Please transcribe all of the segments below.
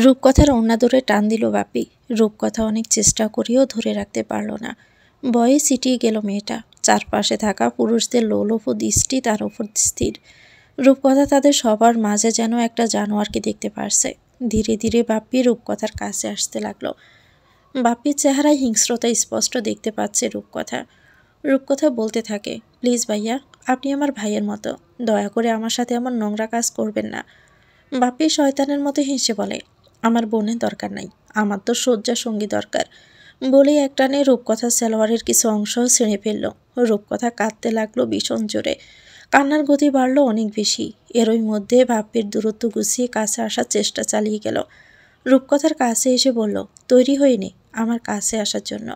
রূপকথার ওড়না ধরে টান দিল বাপি। রূপকথা অনেক চেষ্টা করেও ধরে রাখতে পারল না। ভয়ে ছিটিয়ে গেল মেয়েটা। চারপাশে থাকা পুরুষদের লোলুপ দৃষ্টি তার উপর স্থির। রূপকথা তাদের সবার মাঝে যেন একটা জানোয়ারকে দেখতে পারছে। ধীরে ধীরে বাপ্পি রূপকথার কাছে আসতে লাগলো। বাপ্পির চেহারায় হিংস্রতা স্পষ্ট দেখতে পাচ্ছে রূপকথা। রূপকথা বলতে থাকে, প্লিজ ভাইয়া, আপনি আমার ভাইয়ের মতো, দয়া করে আমার সাথে এমন নোংরা কাজ করবেন না। বাপ্পি শয়তানের মতো হেসে বলে, আমার বোনের দরকার নাই, আমার তো শয্যা সঙ্গী দরকার। বলেই একটানে রূপকথার সালোয়ারের কিছু অংশ ছিঁড়ে ফেলল। রূপকথা কাঁদতে লাগলো ভীষণ জোরে। কান্নার গতি বাড়ল অনেক বেশি। এরই মধ্যে বাপ্পির দূরত্ব গুছিয়ে কাছে আসার চেষ্টা চালিয়ে গেল। রূপকথার কাছে এসে বলল, তৈরি হয়নি আমার কাছে আসার জন্য।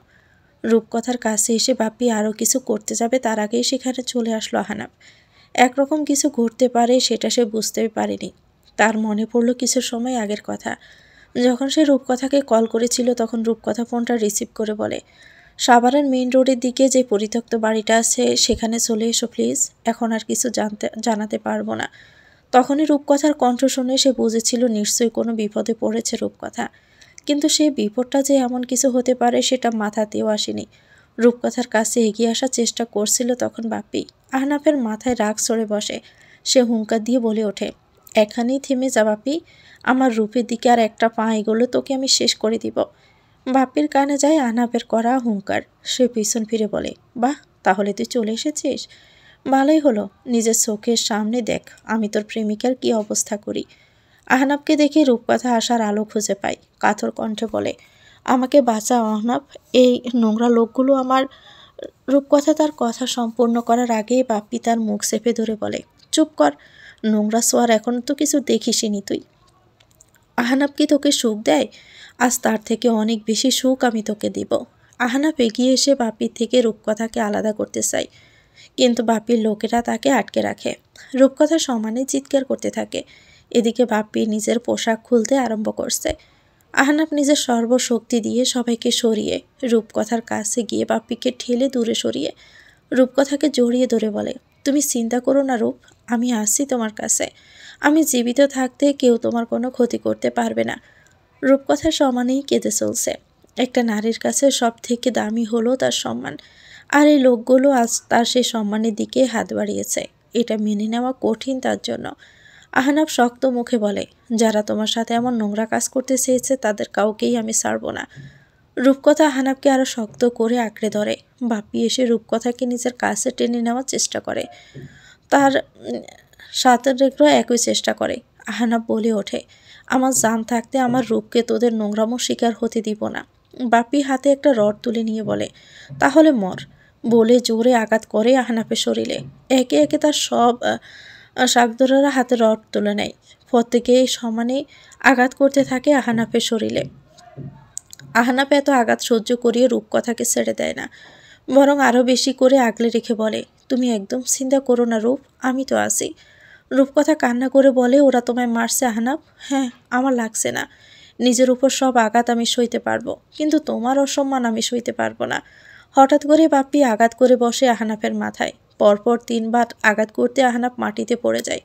রূপকথার কাছে এসে বাপ্পি আরও কিছু করতে যাবে তার আগেই সেখানে চলে আসলো আহনাফ। একরকম কিছু ঘটতে পারে সেটা সে বুঝতেই পারেনি। তার মনে পড়ল কিছু সময় আগের কথা। যখন সে রূপকথাকে কল করেছিল তখন রূপকথা ফোনটা রিসিভ করে বলে, সাভারের মেইন রোডের দিকে যে পরিত্যক্ত বাড়িটা আছে সেখানে চলে এসো প্লিজ, এখন আর কিছু জানাতে পারবো না। তখনই রূপকথার কণ্ঠ শুনে সে বুঝেছিল নিশ্চয়ই কোনো বিপদে পড়েছে রূপকথা। কিন্তু সেই বিপদটা যে এমন কিছু হতে পারে সেটা মাথাতেও আসেনি। রূপকথার কাছে এগিয়ে আসার চেষ্টা করছিল তখন বাপ্পি। আহনাফের মাথায় রাগ চড়ে বসে। সে হুঙ্কার দিয়ে বলে ওঠে, এখানেই থেমে যা বাপ্পি, আমার রূপের দিকে আর একটা পা এগোলে তোকে আমি শেষ করে দিব। বাপ্পির কানে যায় আহনাফের করা হুঙ্কার। সে পিছন ফিরে বলে, বাহ, তাহলে তুই চলে এসেছিস, ভালোই হলো, নিজের চোখের সামনে দেখ আমি তোর প্রেমিকার কি অবস্থা করি। আহনাফকে দেখে রূপকথা আসার আলো খুঁজে পায়। কাতর কণ্ঠে বলে, আমাকে বাঁচাও আহনাফ, এই নোংরা লোকগুলো আমার। রূপকথা তার কথা সম্পূর্ণ করার আগেই বাপ্পি তার মুখ চেপে ধরে বলে, চুপ কর, নোংরা সোয়ার এখন তো কিছু দেখিসনি তুই। আহনাফ কি তোকে সুখ দেয়? আজ তার থেকে অনেক বেশি সুখ আমি তোকে দিব। আহনাফ এগিয়ে এসে বাপ্পির থেকে রূপকথাকে আলাদা করতে চায়, কিন্তু বাপ্পির লোকেরা তাকে আটকে রাখে। রূপকথা সমানে চিৎকার করতে থাকে। এদিকে বাপ্পি নিজের পোশাক খুলতে আরম্ভ করছে। আহনাফ নিজের সর্বশক্তি দিয়ে সবাইকে সরিয়ে রূপকথার কাছে গিয়ে বাপ্পিকে ঠেলে দূরে সরিয়ে রূপকথাকে জড়িয়ে ধরে বলে, তুমি চিন্তা করো না রূপ, আমি আসছি তোমার কাছে। আমি জীবিত থাকতে কেউ তোমার কোনো ক্ষতি করতে পারবে না। রূপকথা সমানেই কেঁদে চলছে। একটা নারীর কাছে সব থেকে দামি হলো তার সম্মান, আর এই লোকগুলো আজ তার সেই সম্মানের দিকে হাত বাড়িয়েছে। এটা মেনে নেওয়া কঠিন তার জন্য। আহনাফ শক্ত মুখে বলে, যারা তোমার সাথে এমন নোংরা কাজ করতে চেয়েছে তাদের কাউকেই আমি ছাড়ব না। রূপকথা আহনাফকে আরও শক্ত করে আঁকড়ে ধরে। বাপ্পি এসে রূপকথাকে নিজের কাছে টেনে নেওয়ার চেষ্টা করে। তার সাথে রেখেও একই চেষ্টা করে। আহনাফ বলে ওঠে, আমার জান থাকতে আমার রূপকে তোদের নোংরামো শিকার হতে দিব না। বাপ্পি হাতে একটা রড তুলে নিয়ে বলে, তাহলে মর। বলে জোরে আঘাত করে আহনাফের শরীরে। একে একে তার সব শাকদরারা হাতে রড তুলে নেয়। প্রত্যেকে সমানে আঘাত করতে থাকে আহনাফের শরীরে। আহনাফ এত আঘাত সহ্য করিয়ে রূপকথাকে ছেড়ে দেয় না, বরং আরও বেশি করে আগলে রেখে বলে, তুমি একদম চিন্তা করো না রূপ, আমি তো আছি। রূপকথা কান্না করে বলে, ওরা তোমায় মারছে আহনাফ? হ্যাঁ, আমার লাগছে না। নিজের উপর সব আঘাত আমি সইতে পারবো, কিন্তু তোমার অসম্মান আমি সইতে পারবো না। হঠাৎ করে বাপ্পি আঘাত করে বসে আহনাফের মাথায়। পরপর 3 বার আঘাত করতে আহনাফ মাটিতে পড়ে যায়।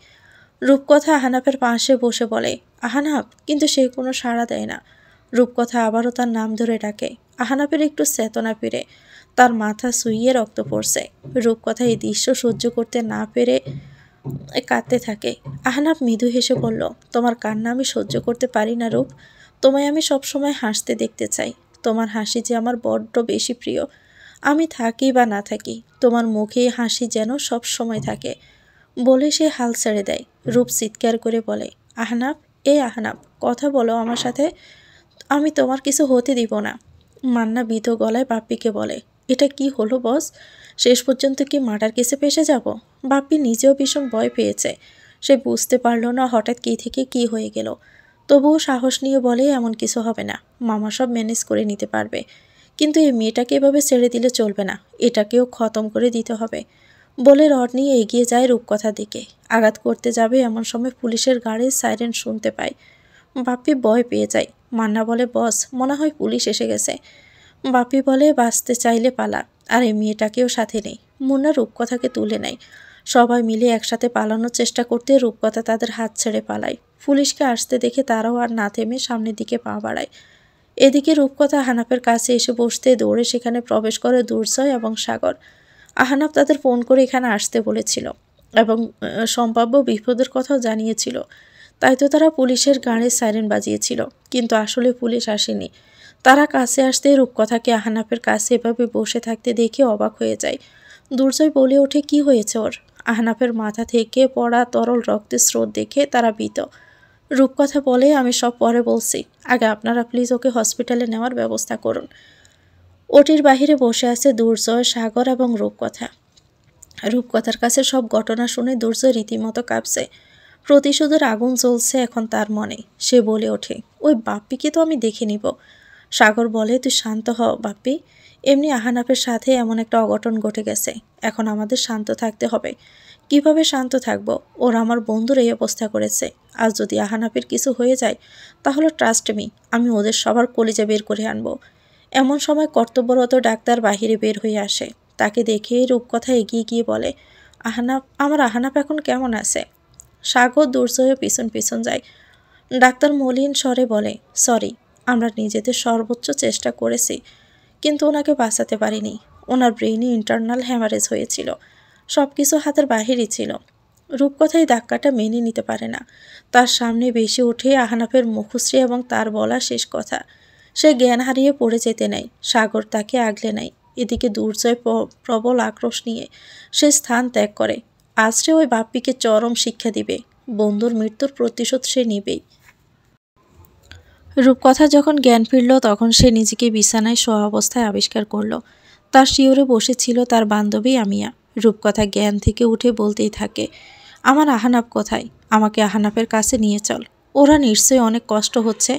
রূপকথা আহনাফের পাশে বসে বলে, আহনাফ, কিন্তু সে কোনো সাড়া দেয় না। রূপকথা আবারও তার নাম ধরে ডাকে। আহনাফের একটু চেতনা ফিরে, তার মাথা ছুঁইয়ে রক্ত পড়ছে। রূপকথা এই দৃশ্য সহ্য করতে না পেরে কাঁদতে থাকে। আহনাফ মৃদু হেসে বলল, তোমার কান্না আমি সহ্য করতে পারি না রূপ, তোমায় আমি সবসময় হাসতে দেখতে চাই। তোমার হাসি যে আমার বড্ড বেশি প্রিয়। আমি থাকি বা না থাকি, তোমার মুখে হাসি যেন সব সময় থাকে। বলে সে হাল ছেড়ে দেয়। রূপ চিৎকার করে বলে, আহনাফ, আহনাফ, কথা বলো আমার সাথে, আমি তোমার কিছু হতে দিব না। মান্না ভীত গলায় বাপ্পিকে বলে, এটা কি হলো বস, শেষ পর্যন্ত কি মার্ডার কেসে ফেঁসে যাব? বাপ্পি নিজেও ভীষণ ভয় পেয়েছে। সে বুঝতে পারল না হঠাৎ কী থেকে কি হয়ে গেল। তবুও সাহস নিয়ে বলে, এমন কিছু হবে না, মামা সব ম্যানেজ করে নিতে পারবে। কিন্তু এই মেয়েটাকে এভাবে ছেড়ে দিলে চলবে না, এটাকেও খতম করে দিতে হবে। বলে রড নিয়ে এগিয়ে যায় রূপকথার দিকে। আঘাত করতে যাবে এমন সময় পুলিশের গাড়ির সাইরেন শুনতে পায়। বাপ্পি ভয় পেয়ে যায়। মান্না বলে, বস, মনে হয় পুলিশ এসে গেছে। বাপ্পি বলে, বাঁচতে চাইলে পালা, আর এই মেয়েটাকেও সাথে নেই। মুন্না রূপকথাকে তুলে নেয়। সবাই মিলে একসাথে পালানোর চেষ্টা করতে রূপকথা তাদের হাত ছেড়ে পালায়। পুলিশকে আসতে দেখে তারাও আর না থেমে সামনের দিকে পা বাড়ায়। এদিকে রূপকথা আহনাফের কাছে এসে বসতে দৌড়ে সেখানে প্রবেশ করে দুর্জয় এবং সাগর। আহনাফ তাদের ফোন করে এখানে আসতে বলেছিল এবং সম্ভাব্য বিপদের কথাও জানিয়েছিল। তাই তো তারা পুলিশের গাড়ির সাইরেন বাজিয়েছিল, কিন্তু আসলে পুলিশ আসেনি। তারা কাছে আসতে রূপকথাকে আহনাফের কাছে এভাবে বসে থাকতে দেখে অবাক হয়ে যায়। দুর্জয় বলে ওঠে, কি হয়েছে ওর? আহনাফের মাথা থেকে পড়া তরল রক্তের স্রোত দেখে তারা ভীত। রূপকথা বলে, আমি সব পরে বলছি, আগে আপনারা প্লিজ ওকে হসপিটালে নেওয়ার ব্যবস্থা করুন। ওটির বাহিরে বসে আছে দুর্জয়, সাগর এবং রূপকথা। রূপকথার কাছে সব ঘটনা শুনে দুর্জয় রীতিমতো কাঁপছে। প্রতিশোধের আগুন জ্বলছে এখন তার মনে। সে বলে ওঠে, ওই বাপ্পিকে তো আমি দেখে নিব। সাগর বলে, তুই শান্ত হ বাপ্পি, এমনি আহনাফের সাথে এমন একটা অঘটন ঘটে গেছে, এখন আমাদের শান্ত থাকতে হবে। কিভাবে শান্ত থাকবো? ওরা আমার বন্ধুর এই অবস্থা করেছে। আজ যদি আহনাফের কিছু হয়ে যায় তাহলে ট্রাস্ট মি, আমি ওদের সবার কলিজা বের করে আনবো। এমন সময় কর্তব্যরত ডাক্তার বাহিরে বের হয়ে আসে। তাকে দেখে রূপকথা এগিয়ে গিয়ে বলে, আমার আহনাফ এখন কেমন আছে? সাগর দুর্জয় পিছন পিছন যায়। ডাক্তার মলিন স্বরে বলে, সরি, আমরা নিজেদের সর্বোচ্চ চেষ্টা করেছি, কিন্তু ওনাকে বাঁচাতে পারিনি। ওনার ব্রেইনে ইন্টারনাল হ্যামারেজ হয়েছিল, সব কিছু হাতের বাহিরই ছিল। রূপকথাই ধাক্কাটা মেনে নিতে পারে না। তার সামনে বেশি ওঠে আহনাফের মুখশ্রী এবং তার বলা শেষ কথা। সে জ্ঞান হারিয়ে পড়ে যেতে নেয়। সাগর তাকে আগলে নেয়। এদিকে দুর্জয় প্রবল আক্রোশ নিয়ে সে স্থান ত্যাগ করে। আজ সে ওই বাপ্পিকে চরম শিক্ষা দিবে। বন্ধুর মৃত্যুর প্রতিশোধ সে নিবেই। রূপকথা যখন জ্ঞান ফিরল তখন সে নিজেকে বিছানায় শোয়া অবস্থায় আবিষ্কার করল। তার শিওরে বসেছিল তার বান্ধবী আমিয়া। রূপকথা জ্ঞান থেকে উঠে বলতেই থাকে, আমার আহনাফ কোথায়? আমাকে আহনাফের কাছে নিয়ে চল। ওরা নিশ্চয়ই অনেক কষ্ট হচ্ছে,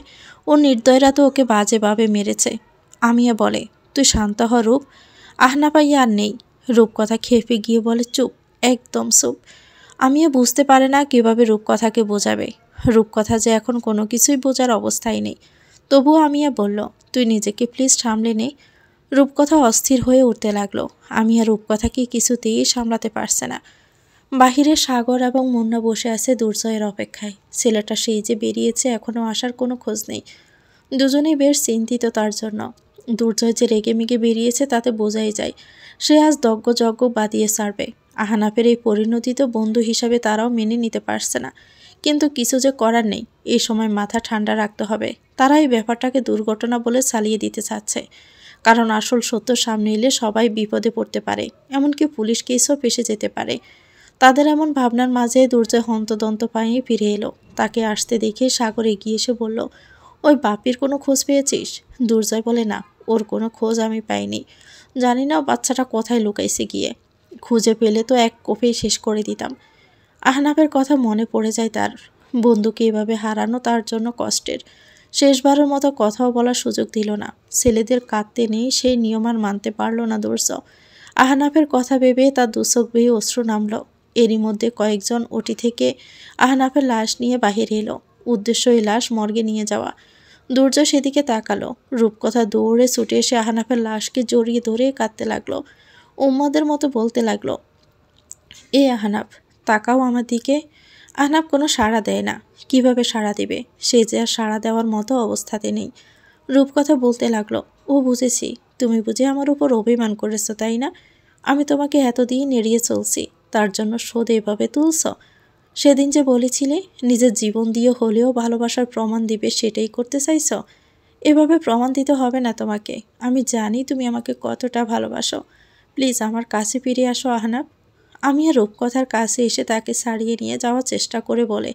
ও নির্দয়রা তো ওকে বাজেভাবে মেরেছে। আমিয়া বলে, তুই শান্ত হ রূপ, আহনাফ আর নেই। রূপকথা খেপে গিয়ে বলে, চুপ, একদম চুপ। আমিয়া বুঝতে পারে না কিভাবে রূপকথাকে বোঝাবে। রূপকথা যে এখন কোনো কিছুই বোঝার অবস্থায় নেই। তবুও আমিয়া বলল, তুই নিজেকে প্লিজ সামলে নে। রূপকথা অস্থির হয়ে উঠতে লাগলো। আমিয়া রূপকথাকে কিছুতেই সামলাতে পারছে না। বাহিরে সাগর এবং মুন্না বসে আছে দুর্জয়ের অপেক্ষায়। ছেলেটা সেই যে বেরিয়েছে, এখনও আসার কোনো খোঁজ নেই। দুজনেই বেশ চিন্তিত তার জন্য। দুর্জয় যে রেগে মেগে বেরিয়েছে তাতে বোঝাই যায় সে আজ যজ্ঞ বাদিয়ে ছাড়বে। আহনাফের এই পরিণতি তো বন্ধু হিসাবে তারাও মেনে নিতে পারছে না, কিন্তু কিছু যে করার নেই। এই সময় মাথা ঠান্ডা রাখতে হবে। তারা এই ব্যাপারটাকে দুর্ঘটনা বলে চালিয়ে দিতে চাচ্ছে, কারণ আসল সত্য সামনে এলে সবাই বিপদে পড়তে পারে, এমনকি পুলিশ কেসও ফেসে যেতে পারে। তাদের এমন ভাবনার মাঝে দুর্জয় হন্তদন্ত পায়ে ফিরে এলো। তাকে আসতে দেখে সাগর এগিয়ে এসে বলল, ওই বাপির কোনো খোঁজ পেয়েছিস? দুর্জয় বলে, না, ওর কোনো খোঁজ আমি পাইনি। জানি না বাচ্চাটা কোথায় লুকাইছে গিয়ে। খুঁজে পেলে তো এক কোপেই শেষ করে দিতাম। আহনাফের কথা মনে পড়ে যায় তার। বন্ধুকে এভাবে হারানো তার জন্য কষ্টের। শেষবারের মতো কথাও বলার সুযোগ দিল না। ছেলেদের কাঁদতে নেই সেই নিয়ম আর মানতে পারল না দুর্জয়। আহনাফের কথা ভেবে তার দুচোখ বেয়ে অশ্রু নামল। এরই মধ্যে কয়েকজন ওটি থেকে আহনাফের লাশ নিয়ে বাহির এলো। উদ্দেশ্য এই লাশ মর্গে নিয়ে যাওয়া। দুর্জয় সেদিকে তাকালো। রূপকথা দৌড়ে ছুটে এসে আহনাফের লাশকে জড়িয়ে ধরে কাঁদতে লাগলো। উম্মাদের মতো বলতে লাগলো, এ আহনাফ, তাকাও আমার দিকে। আহনাফ কোনো সাড়া দেয় না। কিভাবে সাড়া দেবে? সে যে আর সাড়া দেওয়ার মতো অবস্থাতে নেই। রূপকথা বলতে লাগলো, ও বুঝেছি, তুমি বুঝে আমার উপর অভিমান করেছো তাই না? আমি তোমাকে এতদিন এড়িয়ে চলছি, তার জন্য শোধ এভাবে তুলছ? সেদিন যে বলেছিলে নিজের জীবন দিয়ে হলেও ভালোবাসার প্রমাণ দিবে, সেটাই করতে চাইছ? এভাবে প্রমাণ দিতে হবে না তোমাকে। আমি জানি তুমি আমাকে কতটা ভালোবাসো। প্লিজ আমার কাছে ফিরে আসো আহনাফ। আমি আর রূপকথার কাছে এসে তাকে ছাড়িয়ে নিয়ে যাওয়ার চেষ্টা করে বলে,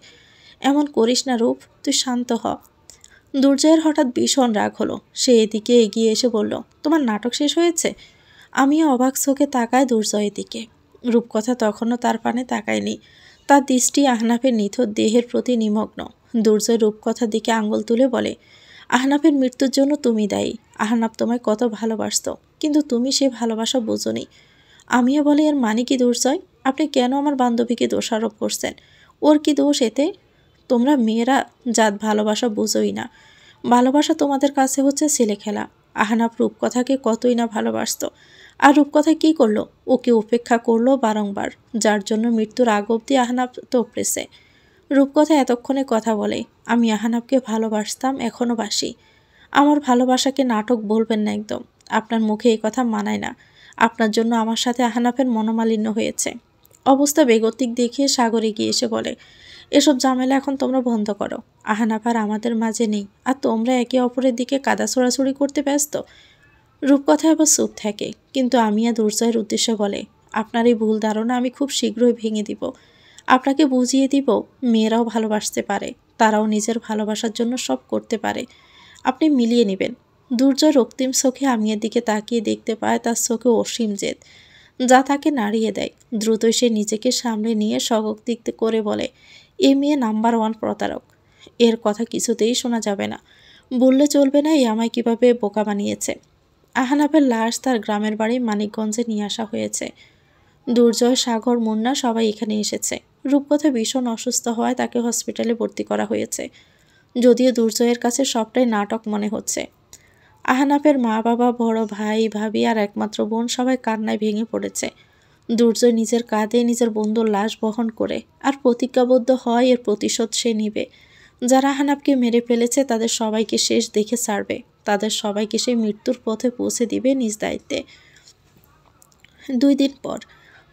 এমন করিস না রূপ, তুই শান্ত হ। দুর্জয়ের হঠাৎ ভীষণ রাগ হলো। সে এদিকে এগিয়ে এসে বলল, তোমার নাটক শেষ হয়েছে? আমি অবাক চোখে তাকায় দুর্জয়ের দিকে। রূপকথা তখনও তার পানে তাকায়নি। তার দৃষ্টি আহনাফের নিথর দেহের প্রতি নিমগ্ন। দুর্জয় রূপকথার দিকে আঙুল তুলে বলে, আহনাফের মৃত্যুর জন্য তুমি দায়ী। আহনাফ তোমায় কত ভালোবাসত, কিন্তু তুমি সে ভালোবাসা বোঝোনি। আমিও বলে, এর মানে কি দুর্জয়? আপনি কেন আমার বান্ধবীকে দোষারোপ করছেন? ওর কি দোষ এতে? তোমরা মেয়েরা জাত ভালোবাসা বুঝোই না। ভালোবাসা তোমাদের কাছে হচ্ছে ছেলে খেলা। আহনাফ রূপকথাকে কতই না ভালোবাসত, আর রূপকথা কি করলো? ওকে উপেক্ষা করলো বারংবার, যার জন্য মৃত্যুর আগ অবধি আহনাফ তোপড়েছে। রূপকথা এতক্ষণে কথা বলে, আমি আহানাবকে ভালোবাসতাম, এখনও বাসি। আমার ভালোবাসাকে নাটক বলবেন না একদম। আপনার মুখে এই কথা মানায় না। আপনার জন্য আমার সাথে আহানাফের মনোমালিন্য হয়েছে। অবস্থা বেগতিক দেখিয়ে সাগর এগিয়ে এসে বলে, এসব ঝামেলা এখন তোমরা বন্ধ করো। আহানাফ আর আমাদের মাঝে নেই, আর তোমরা একে অপরের দিকে কাদা ছোড়াছুড়ি করতে ব্যস্ত। রূপকথা আবার চুপ থাকে, কিন্তু আমিয়া দুর্জয়ের উদ্দেশ্যে বলে, আপনার এই ভুল ধারণা আমি খুব শীঘ্রই ভেঙে দিব। আপনাকে বুঝিয়ে দিব মেয়েরাও ভালোবাসতে পারে, তারাও নিজের ভালোবাসার জন্য সব করতে পারে। আপনি মিলিয়ে নেবেন। দুর্জয় রক্তিম চোখে আমিয়ার দিকে তাকিয়ে দেখতে পায় তার চোখে অসীম জেদ, যা তাকে নাড়িয়ে দেয়। দ্রুতই সে নিজেকে সামলে নিয়ে স্বগতিক করে বলে, এ মেয়ে নাম্বার 1 প্রতারক। এর কথা কিছুতেই শোনা যাবে না। বললে চলবে না এই আমায় কিভাবে বোকা বানিয়েছে। আহানাফের লাশ তার গ্রামের বাড়ি মানিকগঞ্জে নিয়ে আসা হয়েছে। দুর্জয়, সাগর, মুন্না সবাই এখানে এসেছে। রূপকথা ভীষণ অসুস্থ হওয়ায় তাকে হসপিটালে ভর্তি করা হয়েছে। যদিও দুর্জয়ের কাছে সবটাই নাটক মনে হচ্ছে। আহানাফের মা বাবা, বড় ভাই, ভাবি আর একমাত্র বোন সবাই কান্নায় ভেঙে পড়েছে। দুর্জয় নিজের কাঁধে নিজের বন্ধুর লাশ বহন করে আর প্রতিজ্ঞাবদ্ধ হয় এর প্রতিশোধ সে নিবে। যারা আহানাফকে মেরে ফেলেছে তাদের সবাইকে শেষ দেখে ছাড়বে। তাদের সবাইকে সে মৃত্যুর পথে পৌঁছে দিবে নিজ দায়িত্বে। 2 দিন পর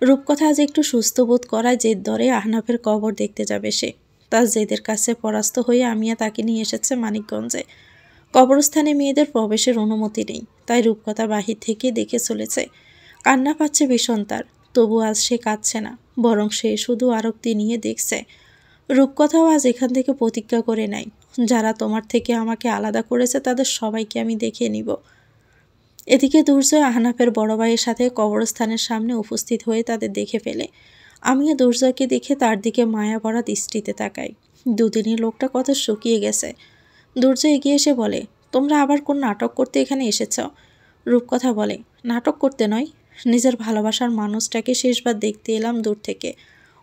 রূপকথা আজ একটু সুস্থ বোধ করায় জেদ ধরে আহনাফের কবর দেখতে যাবে সে। তার জেদের কাছে পরাস্ত হয়ে আমিয়া তাকে নিয়ে এসেছে মানিকগঞ্জে। কবরস্থানে মেয়েদের প্রবেশের অনুমতি নেই, তাই রূপকথা বাহির থেকে দেখে চলেছে। কান্না পাচ্ছে ভীষণ তার, তবু আজ সে কাঁদছে না, বরং সে শুধু আরক্তি নিয়ে দেখছে। রূপকথাও আজ এখান থেকে প্রতিজ্ঞা করে নাই, যারা তোমার থেকে আমাকে আলাদা করেছে তাদের সবাইকে আমি দেখিয়ে নিব। এদিকে দুর্জয় আহনাফের বড় ভাইয়ের সাথে কবরস্থানের সামনে উপস্থিত হয়ে তাদের দেখে ফেলে। আমিও দুর্জয়কে দেখে তার দিকে মায়া ভরা দৃষ্টিতে তাকাই। দুদিনই লোকটা কত শুকিয়ে গেছে। দুর্জয় এগিয়ে এসে বলে, তোমরা আবার কোন নাটক করতে এখানে এসেছ? রূপকথা বলে, নাটক করতে নয়, নিজের ভালোবাসার মানুষটাকে শেষবার দেখতে এলাম দূর থেকে।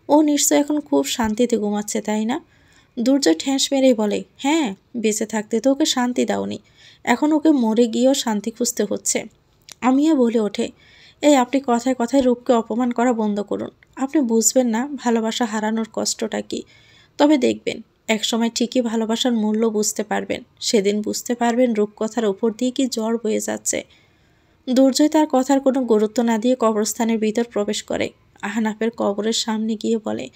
ও নিশ্চয় এখন খুব শান্তিতে ঘুমাচ্ছে, তাই না? দুর্জয় ঠেস মেরেই বলে, হ্যাঁ, বেঁচে থাকতে তো ওকে শান্তি দাওনি, এখন ওকে মরে গিয়েও শান্তি খুঁজতে হচ্ছে। আমিও বলে ওঠে, এই আপনি কথায় কথায় রূপকে অপমান করা বন্ধ করুন। আপনি বুঝবেন না ভালোবাসা হারানোর কষ্টটা কি। তবে দেখবেন একসময় ঠিকই ভালোবাসার মূল্য বুঝতে পারবেন। সেদিন বুঝতে পারবেন রূপকথার উপর দিয়ে কি ঝড় বয়ে যাচ্ছে। দুর্জয় তার কথার কোনো গুরুত্ব না দিয়ে কবরস্থানের ভিতর প্রবেশ করে। আহনাফের কবরের সামনে গিয়ে বলে,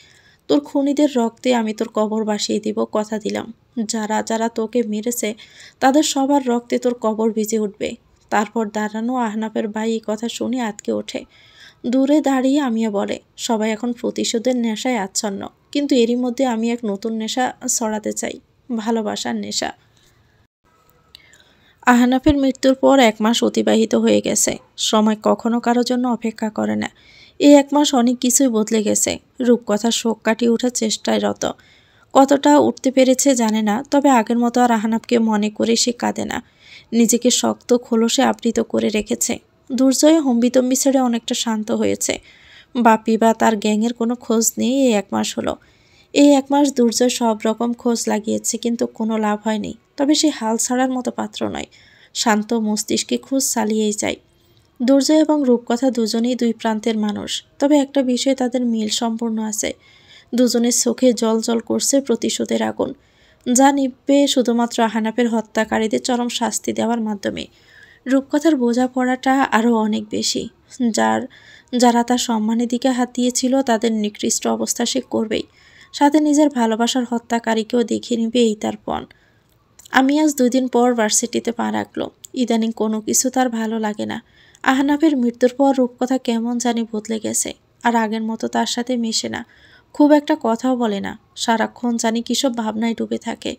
তোর খুনিদের রক্তে আমি তোর কবর বাসিয়ে দিব, কথা দিলাম। যারা যারা তোকে মেরেছে তাদের সবার রক্তে তোর কবর ভিজে উঠবে। তারপর দাঁড়ানো আহনাফের ভাই এই কথা শুনে আঁতকে ওঠে। দূরে দাঁড়িয়ে আমিও বলে, সবাই এখন প্রতিশোধের নেশায় আচ্ছন্ন, কিন্তু এরই মধ্যে আমি এক নতুন নেশা ছড়াতে চাই, ভালোবাসার নেশা। আহনাফের মৃত্যুর পর 1 মাস অতিবাহিত হয়ে গেছে। সময় কখনো কারোর জন্য অপেক্ষা করে না। এই 1 মাস অনেক কিছুই বদলে গেছে। রূপকথার শোক কাটিয়ে ওঠার চেষ্টায় রত। কতটা উঠতে পেরেছে জানে না, তবে আগের মতো আর আহনাফকে মনে করে সে কাঁদে না। নিজেকে শক্ত খোলসে আবৃত করে রেখেছে। দুর্জয় হম্বিতম্বি ছেড়ে অনেকটা শান্ত হয়েছে। বাপি বা তার গ্যাংয়ের কোনো খোঁজ নেই এই 1 মাস হলো। এই 1 মাস দুর্জয় সব রকম খোঁজ লাগিয়েছে, কিন্তু কোনো লাভ হয়নি। তবে সে হাল ছাড়ার মতো পাত্র নয়। শান্ত মস্তিষ্কে খোঁজ চালিয়েই যায়। দুর্জয় এবং রূপকথা দুজনেই 2 প্রান্তের মানুষ, তবে একটা বিষয়ে তাদের মিল সম্পূর্ণ আছে। দুজনের চোখে জল জল করছে প্রতিশোধের আগুন, যা নিভবে শুধুমাত্র আহনাফের হত্যাকারীদের চরম শাস্তি দেওয়ার মাধ্যমে। রূপকথার বোঝাপড়াটা আরও অনেক বেশি। যারা তার সম্মানের দিকে হাত দিয়েছিল তাদের নিকৃষ্ট অবস্থা সে করবেই, সাথে নিজের ভালোবাসার হত্যাকারীকেও দেখিয়ে নিবে এই তার পণ। আমি আজ 2 দিন পর ভার্সিটিতে পা রাখলো। ইদানিং কোনো কিছু তার ভালো লাগে না। আহনাফের মৃত্যুর পর রূপকথা কেমন জানি বদলে গেছে, আর আগের মতো তার সাথে মেশে না, খুব একটা কথাও বলে না। সারাক্ষণ জানি কিসব ভাবনায় ডুবে থাকে।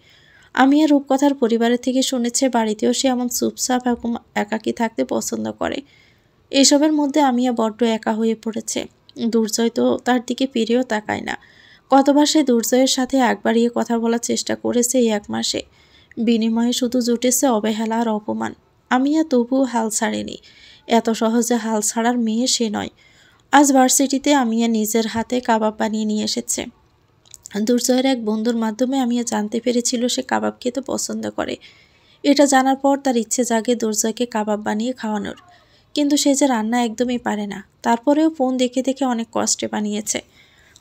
আমি আর রূপকথার পরিবারের থেকে শুনেছে বাড়িতেও সে এমন চুপচাপ এবং একাকী থাকতে পছন্দ করে। এসবের মধ্যে আমিও বড্ড একা হয়ে পড়েছে। দুর্জয় তো তার দিকে ফিরেও তাকায় না। কতবার সে দুর্জয়ের সাথে আগ বাড়িয়ে কথা বলার চেষ্টা করেছে এই 1 মাসে। বিনিময়ে শুধু জুটেছে অবহেলা আর অপমান। আমিও তবুও হাল ছাড়েনি। এত সহজে হাল ছাড়ার মেয়ে সে নয়। আজ ভার্সিটিতে আমিও নিজের হাতে কাবাব বানিয়ে নিয়ে এসেছে। দুর্জয়ের এক বন্ধুর মাধ্যমে আমিও জানতে পেরেছিল সে কাবাব খেতে পছন্দ করে। এটা জানার পর তার ইচ্ছে জাগে দুর্জয়কে কাবাব বানিয়ে খাওয়ানোর, কিন্তু সে যে রান্না একদমই পারে না। তারপরেও ফোন দেখে দেখে অনেক কষ্টে বানিয়েছে।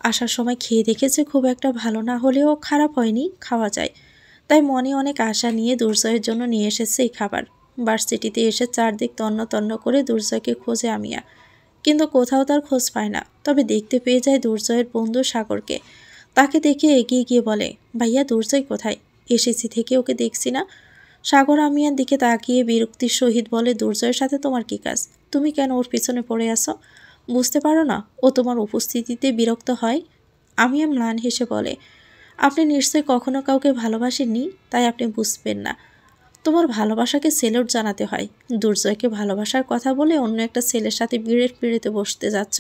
আসার সময় খেয়ে দেখেছে খুব একটা ভালো না হলেও খারাপ হয়নি, খাওয়া যায়। তাই মনে অনেক আশা নিয়ে দুর্জয়ের জন্য নিয়ে এসেছে এই খাবার। ভার্সিটিতে এসে চারদিক তন্ন তন্ন করে দুর্জয়কে খোঁজে আমিয়া, কিন্তু কোথাও তার খোঁজ পায় না। তবে দেখতে পেয়ে যায় দুর্জয়ের বন্ধু সাগরকে। তাকে দেখে এগিয়ে গিয়ে বলে, ভাইয়া দুর্জয় কোথায়? এসেছি থেকে ওকে দেখছি না। সাগর আমিয়ার দিকে তাকিয়ে বিরক্তির সহিত বলে, দুর্জয়ের সাথে তোমার কি কাজ? তুমি কেন ওর পিছনে পড়ে আসো? বুঝতে পারো না ও তোমার উপস্থিতিতে বিরক্ত হয়? আমিয়া ম্লান হেসে বলে, আপনি নিশ্চয়ই কখনো কাউকে ভালোবাসেননি, তাই আপনি বুঝবেন না। তোমার ভালোবাসাকে সেলুট জানাতে হয়। দুর্জয়কে ভালোবাসার কথা বলে অন্য একটা ছেলের সাথে বিড়ের পিড়েতে বসতে যাচ্ছ,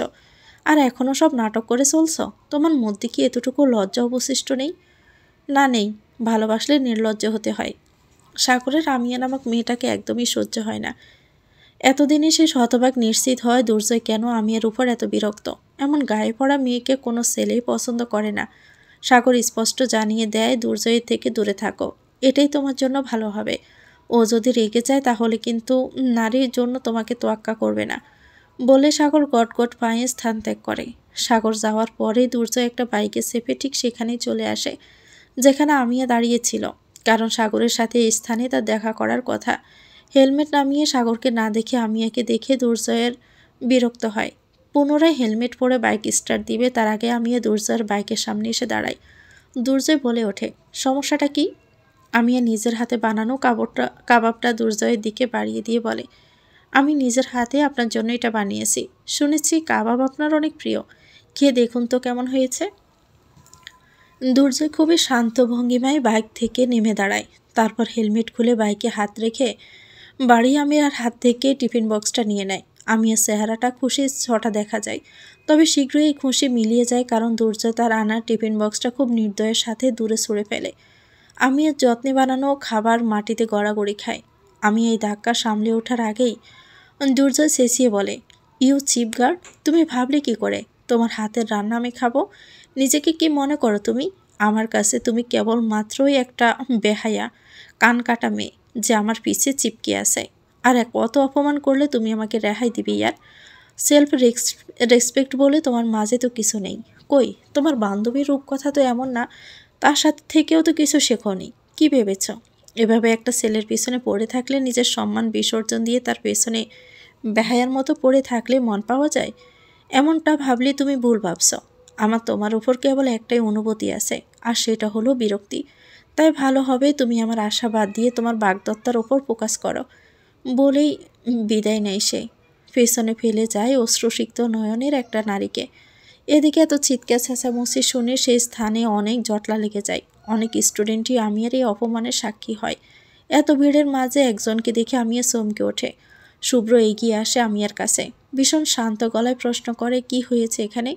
আর এখনও সব নাটক করে চলছ। তোমার মধ্যে কি এতটুকু লজ্জা অবশিষ্ট নেই? না নেই, ভালোবাসলে নির্লজ্জ হতে হয়। সাগরের আমিয়া নামক মেয়েটাকে একদমই সহ্য হয় না। এতদিনে সে শতভাগ নিশ্চিত হয় দুর্জয় কেন আমিয়ার উপর এত বিরক্ত। এমন গায়ে পড়া মেয়েকে কোনো ছেলেই পছন্দ করে না। সাগর স্পষ্ট জানিয়ে দেয়, দুর্জয়ের থেকে দূরে থাকো, এটাই তোমার জন্য ভালো হবে। ও যদি রেগে যায় তাহলে কিন্তু নারীর জন্য তোমাকে তোয়াক্কা করবে না। বলে সাগর গটগট পায়ে স্থান ত্যাগ করে। সাগর যাওয়ার পরে দুর্জয় একটা বাইকে চেপে ঠিক সেখানেই চলে আসে যেখানে আমিয়া দাঁড়িয়েছিল, কারণ সাগরের সাথে এই স্থানে তার দেখা করার কথা। হেলমেট নামিয়ে সাগরকে না দেখে আমিয়াকে দেখে দুর্জয়ের বিরক্ত হয়। পুনরায় হেলমেট পরে বাইক স্টার্ট দিবে তার আগে আমিয়া দুর্জয়ের বাইকের সামনে এসে দাঁড়ায়। দুর্জয় বলে ওঠে, সমস্যাটা কি? আমিয়া নিজের হাতে বানানো কাবাবটা দুর্জয়ের দিকে বাড়িয়ে দিয়ে বলে, আমি নিজের হাতে আপনার জন্য এটা বানিয়েছি। শুনেছি কাবাব আপনার অনেক প্রিয়, খেয়ে দেখুন তো কেমন হয়েছে। দুর্জয় খুবই শান্ত ভঙ্গিমায় বাইক থেকে নেমে দাঁড়ায়। তারপর হেলমেট খুলে বাইকে হাত রেখে বাড়ি আমিয়ার হাত থেকে টিফিন বক্সটা নিয়ে নেয়। আমিয়ার চেহারাটা খুশি ছটা দেখা যায়, তবে শীঘ্রই এই খুশি মিলিয়ে যায়, কারণ দুর্জয় তার আনার টিফিন বক্সটা খুব নির্দয়ের সাথে দূরে ছুঁড়ে ফেলে। আমিয়ার যত্নে বানানো খাবার মাটিতে গড়াগড়ি খায়। আমি এই ধাক্কা সামলে ওঠার আগেই দুর্জয় চেঁচিয়ে বলে, ইউ চিপ গার্ড, তুমি ভাবলে কি করে তোমার হাতের রান্না আমি খাবো? নিজেকে কি মনে করো তুমি? আমার কাছে তুমি কেবল মাত্রই একটা বেহায়া কান কাটা মেয়ে যে আমার পিছে চিপকে আছে। আর কত অপমান করলে তুমি আমাকে রেহাই দিবে? ইয়ার সেলফ রেসপেক্ট বলে তোমার মাঝে তো কিছু নেই। কই তোমার বান্ধবীর রূপকথা তো এমন না, তার সাথে থেকেও তো কিছু শেখোনি। কি ভেবেছ এভাবে একটা ছেলের পিছনে পড়ে থাকলে, নিজের সম্মান বিসর্জন দিয়ে তার পেছনে বেহায়ার মতো পড়ে থাকলে মন পাওয়া যায়? এমনটা ভাবলে তুমি ভুল ভাবছ। আমার তোমার উপর কেবল একটাই অনুভূতি আছে, আর সেটা হলো বিরক্তি। তাই ভালো হবে তুমি আমার আশা বাদ দিয়ে তোমার বাগদত্তার ওপর ফোকাস করো। বলেই বিদায় নেয় সে। পেছনে ফেলে যায় অশ্রুসিক্ত নয়নের একটা নারীকে। এদিকে এত চিৎকার চেঁচামেচি শুনে সেই স্থানে অনেক জটলা লেগে যায়। অনেক স্টুডেন্টই আমিয়ার এই অপমানের সাক্ষী হয়। এত ভিড়ের মাঝে একজনকে দেখে আমিয়া চমকে ওঠে। শুভ্র এগিয়ে আসে আমিয়ার কাছে, ভীষণ শান্ত গলায় প্রশ্ন করে, কি হয়েছে এখানে?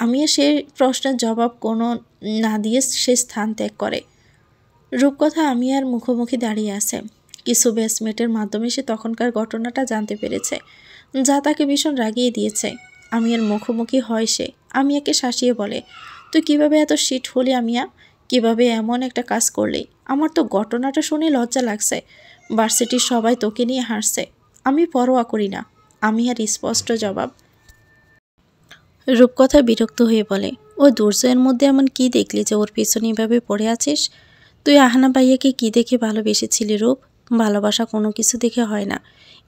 আমিয়া সেই প্রশ্নের জবাব কোনো না দিয়ে সে স্থান ত্যাগ করে। রূপকথা আমিয়ার মুখোমুখি দাঁড়িয়ে আছে। কিছু ব্যাচমেটের মাধ্যমে সে তখনকার ঘটনাটা জানতে পেরেছে, যা তাকে ভীষণ রাগিয়ে দিয়েছে। আমিয়ার মুখোমুখি হয় সে। আমিয়াকে শাসিয়ে বলে, তুই কিভাবে এত শিট হলি আমিয়া? কিভাবে এমন একটা কাজ করলি? আমার তো ঘটনাটা শুনে লজ্জা লাগছে। ভার্সিটির সবাই তোকে নিয়ে হাসছে, আমি পরোয়া করি না। আমিয়ার স্পষ্ট জবাব। রূপকথা বিরক্ত হয়ে বলে, ও দুর্জয়ের মধ্যে এমন কি দেখলি যে ওর পিছনে এভাবে পড়ে আছিস? তুই আহানা ভাইয়াকে কি দেখে ভালোবেসেছিলি রূপ? ভালোবাসা কোনো কিছু দেখে হয় না,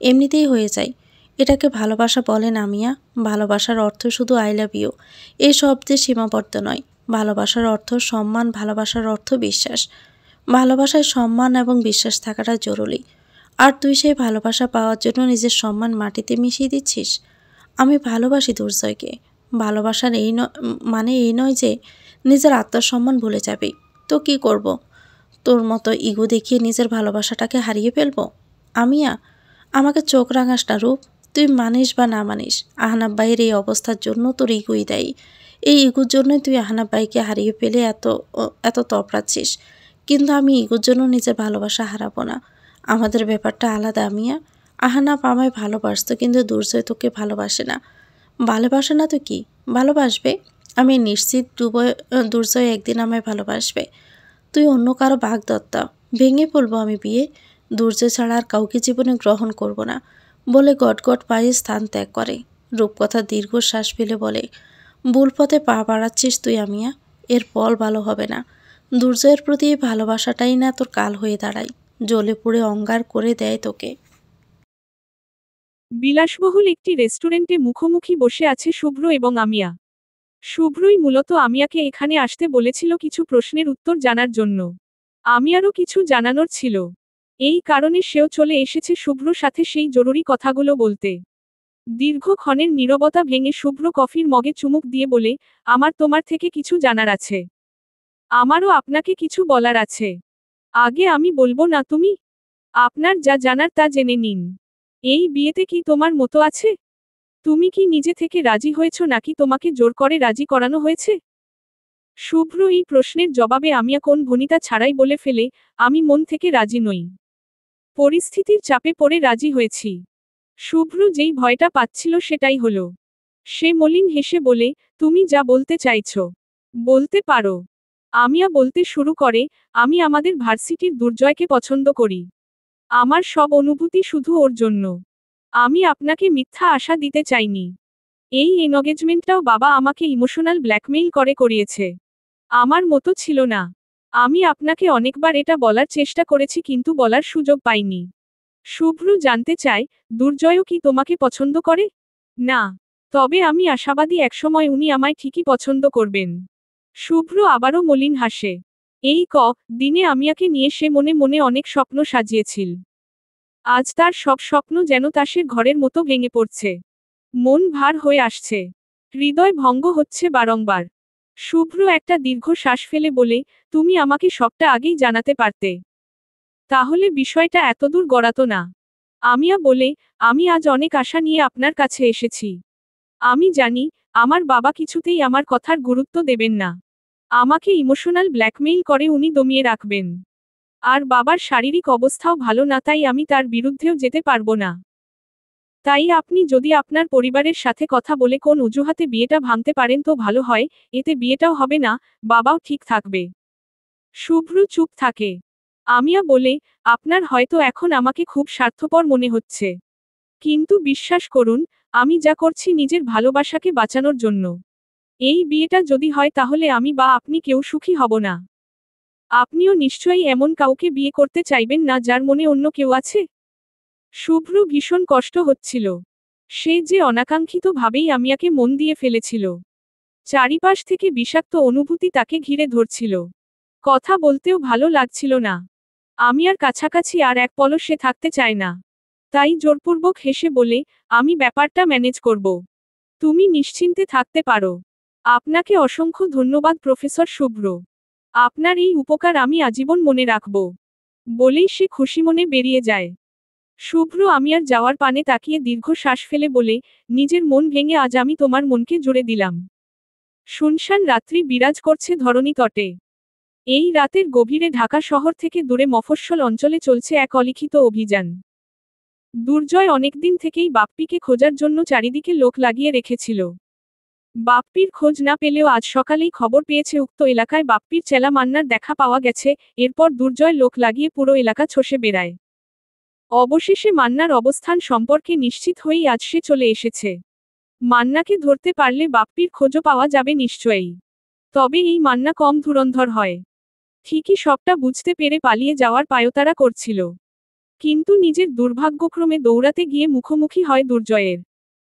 এমনিতেই হয়ে যায়। এটাকে ভালোবাসা বলে না মিয়া। ভালোবাসার অর্থ শুধু আই লাভ ইউ এই শব্দে সীমাবদ্ধ নয়। ভালোবাসার অর্থ সম্মান, ভালোবাসার অর্থ বিশ্বাস। ভালোবাসায় সম্মান এবং বিশ্বাস থাকাটা জরুরি। আর তুই সেই ভালোবাসা পাওয়ার জন্য নিজের সম্মান মাটিতে মিশিয়ে দিচ্ছিস। আমি ভালোবাসি দুর্জয়কে। ভালোবাসার মানে এই নয় যে নিজের আত্মসম্মান ভুলে যাবি। তো কি করব? তোর মতো ইগো দেখিয়ে নিজের ভালোবাসাটাকে হারিয়ে ফেলবো? আমিয়া, আমাকে চোখ রাঙাস না রূপ। তুই মানিস বা না মানিস, আহনাব ভাইয়ের এই অবস্থার জন্য তোর ইগোই দায়ী। এই ইগোর জন্যই তুই আহনাব ভাইকে হারিয়ে ফেলে এত তপড়াচ্ছিস। কিন্তু আমি ইগোর জন্য নিজের ভালোবাসা হারাবো না। আমাদের ব্যাপারটা আলাদা আমিয়া। আহনাব আমায় ভালোবাসতো, কিন্তু দুর্জয় তোকে ভালোবাসে না। ভালোবাসে না তো কি, ভালোবাসবে। আমি নিশ্চিত দুর্জয় একদিন আমায় ভালোবাসবে। তুই অন্য কারো বাগদত্তা। ভেঙে পড়বো আমি বিয়ে। দুর্জয় ছাড়া আর কাউকে জীবনে গ্রহণ করব না বলে গটগট পায়ে স্থান ত্যাগ করে। রূপকথা দীর্ঘশ্বাস ফেলে বলে, ভুল পথে পা বাড়াচ্ছিস তুই আমিয়া, এর ফল ভালো হবে না। দুর্জয়ের প্রতি এই ভালোবাসাটাই না তোর কাল হয়ে দাঁড়ায়, জ্বলে পুড়ে অঙ্গার করে দেয় তোকে। বিলাসবহুল একটি রেস্টুরেন্টে মুখোমুখি বসে আছে শুভ্র এবং আমিয়া। শুভ্রই মূলত আমিয়াকে এখানে আসতে বলেছিল কিছু প্রশ্নের উত্তর জানার জন্য। আমিয়ারও কিছু জানানোর ছিল। এই কারণে সেও চলে এসেছে শুভ্রর সাথে সেই জরুরি কথাগুলো বলতে। দীর্ঘক্ষণের নীরবতা ভেঙে শুভ্র কফির মগে চুমুক দিয়ে বলে, আমার তোমার থেকে কিছু জানার আছে। আমারও আপনাকে কিছু বলার আছে। আগে আমি বলবো না তুমি? আপনার যা জানার তা জেনে নিন। এই বিয়েতে কি তোমার মতো আছে? তুমি কি নিজে থেকে রাজি হয়েছ নাকি তোমাকে জোর করে রাজি করানো হয়েছে? শুভ্র এই প্রশ্নের জবাবে আমিয়া কোন ভনিতা ছাড়াই বলে ফেলে, আমি মন থেকে রাজি নই। পরিস্থিতির চাপে পড়ে রাজি হয়েছি। শুভ্র যেই ভয়টা পাচ্ছিল সেটাই হলো। সে মলিন হেসে বলে, তুমি যা বলতে চাইছ বলতে পারো। আমিয়া বলতে শুরু করে, আমি আমাদের ভার্সিটির দুর্জয়কে পছন্দ করি। আমার সব অনুভূতি শুধু ওর জন্য। আমি আপনাকে মিথ্যা আশা দিতে চাইনি। এই এনগেজমেন্টটাও বাবা আমাকে ইমোশনাল ব্ল্যাকমেইল করে করিয়েছে। আমার মতো ছিল না। আমি আপনাকে অনেকবার এটা বলার চেষ্টা করেছি কিন্তু বলার সুযোগ পাইনি। শুভ্র জানতে চায়, দুর্জয়ও কি তোমাকে পছন্দ করে? না। তবে আমি আশাবাদী একসময় উনি আমায় ঠিকই পছন্দ করবেন। শুভ্র আবারও মলিন হাসে। এই দিনে আমিয়াকে নিয়ে সে মনে মনে অনেক স্বপ্ন সাজিয়েছিল। আজ তার সব স্বপ্ন যেন তাসের ঘরের মতো ভেঙে পড়ছে। মন ভার হয়ে আসছে। হৃদয় ভঙ্গ হচ্ছে বারংবার। শুভ্র একটা দীর্ঘ শ্বাস ফেলে বলে, তুমি আমাকে সবটা আগেই জানাতে পারতে। তাহলে বিষয়টা এতদূর গড়াতো না। আমিয়া বলে, আমি আজ অনেক আশা নিয়ে আপনার কাছে এসেছি। আমি জানি, আমার বাবা কিছুতেই আমার কথার গুরুত্ব দেবেন না। আমাকে ইমোশনাল ব্ল্যাকমেইল করে উনি দমিয়ে রাখবেন। আর বাবার শারীরিক অবস্থাও ভালো না, তাই আমি তার বিরুদ্ধেও যেতে পারবো না। তাই আপনি যদি আপনার পরিবারের সাথে কথা বলে কোন অজুহাতে বিয়েটা ভাঙতে পারেন তো ভালো হয়, এতে বিয়েটাও হবে না, বাবাও ঠিক থাকবে। শুভ্র চুপ থাকে। আমিয়া বলে, আপনার হয়তো এখন আমাকে খুব স্বার্থপর মনে হচ্ছে। কিন্তু বিশ্বাস করুন, আমি যা করছি নিজের ভালোবাসাকে বাঁচানোর জন্য। এই বিয়েটা যদি হয় তাহলে আমি বা আপনি কেউ সুখী হব না। আপনিও নিশ্চয়ই এমন কাউকে বিয়ে করতে চাইবেন না যার মনে অন্য কেউ আছে। শুভ্র ভীষণ কষ্ট হচ্ছিল। সে যে অনাকাঙ্ক্ষিতভাবেই আমিয়াকে মন দিয়ে ফেলেছিল। চারিপাশ থেকে বিষাক্ত অনুভূতি তাকে ঘিরে ধরছিল। কথা বলতেও ভালো লাগছিল না। আমিয়ার কাছাকাছি আর এক পলক সে থাকতে চায় না। তাই জোরপূর্বক হেসে বলে, আমি ব্যাপারটা ম্যানেজ করব। তুমি নিশ্চিন্তে থাকতে পারো। আপনাকে অসংখ্য ধন্যবাদ প্রফেসর শুভ্র। আপনার এই উপকার আমি আজীবন মনে রাখব। বলেই সে খুশি মনে বেরিয়ে যায়। শুভ্র আমিয়ার যাওয়ার পানে তাকিয়ে দীর্ঘ শ্বাস ফেলে বলে, নিজের মন ভেঙে আজ আমি তোমার মনকে জুড়ে দিলাম। শুনশান রাত্রি বিরাজ করছে ধরণী তটে। এই রাতের গভীরে ঢাকা শহর থেকে দূরে মফস্বল অঞ্চলে চলছে এক অলিখিত অভিযান। দুর্জয় অনেকদিন থেকেই বাপ্পিকে খোঁজার জন্য চারিদিকে লোক লাগিয়ে রেখেছিল। বাপ্পির খোঁজ না পেলেও আজ সকালেই খবর পেয়েছে উক্ত এলাকায় বাপ্পির চেলা মান্নার দেখা পাওয়া গেছে, এরপর দুর্জয় লোক লাগিয়ে পুরো এলাকা চষে বেড়ায়। অবশেষে মান্নার অবস্থান সম্পর্কে নিশ্চিত হয়েই আজ সে চলে এসেছে। মান্নাকে ধরতে পারলে বাপ্পির খোঁজও পাওয়া যাবে নিশ্চয়ই। তবে এই মান্না কম ধুরন্ধর হয়। ঠিকই সবটা বুঝতে পেরে পালিয়ে যাওয়ার পায়তারা করছিল। কিন্তু নিজের দুর্ভাগ্যক্রমে দৌড়াতে গিয়ে মুখোমুখি হয় দুর্জয়ের।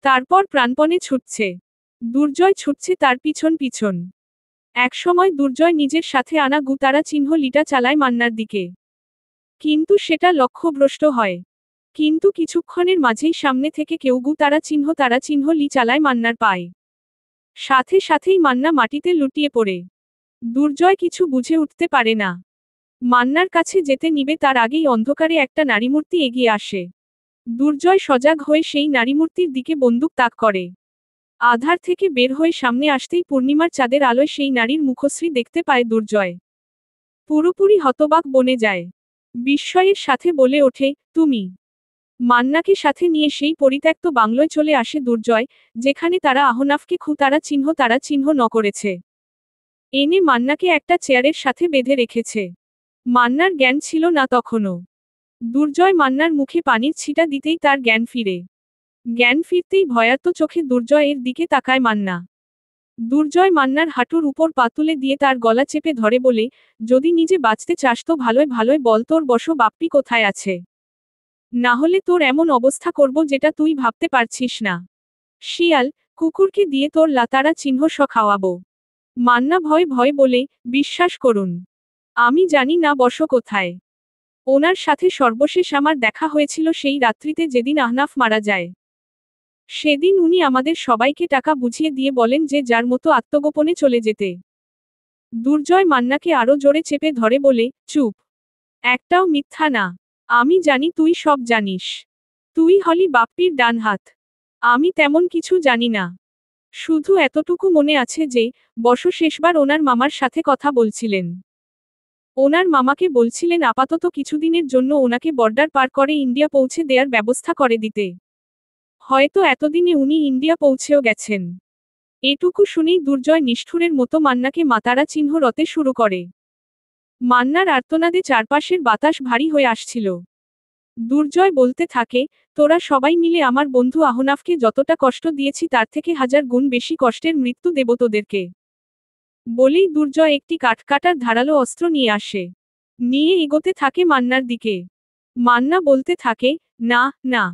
তারপর প্রাণপণে ছুটছে। দুর্জয় ছুটছে তার পিছন পিছন। একসময় দুর্জয় নিজের সাথে আনা গুতারা চিহ্ন লিটা চালায় মান্নার দিকে। কিন্তু সেটা লক্ষ্যভ্রষ্ট হয়। কিন্তু কিছুক্ষণের মাঝেই সামনে থেকে কেউ তারা চিহ্ন লি চালায় মান্নার পায়। সাথে সাথেই মান্না মাটিতে লুটিয়ে পড়ে। দুর্জয় কিছু বুঝে উঠতে পারে না। মান্নার কাছে যেতে নিবে তার আগেই অন্ধকারে একটা নারীমূর্তি এগিয়ে আসে। দুর্জয় সজাগ হয়ে সেই নারীমূর্তির দিকে বন্দুক তাক করে। আধার থেকে বের হয়ে সামনে আসতেই পূর্ণিমার চাঁদের আলোয় সেই নারীর মুখশ্রী দেখতে পায় দুর্জয়। পুরোপুরি হতবাক বনে যায়। বিস্ময়ের সাথে বলে ওঠে, তুমি? মান্নাকে সাথে নিয়ে সেই পরিত্যক্ত বাংলোয় চলে আসে দুর্জয়, যেখানে তারা আহনাফকে তারা চিহ্ন ন করেছে। এনে মান্নাকে একটা চেয়ারের সাথে বেঁধে রেখেছে। মান্নার জ্ঞান ছিল না তখনও। দুর্জয় মান্নার মুখে পানির ছিটা দিতেই তার জ্ঞান ফিরে। জ্ঞান ফিরতেই ভয়ার্ত চোখে দুর্জয়ের দিকে তাকায় মান্না। দুর্জয় মান্নার হাঁটুর উপর পা তুলে দিয়ে তার গলা চেপে ধরে বলে, যদি নিজে বাঁচতে চাস তো ভালোয় ভালোয় বল তোর বসো বাপ্পি কোথায় আছে। না হলে তোর এমন অবস্থা করব যেটা তুই ভাবতে পারছিস না। শিয়াল, কুকুরকে দিয়ে তোর লাতারা চিহ্ন খাওয়াবো। মান্না ভয় ভয় বলে, বিশ্বাস করুন, আমি জানি না বসো কোথায়। ওনার সাথে সর্বশেষ আমার দেখা হয়েছিল সেই রাত্রিতে যেদিন আহনাফ মারা যায়। সেদিন উনি আমাদের সবাইকে টাকা বুঝিয়ে দিয়ে বলেন যে যার মতো আত্মগোপনে চলে যেতে। দুর্জয় মান্নাকে আরো জোরে চেপে ধরে বলে, চুপ, একটাও মিথ্যা না। আমি জানি তুই সব জানিস। তুই হলি বাপ্পির ডান হাত। আমি তেমন কিছু জানি না। শুধু এতটুকু মনে আছে যে বসো শেষবার ওনার মামার সাথে কথা বলছিলেন। ওনার মামাকে বলছিলেন আপাতত কিছুদিনের জন্য ওনাকে বর্ডার পার করে ইন্ডিয়া পৌঁছে দেওয়ার ব্যবস্থা করে দিতে। হয়তো এতদিনে উনি ইন্ডিয়া পৌঁছেও গেছেন। এটুকু শুনেই দুর্জয় নিষ্ঠুরের মতো মান্নাকে মাতারা চিহ্ন রতে শুরু করে। মান্নার আর্তনাদে চারপাশের বাতাস ভারী হয়ে আসছিল। দুর্জয় বলতে থাকে, তোরা সবাই মিলে আমার বন্ধু আহনাফকে যতটা কষ্ট দিয়েছি তার থেকে 1000 গুণ বেশি কষ্টের মৃত্যু দেব তোদেরকে। বলেই দুর্জয় একটি কাঠকাটার ধারালো অস্ত্র নিয়ে আসে। নিয়ে এগোতে থাকে মান্নার দিকে। মান্না বলতে থাকে, না না।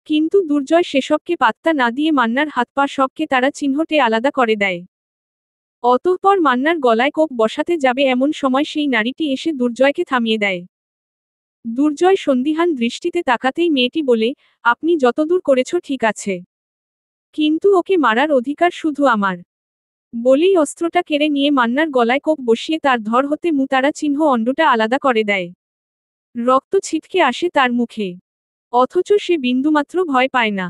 কিন্তু দুর্জয় সেসবকে পাত্তা না দিয়ে মান্নার হাত পা সবকে তারা চিহ্নটে আলাদা করে দেয়। অতঃপর মান্নার গলায় কোপ বসাতে যাবে এমন সময় সেই নারীটি এসে দুর্জয়কে থামিয়ে দেয়। দুর্জয় সন্দিহান দৃষ্টিতে তাকাতেই মেয়েটি বলে, আপনি যতদূর করেছ ঠিক আছে, কিন্তু ওকে মারার অধিকার শুধু আমার। বলেই অস্ত্রটা কেড়ে নিয়ে মান্নার গলায় কোপ বসিয়ে তার ধর হতে মুতারা চিহ্ন অন্ডটা আলাদা করে দেয়। রক্ত ছিটকে আসে তার মুখে। অথচ সে বিন্দুমাত্র ভয় পায় না,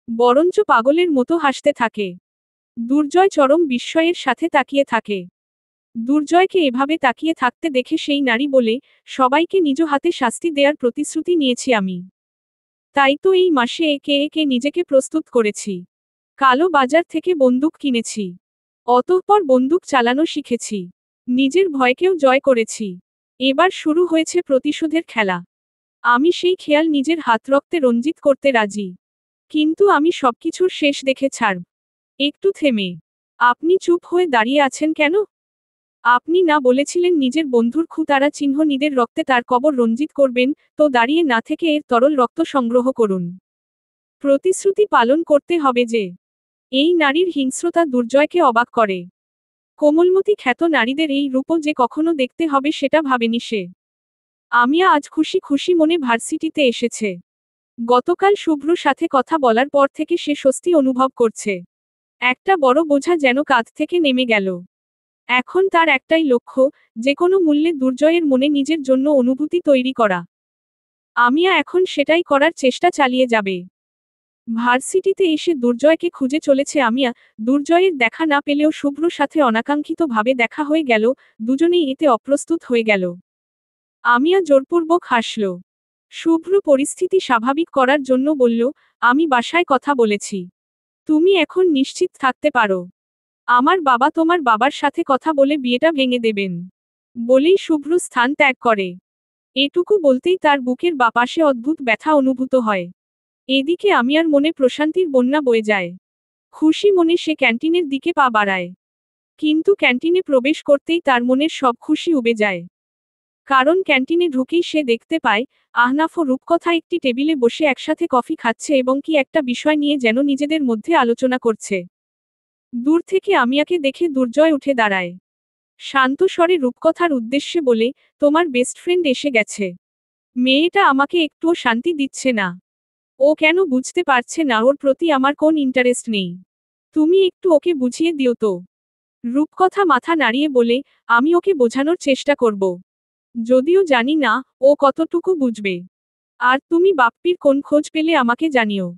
বরঞ্চ পাগলের মতো হাসতে থাকে। দুর্জয় চরম বিস্ময়ের সাথে তাকিয়ে থাকে। দুর্জয়কে এভাবে তাকিয়ে থাকতে দেখে সেই নারী বলে, সবাইকে নিজ হাতে শাস্তি দেওয়ার প্রতিশ্রুতি নিয়েছি আমি। তাই তো এই মাসে একে একে নিজেকে প্রস্তুত করেছি। কালো বাজার থেকে বন্দুক কিনেছি। অতঃপর বন্দুক চালানো শিখেছি। নিজের ভয়কেও জয় করেছি। এবার শুরু হয়েছে প্রতিশোধের খেলা। আমি সেই খেয়াল নিজের হাত রক্তে রঞ্জিত করতে রাজি। কিন্তু আমি সবকিছুর শেষ দেখে ছাড়ব। একটু থেমে, আপনি চুপ হয়ে দাঁড়িয়ে আছেন কেন? আপনি না বলেছিলেন নিজের বন্ধুর খুঁতারা চিহ্ন নিদের রক্তে তার কবর রঞ্জিত করবেন, তো দাঁড়িয়ে না থেকে এর তরল রক্ত সংগ্রহ করুন। প্রতিশ্রুতি পালন করতে হবে যে। এই নারীর হিংস্রতা দুর্জয়কে অবাক করে। কোমলমতি খ্যাত নারীদের এই রূপও যে কখনো দেখতে হবে সেটা ভাবেনি সে। আমিয়া আজ খুশি খুশি মনে ভার্সিটিতে এসেছে। গতকাল শুভ্র সাথে কথা বলার পর থেকে সে স্বস্তি অনুভব করছে। একটা বড় বোঝা যেন কাঁধ থেকে নেমে গেল। এখন তার একটাই লক্ষ্য, যে কোনো মূল্যে দুর্জয়ের মনে নিজের জন্য অনুভূতি তৈরি করা। আমিয়া এখন সেটাই করার চেষ্টা চালিয়ে যাবে। ভার্সিটিতে এসে দুর্জয়কে খুঁজে চলেছে আমিয়া। দুর্জয়ের দেখা না পেলেও শুভ্র সাথে অনাকাঙ্ক্ষিতভাবে দেখা হয়ে গেল, দুজনেই এতে অপ্রস্তুত হয়ে গেল। আমিয়া জোরপূর্বক হাসল। শুভ্র পরিস্থিতি স্বাভাবিক করার জন্য বলল, আমি বাসায় কথা বলেছি। তুমি এখন নিশ্চিত থাকতে পারো। আমার বাবা তোমার বাবার সাথে কথা বলে বিয়েটা ভেঙে দেবেন। বলেই শুভ্র স্থান ত্যাগ করে। এটুকু বলতেই তার বুকের বাপাশে অদ্ভুত ব্যথা অনুভূত হয়। এদিকে আমিয়ার মনে প্রশান্তির বন্যা বয়ে যায়। খুশি মনে সে ক্যান্টিনের দিকে পা বাড়ায়। কিন্তু ক্যান্টিনে প্রবেশ করতেই তার মনের সব খুশি উবে যায়। কারণ ক্যান্টিনে ঢুকেই সে দেখতে পায়, আহনাফ ও রূপকথা একটি টেবিলে বসে একসাথে কফি খাচ্ছে এবং কি একটা বিষয় নিয়ে যেন নিজেদের মধ্যে আলোচনা করছে। দূর থেকে আমিয়াকে দেখে দুর্জয় উঠে দাঁড়ায়। শান্ত স্বরে রূপকথার উদ্দেশ্যে বলে, তোমার বেস্ট ফ্রেন্ড এসে গেছে। মেয়েটা আমাকে একটুও শান্তি দিচ্ছে না। ও কেন বুঝতে পারছে না ওর প্রতি আমার কোন ইন্টারেস্ট নেই? তুমি একটু ওকে বুঝিয়ে দিও তো। রূপকথা মাথা নাড়িয়ে বলে, আমি ওকে বোঝানোর চেষ্টা করব। যদিও জানি না ও কতটুকু বুঝবে। আর তুমি বাপ্পির কোন খোঁজ পেলে আমাকে জানিও।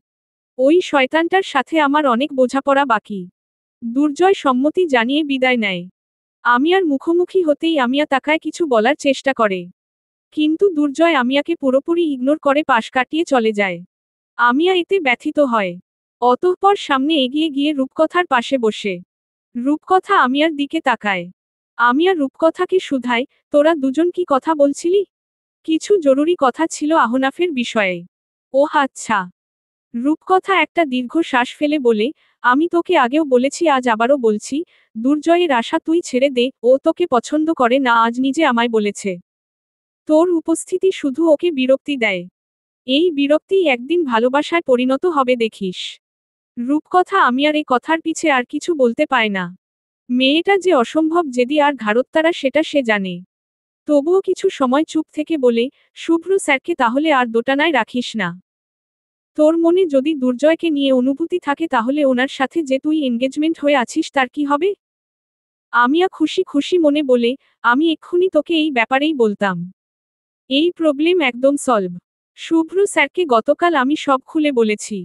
ওই শয়তানটার সাথে আমার অনেক বোঝাপড়া বাকি। দুর্জয় সম্মতি জানিয়ে বিদায় নেয়। আমিয়ার মুখোমুখি হতেই আমিয়া তাকায় কিছু বলার চেষ্টা করে। কিন্তু দুর্জয় আমিয়াকে পুরোপুরি ইগনোর করে পাশ কাটিয়ে চলে যায়। আমিয়া এতে ব্যথিত হয়। অতঃপর সামনে এগিয়ে গিয়ে রূপকথার পাশে বসে। রূপকথা আমিয়ার দিকে তাকায়। আমিয়া রূপকথাকে শুধায়, তোরা দুজন কি কথা বলছিলি? কিছু জরুরি কথা ছিল আহনাফের বিষয়ে। ও আচ্ছা। রূপকথা একটা দীর্ঘ শ্বাস ফেলে বলে, আমি তোকে আগেও বলেছি, আজ আবারও বলছি, দুর্জয়ের আশা তুই ছেড়ে দে, ও তোকে পছন্দ করে না, আজ নিজে আমায় বলেছে। তোর উপস্থিতি শুধু ওকে বিরক্তি দেয়। এই বিরক্তিই একদিন ভালোবাসায় পরিণত হবে দেখিস। রূপকথা আমি আর এই কথার পিছে আর কিছু বলতে পায় না। মেয়েটা যে অসম্ভব জেদি আর ঘাড়ত্তারা সেটা সে জানে। তবুও কিছু সময় চুপ থেকে বলে, শুভ্র স্যারকে তাহলে আর দোটানায় রাখিস না। তোর মনে যদি দুর্জয়কে নিয়ে অনুভূতি থাকে তাহলে ওনার সাথে যে তুই এনগেজমেন্ট হয়ে আছিস তার কি হবে? আমিয়া খুশি খুশি মনে বলে, আমি এক্ষুনি তোকে এই ব্যাপারেই বলতাম। এই প্রবলেম একদম সলভ। শুভ্র স্যারকে গতকাল আমি সব খুলে বলেছি।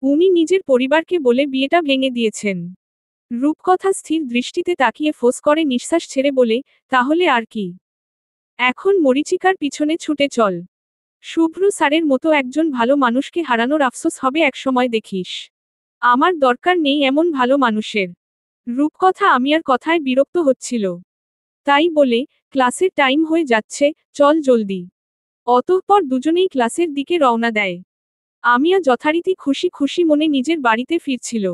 উনি নিজের পরিবারকে বলে বিয়েটা ভেঙে দিয়েছেন। রূপকথা স্থির দৃষ্টিতে তাকিয়ে ফোঁস করে নিঃশ্বাস ছেড়ে বলে, তাহলে আর কি? এখন মরীচিকার পিছনে ছুটে চল। শুভ্র স্যারের মতো একজন ভালো মানুষকে হারানোর আফসোস হবে একসময় দেখিস। আমার দরকার নেই এমন ভালো মানুষের। রূপকথা আমি আর কথায় বিরক্ত হচ্ছিল। তাই বলে, ক্লাসের টাইম হয়ে যাচ্ছে, চল জলদি। অতঃপর দুজনেই ক্লাসের দিকে রওনা দেয়। আমিয়া যথারীতি খুশি খুশি মনে নিজের বাড়িতে ফিরছিল।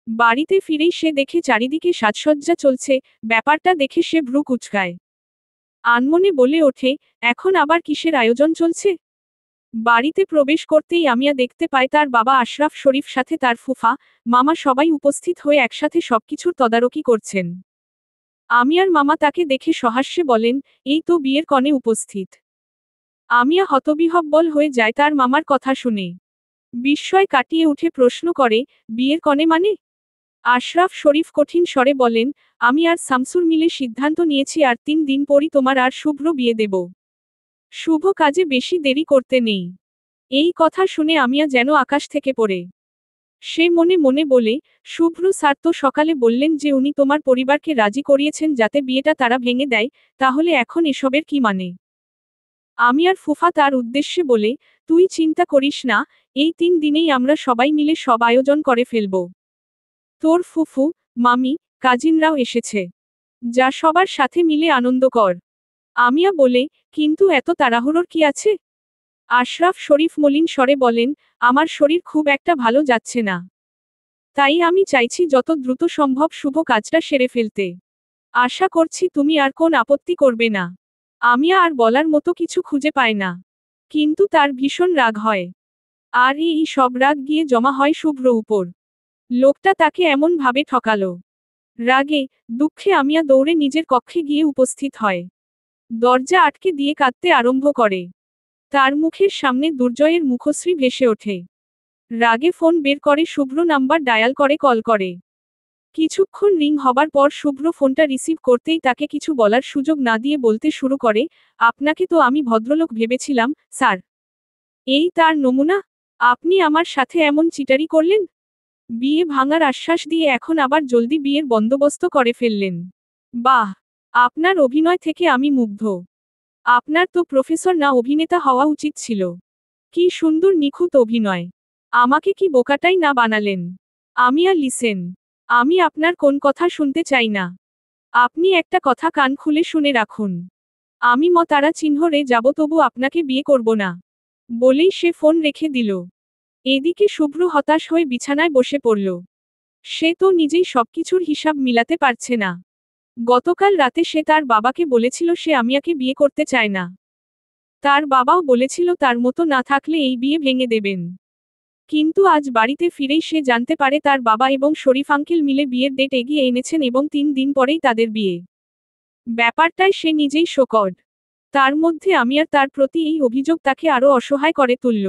বাড়িতে ফিরেই সে দেখে চারিদিকে সাজসজ্জা চলছে, ব্যাপারটা দেখে সে ভ্রু কুঁচকায়। আনমনে বলে ওঠে, এখন আবার কিসের আয়োজন চলছে? বাড়িতে প্রবেশ করতেই আমিয়া দেখতে পায় তার বাবা আশরাফ শরীফ সাথে তার ফুফা, মামা সবাই উপস্থিত হয়ে একসাথে সবকিছুর তদারকি করছেন। আমিয়ার মামা তাকে দেখে সহাস্যে বলেন, এই তো বিয়ের কনে উপস্থিত। আমিয়া হতবিহ্বল হয়ে যায় তার মামার কথা শুনে। বিস্ময় কাটিয়ে উঠে প্রশ্ন করে, বিয়ের কনে মানে? আশরাফ শরীফ কঠিন স্বরে বলেন, আমি আর শামসুর মিলে সিদ্ধান্ত নিয়েছি আর 3 দিন পরই তোমার আর শুভ্র বিয়ে দেব। শুভ কাজে বেশি দেরি করতে নেই। এই কথা শুনে আমিয়া যেন আকাশ থেকে পড়ে। সে মনে মনে বলে, শুভ্র স্যার তো সকালে বললেন যে উনি তোমার পরিবারকে রাজি করিয়েছেন যাতে বিয়েটা তারা ভেঙে দেয়, তাহলে এখন এসবের কি মানে? আমিয়ার ফুফা তার উদ্দেশ্যে বলে, তুই চিন্তা করিস না, এই 3 দিনেই আমরা সবাই মিলে সব আয়োজন করে ফেলব। তোর ফুফু, মামি, কাজিনরাও এসেছে। যা সবার সাথে মিলে আনন্দ কর। আমিয়া বলে, কিন্তু এত তাড়াহুড়োর কি আছে? আশরাফ শরীফ মলিন স্বরে বলেন, আমার শরীর খুব একটা ভালো যাচ্ছে না। তাই আমি চাইছি যত দ্রুত সম্ভব শুভ কাজটা সেরে ফেলতে। আশা করছি তুমি আর কোন আপত্তি করবে না। আমিয়া আর বলার মতো কিছু খুঁজে পায় না। কিন্তু তার ভীষণ রাগ হয়। আর এই সব রাগ গিয়ে জমা হয় শুভ্র উপর। লোকটা তাকে এমন ভাবে ঠকালো। রাগে, দুঃখে আমিয়া দৌড়ে নিজের কক্ষে গিয়ে উপস্থিত হয়। দরজা আটকে দিয়ে কাঁদতে আরম্ভ করে। তার মুখের সামনে দুর্জয়ের মুখশ্রী ভেসে ওঠে। রাগে ফোন বের করে শুভ্র নাম্বার ডায়াল করে কল করে। কিছুক্ষণ রিং হবার পর শুভ্র ফোনটা রিসিভ করতেই তাকে কিছু বলার সুযোগ না দিয়ে বলতে শুরু করে, আপনাকে তো আমি ভদ্রলোক ভেবেছিলাম, স্যার। এই তার নমুনা? আপনি আমার সাথে এমন চিটারি করলেন? বিয়ে ভাঙার আশ্বাস দিয়ে এখন আবার জলদি বিয়ের বন্দোবস্ত করে ফেললেন। বাহ! আপনার অভিনয় থেকে আমি মুগ্ধ। আপনার তো প্রফেসর না অভিনেতা হওয়া উচিত ছিল। কি সুন্দর নিখুঁত অভিনয়। আমাকে কি বোকাটাই না বানালেন? আমিয়া লিসেন। আমি আপনার কোন কথা শুনতে চাই না। আপনি একটা কথা কান খুলে শুনে রাখুন। আমি তারা চিহ্ন রে যাব তবু আপনাকে বিয়ে করব না। বলেই সে ফোন রেখে দিল। এদিকে শুভ্র হতাশ হয়ে বিছানায় বসে পড়ল। সে তো নিজেই সবকিছুর হিসাব মিলাতে পারছে না। গতকাল রাতে সে তার বাবাকে বলেছিল সে আমিয়াকে বিয়ে করতে চায় না। তার বাবাও বলেছিল তার মতো না থাকলে এই বিয়ে ভেঙে দেবেন। কিন্তু আজ বাড়িতে ফিরেই সে জানতে পারে তার বাবা এবং শরীফ আঙ্কেল মিলে বিয়ের ডেট এগিয়ে এনেছেন এবং 3 দিন পরেই তাদের বিয়ে। ব্যাপারটায় সে নিজেই শোকড। তার মধ্যে আমিয়ার তার প্রতি এই অভিযোগ তাকে আরও অসহায় করে তুলল।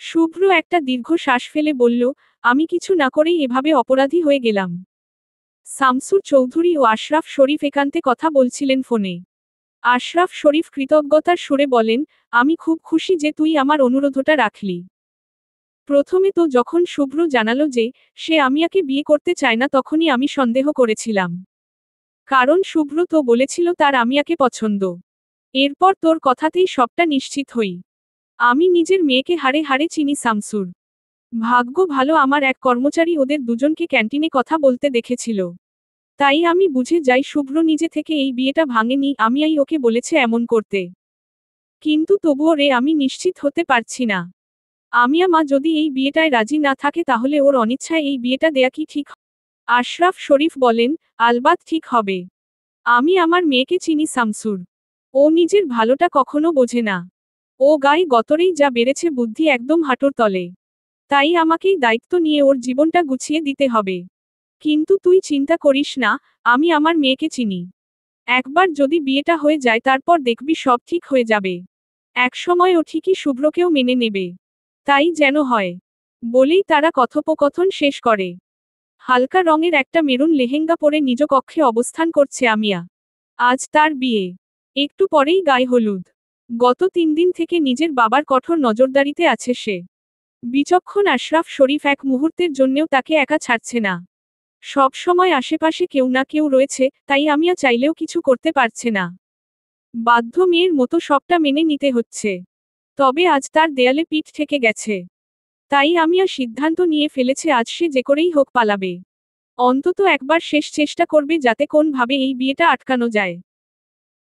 শুভ্র একটা দীর্ঘ শ্বাস ফেলে বলল, আমি কিছু না করেই এভাবে অপরাধী হয়ে গেলাম। শামসুর চৌধুরী ও আশরাফ শরীফ একান্তে কথা বলছিলেন ফোনে। আশরাফ শরীফ কৃতজ্ঞতার সুরে বলেন, আমি খুব খুশি যে তুই আমার অনুরোধটা রাখলি। প্রথমে তো যখন শুভ্র জানালো যে সে আমিয়াকে বিয়ে করতে চায় না তখনই আমি সন্দেহ করেছিলাম। কারণ শুভ্র তো বলেছিল তার আমিয়াকে পছন্দ। এরপর তোর কথাতেই সবটা নিশ্চিত হই। আমি নিজের মেয়েকে হাড়ে হাড়ে চিনি শামসুর। ভাগ্য ভালো আমার এক কর্মচারী ওদের দুজনকে ক্যান্টিনে কথা বলতে দেখেছিল। তাই আমি বুঝে যাই শুভ্র নিজে থেকে এই বিয়েটা ভাঙেনি, আমিয়াই ওকে বলেছে এমন করতে। কিন্তু তবুও রে আমি নিশ্চিত হতে পারছি না। আমিয়া মা যদি এই বিয়েটায় রাজি না থাকে তাহলে ওর অনিচ্ছায় এই বিয়েটা দেয়া কি ঠিক? আশরাফ শরীফ বলেন, আলবাত ঠিক হবে। আমি আমার মেয়েকে চিনি শামসুর। ও নিজের ভালোটা কখনো বোঝে না। ও গায়ে গতরেই যা বেড়েছে বুদ্ধি একদম হাঁটুর তলে। তাই আমাকেই দায়িত্ব নিয়ে ওর জীবনটা গুছিয়ে দিতে হবে। কিন্তু তুই চিন্তা করিস না, আমি আমার মেয়েকে চিনি। একবার যদি বিয়েটা হয়ে যায় তারপর দেখবি সব ঠিক হয়ে যাবে। একসময় ও ঠিকই শুভ্রকেও মেনে নেবে। তাই যেন হয়। বলেই তারা কথোপকথন শেষ করে। হালকা রঙের একটা মেরুন লেহেঙ্গা পরে নিজ কক্ষে অবস্থান করছে আমিয়া। আজ তার বিয়ে। একটু পরেই গায়ে হলুদ। গত 3 দিন থেকে নিজের বাবার কঠোর নজরদারিতে আছে সে। বিচক্ষণ আশরাফ শরীফ এক মুহূর্তের জন্যেও তাকে একা ছাড়ছে না। সব সময় আশেপাশে কেউ না কেউ রয়েছে, তাই আমিয়া চাইলেও কিছু করতে পারছে না। বাধ্য মেয়ের মতো সবটা মেনে নিতে হচ্ছে। তবে আজ তার দেয়ালে পিঠ ঠেকে গেছে। তাই আমিয়া সিদ্ধান্ত নিয়ে ফেলেছে আজ সে যে করেই হোক পালাবে। অন্তত একবার শেষ চেষ্টা করবে যাতে কোনভাবে এই বিয়েটা আটকানো যায়।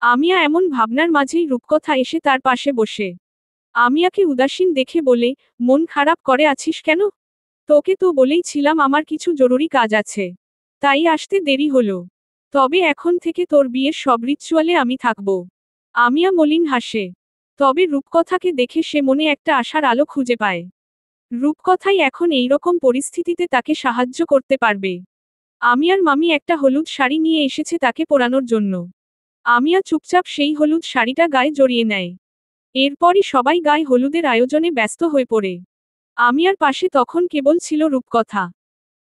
আমিয়া এমন ভাবনার মাঝেই রূপকথা এসে তার পাশে বসে। আমিয়াকে উদাসীন দেখে বলে, মন খারাপ করে আছিস কেন? তোকে তো বলেই ছিলাম আমার কিছু জরুরি কাজ আছে। তাই আসতে দেরি হলো। তবে এখন থেকে তোর বিয়ের সব রিচুয়ালে আমি থাকব। আমিয়া মলিন হাসে। তবে রূপকথাকে দেখে সে মনে একটা আশার আলো খুঁজে পায়। রূপকথাই এখন এইরকম পরিস্থিতিতে তাকে সাহায্য করতে পারবে। আমিয়ার মামি একটা হলুদ শাড়ি নিয়ে এসেছে তাকে পরানোর জন্য। আমিয়া চুপচাপ সেই হলুদ শাড়িটা গায়ে জড়িয়ে নেয়। এরপরই সবাই গায়ে হলুদের আয়োজনে ব্যস্ত হয়ে পড়ে। আমিয়ার পাশে তখন কেবল ছিল রূপকথা।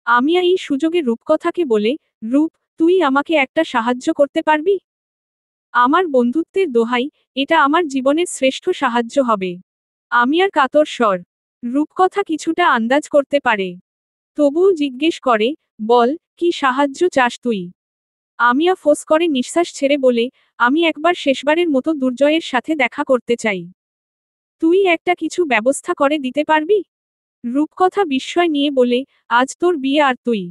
আমিয়া এই সুযোগে রূপকথাকে বলে, রূপ, তুই আমাকে একটা সাহায্য করতে পারবি? আমার বন্ধুত্বের দোহাই, এটা আমার জীবনের শ্রেষ্ঠ সাহায্য হবে। আমিয়ার কাতর স্বর। রূপকথা কিছুটা আন্দাজ করতে পারে। তবুও জিজ্ঞেস করে, বল, কি সাহায্য চাস তুই? আমিয়া ফোঁস করে নিঃশ্বাস ছেড়ে বলে, আমি একবার শেষবারের মতো দুর্জয়ের সাথে দেখা করতে চাই। তুই একটা কিছু ব্যবস্থা করে দিতে পারবি? রূপকথা বিস্ময় নিয়ে বলে, আজ তোর বিয়ে আর তুই।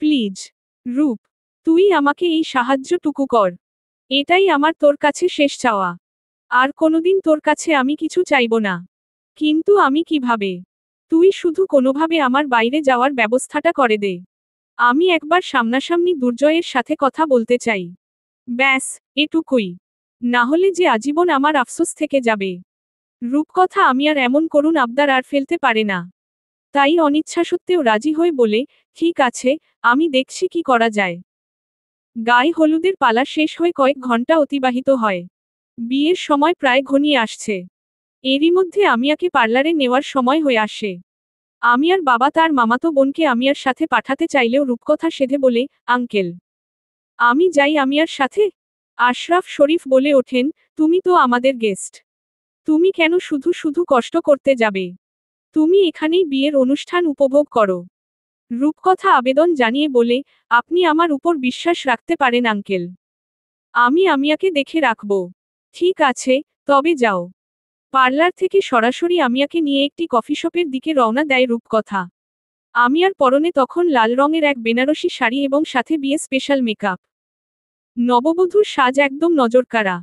প্লিজ। রূপ, তুই আমাকে এই সাহায্যটুকু কর। এটাই আমার তোর কাছে শেষ চাওয়া। আর কোনোদিন তোর কাছে আমি কিছু চাইব না। কিন্তু আমি কিভাবে? তুই শুধু কোনোভাবে আমার বাইরে যাওয়ার ব্যবস্থাটা করে দে। আমি একবার সামনাসামনি দুর্জয়ের সাথে কথা বলতে চাই। ব্যাস, এটুকুই। না হলে যে আজীবন আমার আফসোস থেকে যাবে। রূপকথা আমি আর এমন করুণ আবদার আর ফেলতে পারে না। তাই অনিচ্ছা সত্ত্বেও রাজি হয়ে বলে, ঠিক আছে, আমি দেখছি কি করা যায়। গায়ে হলুদের পালা শেষ হয়ে কয়েক ঘন্টা অতিবাহিত হয়। বিয়ের সময় প্রায় ঘনিয়ে আসছে। এরই মধ্যে আমিয়াকে পার্লারে নেওয়ার সময় হয়ে আসে। আমিয়ার বাবা তার মামাতো বোনকে আমিয়ার সাথে পাঠাতে চাইলেও রূপকথা সেধে বলে, আঙ্কেল, আমি যাই আমিয়ার সাথে? আশরাফ শরীফ বলে ওঠেন, তুমি তো আমাদের গেস্ট। তুমি কেন শুধু শুধু কষ্ট করতে যাবে? তুমি এখানেই বিয়ের অনুষ্ঠান উপভোগ করো। রূপকথা আবেদন জানিয়ে বলে, আপনি আমার উপর বিশ্বাস রাখতে পারেন আঙ্কেল। আমি আমিয়াকে দেখে রাখব। ঠিক আছে, তবে যাও। পার্লার থেকে সরাসরি আমিয়াকে নিয়ে একটি কফি শপের দিকে রওনা দেয় রূপকথা। আমিয়ার পরনে তখন লাল রঙের এক বেনারসি শাড়ি এবং সাথে বিয়ে স্পেশাল মেকআপ। নববধূর সাজ একদম নজরকাড়া।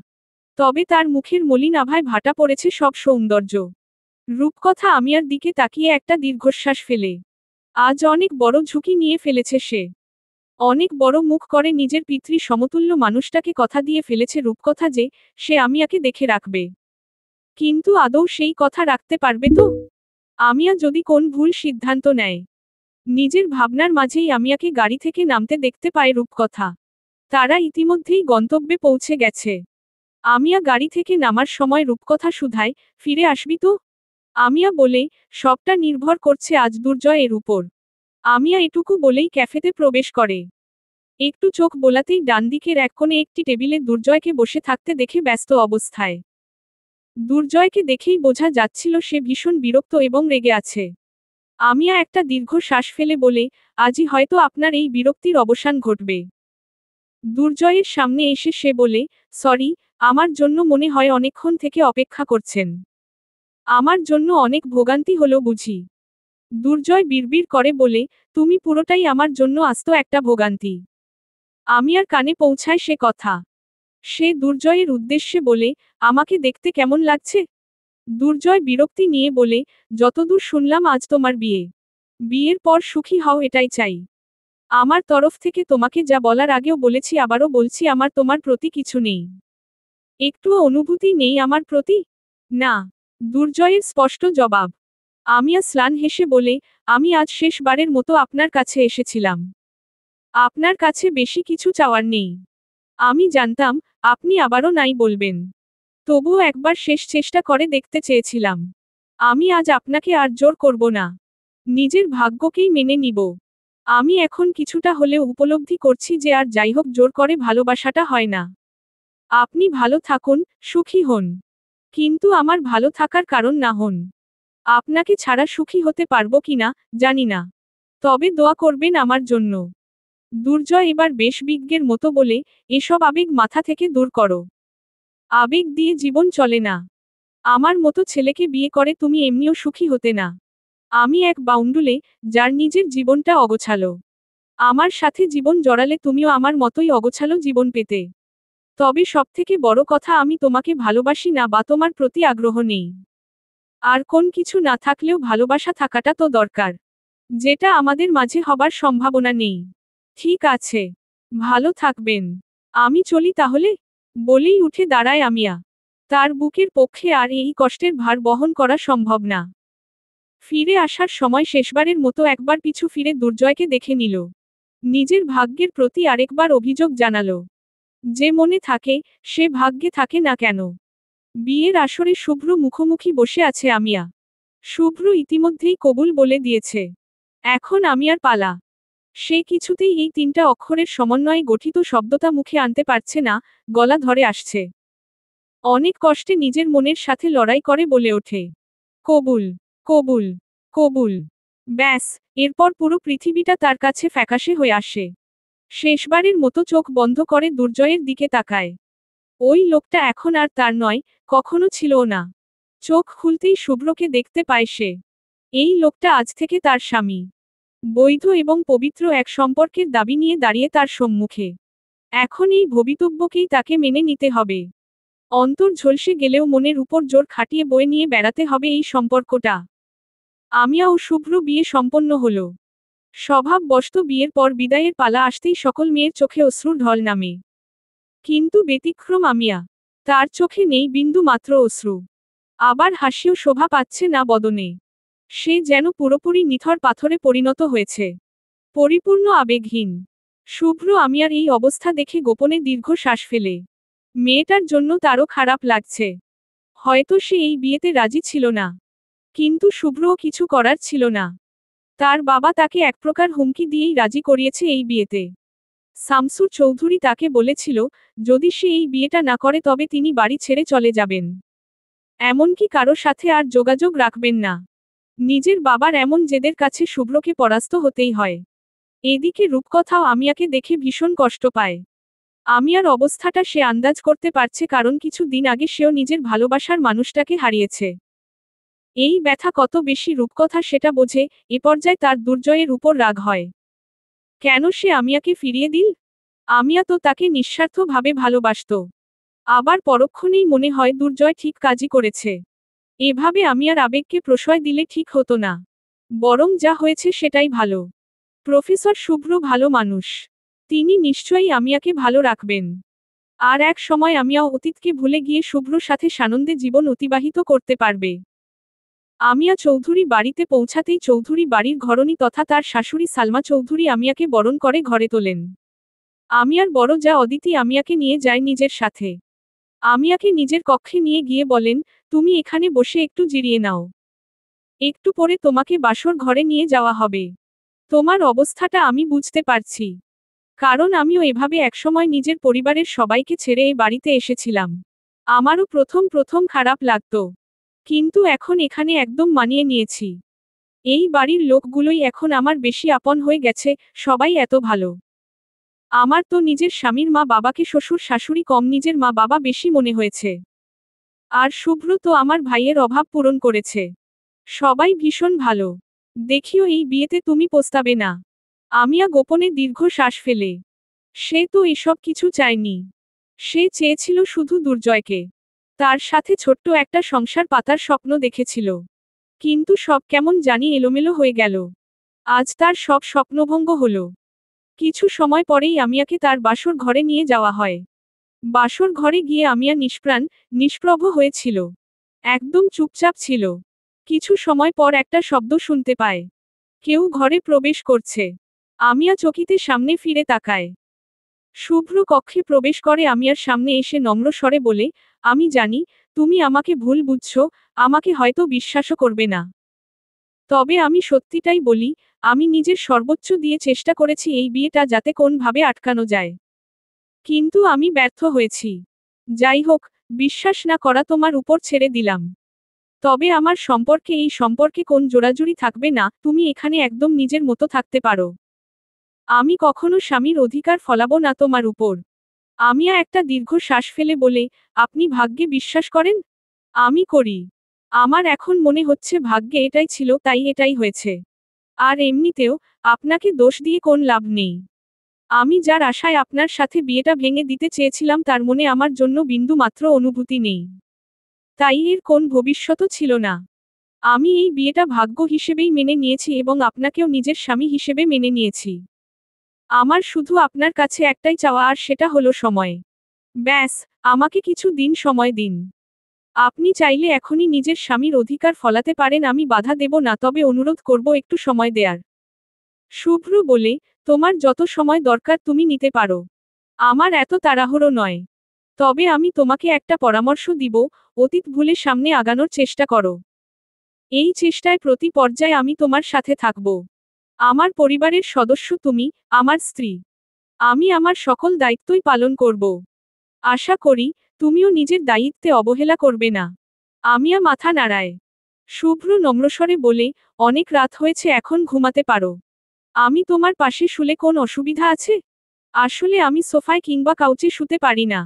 তবে তার মুখের মলিন আভায় ভাটা পড়েছে সব সৌন্দর্য। রূপকথা আমিয়ার দিকে তাকিয়ে একটা দীর্ঘশ্বাস ফেলে। আজ অনেক বড় ঝুঁকি নিয়ে ফেলেছে সে। অনেক বড় মুখ করে নিজের পিতৃ সমতুল্য মানুষটাকে কথা দিয়ে ফেলেছে রূপকথা যে, সে আমিয়াকে দেখে রাখবে। কিন্তু আদৌ সেই কথা রাখতে পারবে তো? আমিয়া যদি কোন ভুল সিদ্ধান্ত নেয়। নিজের ভাবনার মাঝেই আমিয়াকে গাড়ি থেকে নামতে দেখতে পায় রূপকথা। তারা ইতিমধ্যেই গন্তব্যে পৌঁছে গেছে। আমিয়া গাড়ি থেকে নামার সময় রূপকথা শুধায়, ফিরে আসবি তো? আমিয়া বলে, সবটা নির্ভর করছে আজ দুর্জয়ের উপর। আমিয়া এটুকু বলেই ক্যাফেতে প্রবেশ করে। একটু চোখ বোলাতেই ডান দিকের এক কোণে একটি টেবিলে দুর্জয়কে বসে থাকতে দেখে ব্যস্ত অবস্থায়। দুর্জয়কে দেখেই বোঝা যাচ্ছিল সে ভীষণ বিরক্ত এবং রেগে আছে। আমিয়া একটা দীর্ঘ শ্বাস ফেলে বলে, আজই হয়তো আপনার এই বিরক্তির অবসান ঘটবে। দুর্জয়ের সামনে এসে সে বলে, সরি, আমার জন্য মনে হয় অনেকক্ষণ থেকে অপেক্ষা করছেন। আমার জন্য অনেক ভোগান্তি হলো বুঝি। দুর্জয় বিড়বিড় করে বলে, তুমি পুরোটাই আমার জন্য আস্ত একটা ভোগান্তি। আমিয়ার কানে পৌঁছায় সে কথা। সে দুর্জয়ের উদ্দেশ্যে বলে, আমাকে দেখতে কেমন লাগছে? দুর্জয় বিরক্তি নিয়ে বলে, যতদূর শুনলাম আজ তোমার বিয়ে। বিয়ের পর সুখী হও এটাই চাই। আমার তরফ থেকে তোমাকে যা বলার আগেও বলেছি আবারও বলছি আমার তোমার প্রতি কিছু নেই। একটুও অনুভূতি নেই আমার প্রতি? না। দুর্জয়ের স্পষ্ট জবাব। আমিয়া স্লান হেসে বলে, আমি আজ শেষবারের মতো আপনার কাছে এসেছিলাম। আপনার কাছে বেশি কিছু চাওয়ার নেই। আমি জানতাম, আপনি আবারও নাই বলবেন। তবুও একবার শেষ চেষ্টা করে দেখতে চেয়েছিলাম। আমি আজ আপনাকে আর জোর করব না। নিজের ভাগ্যকেই মেনে নিব। আমি এখন কিছুটা হলেও উপলব্ধি করছি যে আর যাই হোক জোর করে ভালোবাসাটা হয় না। আপনি ভালো থাকুন, সুখী হন। কিন্তু আমার ভালো থাকার কারণ না হন। আপনাকে ছাড়া সুখী হতে পারবো কিনা, জানি না। তবে দোয়া করবেন আমার জন্য। দুর্জয় এবার বেশ বিজ্ঞের মতো বলে, এসব আবেগ মাথা থেকে দূর করো। আবেগ দিয়ে জীবন চলে না। আমার মতো ছেলেকে বিয়ে করে তুমি এমনিও সুখী হতে না। আমি এক বাউন্ডুলে, যার নিজের জীবনটা অগোছালো। আমার সাথে জীবন জড়ালে তুমিও আমার মতোই অগোছালো জীবন পেতে। তবে সবথেকে বড় কথা আমি তোমাকে ভালোবাসি না বা তোমার প্রতি আগ্রহ নেই। আর কোন কিছু না থাকলেও ভালোবাসা থাকাটা তো দরকার। যেটা আমাদের মাঝে হবার সম্ভাবনা নেই। ঠিক আছে। ভালো থাকবেন। আমি চলি তাহলে? বলেই উঠে দাঁড়ায় আমিয়া। তার বুকের পক্ষে আর এই কষ্টের ভার বহন করা সম্ভব না। ফিরে আসার সময় শেষবারের মতো একবার পিছু ফিরে দুর্জয়কে দেখে নিল। নিজের ভাগ্যের প্রতি আরেকবার অভিযোগ জানালো। যে মনে থাকে, সে ভাগ্যে থাকে না কেন? বিয়ের আসরে শুভ্র মুখোমুখি বসে আছে আমিয়া। শুভ্র ইতিমধ্যেই কবুল বলে দিয়েছে। এখন আমিয়ার পালা। সে কিছুতেই এই তিনটা অক্ষরের সমন্বয়ে গঠিত শব্দটা মুখে আনতে পারছে না, গলা ধরে আসছে। অনেক কষ্টে নিজের মনের সাথে লড়াই করে বলে ওঠে, কবুল, কবুল, কবুল। ব্যাস, এরপর পুরো পৃথিবীটা তার কাছে ফ্যাকাশে হয়ে আসে। শেষবারের মতো চোখ বন্ধ করে দুর্জয়ের দিকে তাকায়। ওই লোকটা এখন আর তার নয়, কখনো ছিলও না। চোখ খুলতেই শুভ্রকে দেখতে পায় সে। এই লোকটা আজ থেকে তার স্বামী। বৈধ এবং পবিত্র এক সম্পর্কের দাবি নিয়ে দাঁড়িয়ে তার সম্মুখে। এখন এই ভবিতব্যকেই তাকে মেনে নিতে হবে। অন্তর ঝলসে গেলেও মনের উপর জোর খাটিয়ে বয়ে নিয়ে বেড়াতে হবে এই সম্পর্কটা। আমিয়া ও শুভ্র বিয়ে সম্পন্ন হলো। স্বভাববশত বিয়ের পর বিদায়ের পালা আসতেই সকল মেয়ের চোখে অশ্রুর ঢল নামে। কিন্তু ব্যতিক্রম আমিয়া। তার চোখে নেই বিন্দু মাত্র অশ্রু। আবার হাসিও শোভা পাচ্ছে না বদনে। সে যেন পুরোপুরি নিথর পাথরে পরিণত হয়েছে। পরিপূর্ণ আবেগহীন। শুভ্র আমিয়ার এই অবস্থা দেখে গোপনে দীর্ঘ শ্বাস ফেলে। মেয়েটার জন্য তারও খারাপ লাগছে। হয়তো সে এই বিয়েতে রাজি ছিল না। কিন্তু শুভ্রও কিছু করার ছিল না। তার বাবা তাকে এক প্রকার হুমকি দিয়েই রাজি করিয়েছে এই বিয়েতে। শামসুর চৌধুরী তাকে বলেছিল, যদি সে এই বিয়েটা না করে তবে তিনি বাড়ি ছেড়ে চলে যাবেন। এমনকি কারো সাথে আর যোগাযোগ রাখবেন না। নিজের বাবার এমন জেদের কাছে শুভ্রকে পরাস্ত হতেই হয়। এদিকে রূপকথাও আমিয়াকে দেখে ভীষণ কষ্ট পায়। আমিয়ার অবস্থাটা সে আন্দাজ করতে পারছে কারণ কিছু দিন আগে সেও নিজের ভালোবাসার মানুষটাকে হারিয়েছে। এই ব্যথা কত বেশি রূপকথা সেটা বোঝে, এ পর্যায়ে তার দুর্জয়ের উপর রাগ হয়। কেন সে আমিয়াকে ফিরিয়ে দিল? আমিয়া তো তাকে নিঃস্বার্থভাবে ভালোবাসত। আবার পরক্ষণেই মনে হয় দুর্জয় ঠিক কাজই করেছে। এভাবে আমিয়ার আবেগকে প্রশ্রয় দিলে ঠিক হতো না। বরং যা হয়েছে সেটাই ভালো। প্রফেসর শুভ্র ভালো মানুষ। তিনি নিশ্চয়ই আমিয়াকে ভালো রাখবেন। আর এক সময় আমিয়াও অতীতকে ভুলে গিয়ে শুভ্রর সাথে সানন্দে জীবন অতিবাহিত করতে পারবে। আমিয়া চৌধুরী বাড়িতে পৌঁছাতেই চৌধুরী বাড়ির ঘরণী তথা তার শাশুড়ি সালমা চৌধুরী আমিয়াকে বরণ করে ঘরে তোলেন। আমিয়ার বড় যা অদিতি আমিয়াকে নিয়ে যায় নিজের সাথে। আমিয়াকে নিজের কক্ষে নিয়ে গিয়ে বলেন, তুমি এখানে বসে একটু জিরিয়ে নাও। একটু পরে তোমাকে বাসর ঘরে নিয়ে যাওয়া হবে। তোমার অবস্থাটা আমি বুঝতে পারছি। কারণ আমিও এভাবে একসময় নিজের পরিবারের সবাইকে ছেড়ে এই বাড়িতে এসেছিলাম। আমারও প্রথম প্রথম খারাপ লাগতো। কিন্তু এখন এখানে একদম মানিয়ে নিয়েছি। এই বাড়ির লোকগুলোই এখন আমার বেশি আপন হয়ে গেছে, সবাই এত ভালো। আমার তো নিজের স্বামীর মা বাবাকে শ্বশুর শাশুড়ি কম নিজের মা বাবা বেশি মনে হয়েছে। আর শুভ্র তো আমার ভাইয়ের অভাব পূরণ করেছে। সবাই ভীষণ ভালো। দেখিও এই বিয়েতে তুমি পস্তাবে না। আমিয়া গোপনে দীর্ঘ শ্বাস ফেলে। সে তো এসব কিছু চায়নি। সে চেয়েছিল শুধু দুর্জয়কে। তার সাথে ছোট্ট একটা সংসার পাতার স্বপ্ন দেখেছিল। কিন্তু সব কেমন জানি এলোমেলো হয়ে গেল। আজ তার সব স্বপ্নভঙ্গ হলো। কিছু সময় পরেই আমিয়াকে তার বাসর ঘরে নিয়ে যাওয়া হয়। বাসর ঘরে গিয়ে আমিয়া নিষ্প্রাণ, নিষ্প্রভ হয়েছিল। একদম চুপচাপ ছিল। কিছু সময় পর একটা শব্দ শুনতে পায়। কেউ ঘরে প্রবেশ করছে। আমিয়া চকিতে সামনে ফিরে তাকায়। শুভ্র কক্ষে প্রবেশ করে আমিয়ার সামনে এসে নম্র স্বরে বলে, আমি জানি, তুমি আমাকে ভুল বুঝছো, আমাকে হয়তো বিশ্বাসও করবে না। তবে আমি সত্যিটাই বলি, আমি নিজের সর্বোচ্চ দিয়ে চেষ্টা করেছি এই বিয়েটা যাতে কোনভাবে আটকানো যায়। কিন্তু আমি ব্যর্থ হয়েছি। যাই হোক, বিশ্বাস না করা তোমার উপর ছেড়ে দিলাম। তবে আমার সম্পর্কে এই সম্পর্কে কোন জোড়াজুড়ি থাকবে না, তুমি এখানে একদম নিজের মতো থাকতে পারো। আমি কখনো স্বামীর অধিকার ফলাবো না তোমার উপর। আমিয়া একটা দীর্ঘ শ্বাস ফেলে বলে, আপনি ভাগ্যে বিশ্বাস করেন? আমি করি। আমার এখন মনে হচ্ছে ভাগ্যে এটাই ছিল তাই এটাই হয়েছে। আর এমনিতেও, আপনাকে দোষ দিয়ে কোন লাভ নেই। আমি যার আশায় আপনার সাথে বিয়েটা ভেঙে দিতে চেয়েছিলাম তার মনে আমার জন্য বিন্দু মাত্র অনুভূতি নেই। তাই এর কোন ভবিষ্যতও ছিল না। আমি এই বিয়েটা ভাগ্য হিসেবেই মেনে নিয়েছি এবং আপনাকেও নিজের স্বামী হিসেবে মেনে নিয়েছি। আমার শুধু আপনার কাছে একটাই চাওয়া আর সেটা হলো সময়। ব্যাস, আমাকে কিছু দিন সময় দিন। আপনি চাইলে এখনই নিজের স্বামীর অধিকার ফলাতে পারেন, আমি বাধা দেব না, তবে অনুরোধ করব একটু সময় দেয়ার। শুভ্র বলে, তোমার যত সময় দরকার তুমি নিতে পারো। আমার এত তাড়াহুড়ো নয়। তবে আমি তোমাকে একটা পরামর্শ দিব, অতীত ভুলে সামনে আগানোর চেষ্টা করো। এই চেষ্টায় প্রতি পর্যায়ে আমি তোমার সাথে থাকব। আমার পরিবারের সদস্য তুমি, আমার স্ত্রী। আমি আমার সকল দায়িত্বই পালন করব। আশা করি, তুমিও নিজের দায়িত্বে অবহেলা করবে না। আমিয়া মাথা নাড়ায়। শুভ্র নম্রস্বরে বলে, অনেক রাত হয়েছে, এখন ঘুমাতে পারো। আমি তোমার পাশে শুলে কোন অসুবিধা আছে? আসলে আমি সোফায় কিংবা কাউচে শুতে পারি না।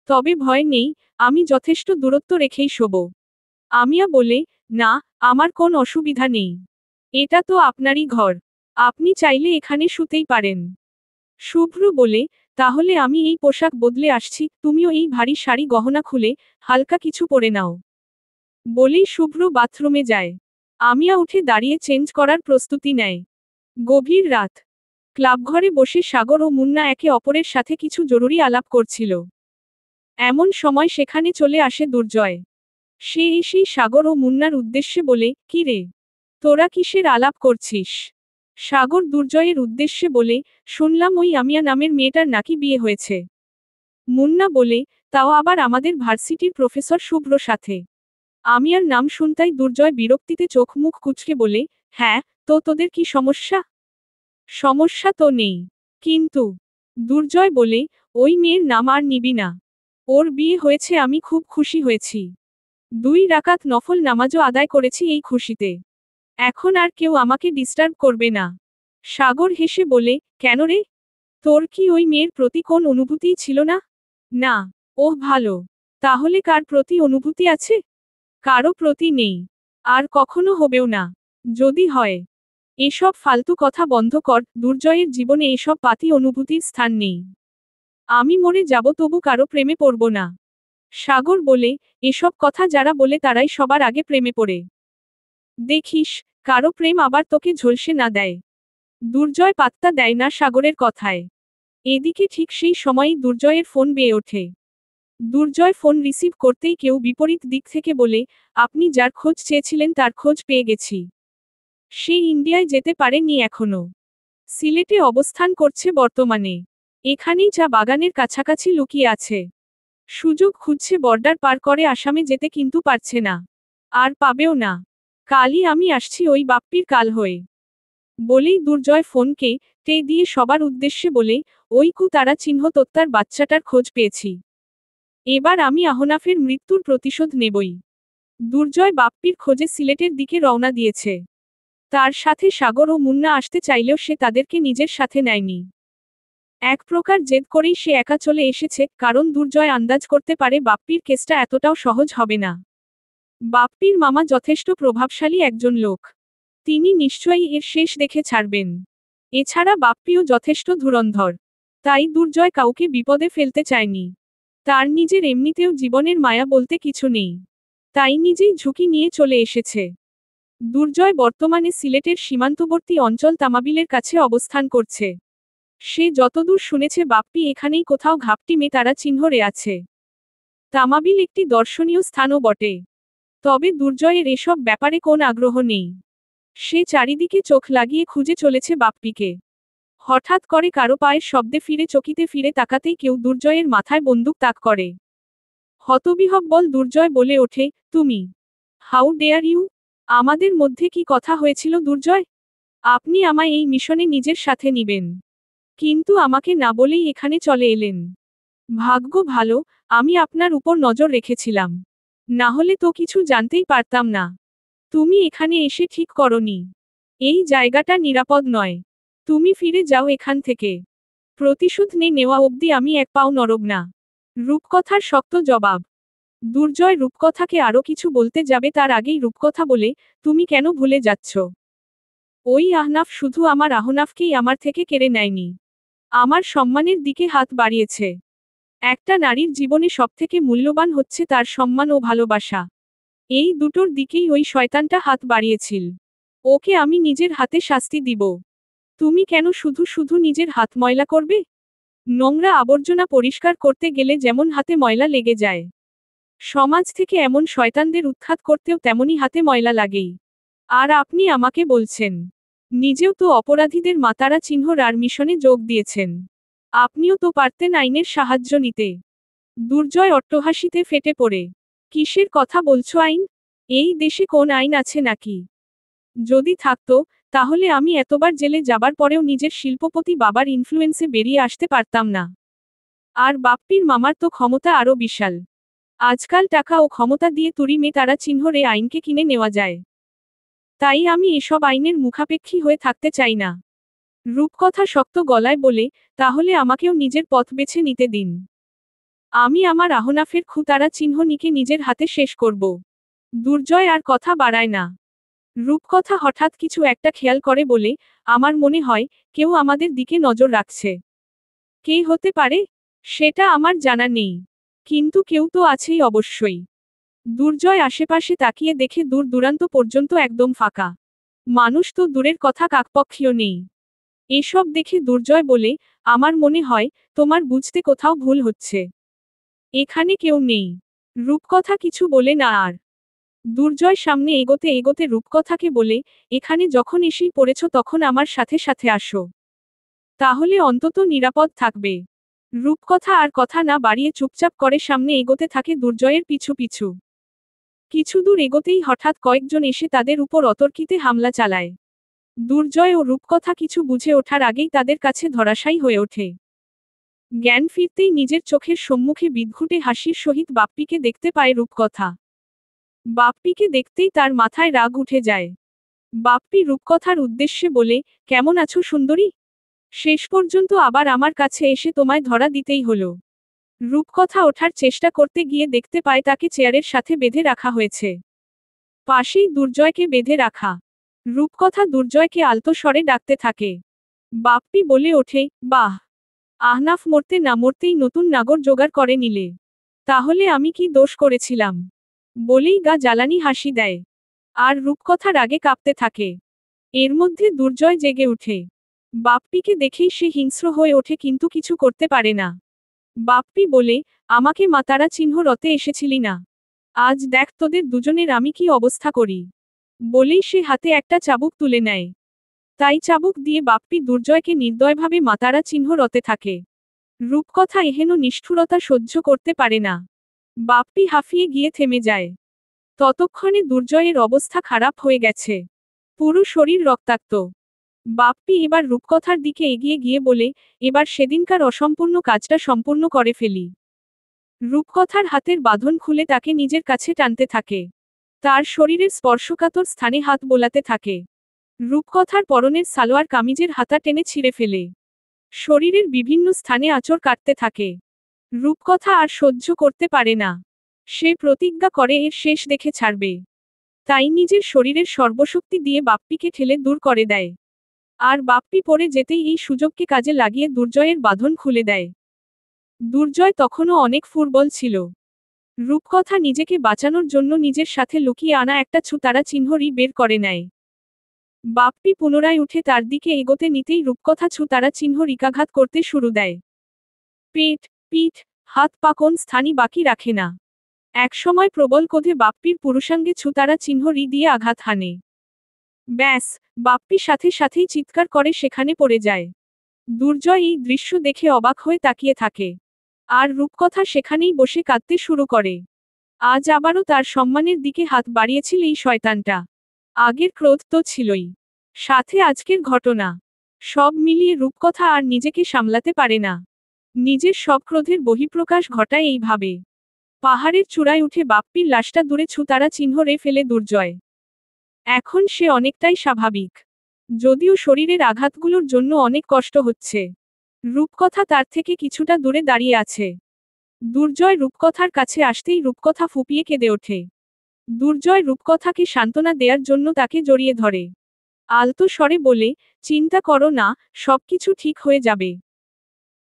তবে ভয় নেই, আমি যথেষ্ট দূরত্ব রেখেই শোব। আমিয়া বলে, না, আমার কোন অসুবিধা নেই। এটা তো আপনারই ঘর। আপনি চাইলে এখানে শুতেই পারেন। শুভ্র বলে, তাহলে আমি এই পোশাক বদলে আসছি, তুমিও এই ভারী শাড়ি গহনা খুলে হালকা কিছু পরে নাও। বলেই শুভ্র বাথরুমে যায়। আমিয়া উঠে দাঁড়িয়ে চেঞ্জ করার প্রস্তুতি নেয়। গভীর রাত। ক্লাবঘরে বসে সাগর ও মুন্না একে অপরের সাথে কিছু জরুরি আলাপ করছিল। এমন সময় সেখানে চলে আসে দুর্জয়। সে এসেই সাগর ও মুন্নার উদ্দেশ্যে বলে, কি রে, তোরা কিসের আলাপ করছিস? সাগর দুর্জয়ের উদ্দেশ্যে বলে, শুনলাম ওই আমিয়া নামের মেয়েটার নাকি বিয়ে হয়েছে। মুন্না বলে, তাও আবার আমাদের ভার্সিটির প্রফেসর শুভ্র সাথে। আমিয়ার নাম শুনতাই দুর্জয় বিরক্তিতে চোখ মুখ কুঁচকে বলে, হ্যাঁ, তো তোদের কি সমস্যা? সমস্যা তো নেই। কিন্তু, দুর্জয় বলে, ওই মেয়ের নাম আর নিবি না। ওর বিয়ে হয়েছে, আমি খুব খুশি হয়েছি। 2 রাকাত নফল নামাজও আদায় করেছি এই খুশিতে। এখন আর কেউ আমাকে ডিস্টার্ব করবে না। সাগর হেসে বলে, কেন রে? তোর কি ওই মেয়ের প্রতি কোন অনুভূতিই ছিল না? না। ওহ ভালো। তাহলে কার প্রতি অনুভূতি আছে? কারো প্রতি নেই। আর কখনো হবেও না। যদি হয়। এসব ফালতু কথা বন্ধ কর, দুর্জয়ের জীবনে এসব পাতি অনুভূতির স্থান নেই। আমি মরে যাব তবু কারো প্রেমে পড়ব না। সাগর বলে, এসব কথা যারা বলে তারাই সবার আগে প্রেমে পড়ে। দেখিস, কারো প্রেম আবার তোকে ঝলসে না দেয়। দুর্জয় পাত্তা দেয় না সাগরের কথায়। এদিকে ঠিক সেই সময়ই দুর্জয়ের ফোন বেয়ে ওঠে। দুর্জয় ফোন রিসিভ করতেই কেউ বিপরীত দিক থেকে বলে, আপনি যার খোঁজ চেয়েছিলেন তার খোঁজ পেয়ে গেছি। সে ইন্ডিয়ায় যেতে পারেনি এখনো। সিলেটে অবস্থান করছে বর্তমানে। এখানেই চা বাগানের কাছাকাছি লুকিয়ে আছে। সুযোগ খুঁজছে বর্ডার পার করে আসামে যেতে, কিন্তু পারছে না। আর পাবেও না। কালই আমি আসছি ওই বাপ্পির কাল হয়ে। বলেই দুর্জয় ফোনকে টে দিয়ে সবার উদ্দেশ্যে বলে, ওই তারা চিহ্ন তত্ত্বার বাচ্চাটার খোঁজ পেয়েছি। এবার আমি আহনাফের মৃত্যুর প্রতিশোধ নেবই। দুর্জয় বাপ্পির খোঁজে সিলেটের দিকে রওনা দিয়েছে। তার সাথে সাগর ও মুন্না আসতে চাইলেও সে তাদেরকে নিজের সাথে নেয়নি। এক প্রকার জেদ করেই সে একা চলে এসেছে, কারণ দুর্জয় আন্দাজ করতে পারে বাপ্পির কেসটা এতটাও সহজ হবে না। বাপ্পির মামা যথেষ্ট প্রভাবশালী একজন লোক। তিনি নিশ্চয়ই এর শেষ দেখে ছাড়বেন। এছাড়া বাপ্পিও যথেষ্ট ধুরন্ধর। তাই দুর্জয় কাউকে বিপদে ফেলতে চায়নি। তার নিজের এমনিতেও জীবনের মায়া বলতে কিছু নেই, তাই নিজেই ঝুঁকি নিয়ে চলে এসেছে। দুর্জয় বর্তমানে সিলেটের সীমান্তবর্তী অঞ্চল তামাবিলের কাছে অবস্থান করছে। সে যতদূর শুনেছে বাপ্পি এখানেই কোথাও ঘাপটি মেয়ে তারা চিহ্নরে আছে। তামাবিল একটি দর্শনীয় স্থানও বটে, তবে দুর্জয়ের এসব ব্যাপারে কোন আগ্রহ নেই। সে চারিদিকে চোখ লাগিয়ে খুঁজে চলেছে বাপ্পিকে। হঠাৎ করে কারো পায়ের শব্দে ফিরে চকিতে ফিরে তাকাতেই কেউ দুর্জয়ের মাথায় বন্দুক তাক করে। হতবিহ্বল দুর্জয় বলে ওঠে, তুমি? How dare you? আমাদের মধ্যে কি কথা হয়েছিল দুর্জয়? আপনি আমায় এই মিশনে নিজের সাথে নিবেন, কিন্তু আমাকে না বলেই এখানে চলে এলেন। ভাগ্য ভালো, আমি আপনার উপর নজর রেখেছিলাম, না হলে তো কিছু জানতেই পারতাম না। তুমি এখানে এসে ঠিক করনি। এই জায়গাটা নিরাপদ নয়। তুমি ফিরে যাও এখান থেকে। প্রতিশোধ নেওয়া অবধি আমি এক পাও নড়ব না। রূপকথার শক্ত জবাব। দুর্জয় রূপকথাকে আরো কিছু বলতে যাবে তার আগেই রূপকথা বলে, তুমি কেন ভুলে যাচ্ছ? ওই আহনাফ শুধু আমার আহনাফকেই আমার থেকে কেড়ে নেয়নি, আমার সম্মানের দিকে হাত বাড়িয়েছে। একটা নারীর জীবনে সবথেকে মূল্যবান হচ্ছে তার সম্মান ও ভালোবাসা। এই দুটোর দিকেই ওই শয়তানটা হাত বাড়িয়েছিল। ওকে আমি নিজের হাতে শাস্তি দিব। তুমি কেন শুধু শুধু নিজের হাত ময়লা করবে? নোংরা আবর্জনা পরিষ্কার করতে গেলে যেমন হাতে ময়লা লেগে যায়, সমাজ থেকে এমন শয়তানদের উৎখাত করতেও তেমনই হাতে ময়লা লাগেই। আর আপনি আমাকে বলছেন? নিজেও তো অপরাধীদের মাতারা চিহ্নর আর মিশনে যোগ দিয়েছেন। আপনিও তো পারতেন আইনের সাহায্য নিতে। দুর্জয় অট্টহাসিতে ফেটে পড়ে, কিসের কথা বলছো আইন? এই দেশে কোন আইন আছে নাকি? যদি থাকতো, তাহলে আমি এতবার জেলে যাবার পরেও নিজের শিল্পপতি বাবার ইনফ্লুয়েন্সে বেরিয়ে আসতে পারতাম না। আর বাপ্পির মামার তো ক্ষমতা আরও বিশাল। আজকাল টাকা ও ক্ষমতা দিয়ে তুড়ি মেয়ে তারা চিহ্নরে আইনকে কিনে নেওয়া যায়। তাই আমি এসব আইনের মুখাপেক্ষী হয়ে থাকতে চাই না। রূপকথা শক্ত গলায় বলে, তাহলে আমাকেও নিজের পথ বেছে নিতে দিন। আমি আমার আহনাফের খুতারা চিহ্ন নিকে নিজের হাতে শেষ করব। দুর্জয় আর কথা বাড়ায় না। রূপকথা হঠাৎ কিছু একটা খেয়াল করে বলে, আমার মনে হয় কেউ আমাদের দিকে নজর রাখছে। কে হতে পারে সেটা আমার জানা নেই, কিন্তু কেউ তো আছেই অবশ্যই। দুর্জয় আশেপাশে তাকিয়ে দেখে দূর দূরান্ত পর্যন্ত একদম ফাঁকা। মানুষ তো দূরের কথা কাকপক্ষীয় নেই। এসব দেখে দুর্জয় বলে, আমার মনে হয় তোমার বুঝতে কোথাও ভুল হচ্ছে। এখানে কেউ নেই। রূপকথা কিছু বলে না আর। দুর্জয় সামনে এগোতে এগোতে রূপকথাকে বলে, এখানে যখন এসেই পড়েছ তখন আমার সাথে সাথে আসো, তাহলে অন্তত নিরাপদ থাকবে। রূপকথা আর কথা না বাড়িয়ে চুপচাপ করে সামনে এগোতে থাকে দুর্জয়ের পিছু পিছু। কিছু দূর এগোতেই হঠাৎ কয়েকজন এসে তাদের উপর অতর্কিতে হামলা চালায়। দুর্জয় ও রূপকথা কিছু বুঝে ওঠার আগেই তাদের কাছে ধরাশায়ী হয়ে ওঠে। জ্ঞান ফিরতেই নিজের চোখের সম্মুখে বিদঘুটে হাসির সহিত বাপ্পিকে দেখতে পায় রূপকথা। বাপ্পিকে দেখতেই তার মাথায় রাগ উঠে যায়। বাপ্পি রূপকথার উদ্দেশ্যে বলে, কেমন আছো সুন্দরী? শেষ পর্যন্ত আবার আমার কাছে এসে তোমায় ধরা দিতেই হলো। রূপকথা ওঠার চেষ্টা করতে গিয়ে দেখতে পায় তাকে চেয়ারের সাথে বেঁধে রাখা হয়েছে। পাশেই দুর্জয়কে বেঁধে রাখা। রূপকথা দুর্জয়কে আলতো স্বরে ডাকতে থাকে। বাপ্পি বলে ওঠে, বাহ, আহনাফ মরতে না মরতেই নতুন নাগর জোগাড় করে নিলে। তাহলে আমি কি দোষ করেছিলাম? বলেই গা জ্বালানি হাসি দেয়। আর রূপকথা রাগে কাঁপতে থাকে। এর মধ্যে দুর্জয় জেগে উঠে। বাপ্পিকে দেখেই সে হিংস্র হয়ে ওঠে কিন্তু কিছু করতে পারে না। বাপ্পি বলে, আমাকে মাতারা চিহ্ন রতে এসেছিলি না? আজ দেখ তোদের দুজনের আমি কি অবস্থা করি। বলেই সে হাতে একটা চাবুক তুলে নেয়। তাই চাবুক দিয়ে বাপ্পি দুর্জয়কে নির্দয়ভাবে মাতারা চিহ্ন রতে থাকে। রূপকথা এহেন নিষ্ঠুরতা সহ্য করতে পারে না। বাপ্পি হাঁফিয়ে গিয়ে থেমে যায়। ততক্ষণে দুর্জয়ের অবস্থা খারাপ হয়ে গেছে। পুরো শরীর রক্তাক্ত। বাপ্পি এবার রূপকথার দিকে এগিয়ে গিয়ে বলে, এবার সেদিনকার অসম্পূর্ণ কাজটা সম্পূর্ণ করে ফেলি। রূপকথার হাতের বাঁধন খুলে তাকে নিজের কাছে টানতে থাকে। তার শরীরের স্পর্শকাতর স্থানে হাত বোলাতে থাকে। রূপকথার পরনের সালোয়ার কামিজের হাতা টেনে ছিঁড়ে ফেলে। শরীরের বিভিন্ন স্থানে আঁচড় কাটতে থাকে। রূপকথা আর সহ্য করতে পারে না। সে প্রতিজ্ঞা করে এর শেষ দেখে ছাড়বে। তাই নিজের শরীরের সর্বশক্তি দিয়ে বাপ্পিকে ঠেলে দূর করে দেয়। আর বাপ্পি পড়ে যেতেই এই সুযোগকে কাজে লাগিয়ে দুর্জয়ের বাঁধন খুলে দেয়। দুর্জয় তখনও অনেক ফুটবল ছিল। রূপকথা নিজেকে বাঁচানোর জন্য নিজের সাথে লুকিয়ে আনা একটা ছুতারা চিহ্নই বের করে নেয়। বাপ্পি পুনরায় উঠে তার দিকে এগোতে নিতেই রূপকথা ছুতারা চিহ্ন রিকাঘাত করতে শুরু দেয়। পেট, পিঠ, হাত পা কোন স্থানই বাকি রাখে না। একসময় প্রবল ক্রোধে বাপ্পির পুরুষাঙ্গে ছুতারা চিহ্ন দিয়ে আঘাত হানে। ব্যাস, বাপ্পি সাথে সাথেই চিৎকার করে সেখানে পড়ে যায়। দুর্জয় এই দৃশ্য দেখে অবাক হয়ে তাকিয়ে থাকে। আর রূপকথা সেখানেই বসে কাঁদতে শুরু করে। আজ আবারও তার সম্মানের দিকে হাত বাড়িয়েছিল এই শয়তানটা। আগের ক্রোধ তো ছিলই, সাথে আজকের ঘটনা, সব মিলিয়ে রূপকথা আর নিজেকে সামলাতে পারে না। নিজের সব ক্রোধের বহিঃপ্রকাশ ঘটায় এইভাবে। পাহাড়ের চূড়ায় উঠে বাপ্পির লাশটা দূরে ছুতারা চিহ্ন ফেলে দুর্জয়। এখন সে অনেকটাই স্বাভাবিক, যদিও শরীরের আঘাতগুলোর জন্য অনেক কষ্ট হচ্ছে। রূপকথা তার থেকে কিছুটা দূরে দাঁড়িয়ে আছে। দুর্জয় রূপকথার কাছে আসতেই রূপকথা ফুঁপিয়ে কেঁদে ওঠে। দুর্জয় রূপকথাকে সান্ত্বনা দেওয়ার জন্য তাকে জড়িয়ে ধরে। আলতো স্বরে বলে, চিন্তা করো না, সবকিছু ঠিক হয়ে যাবে।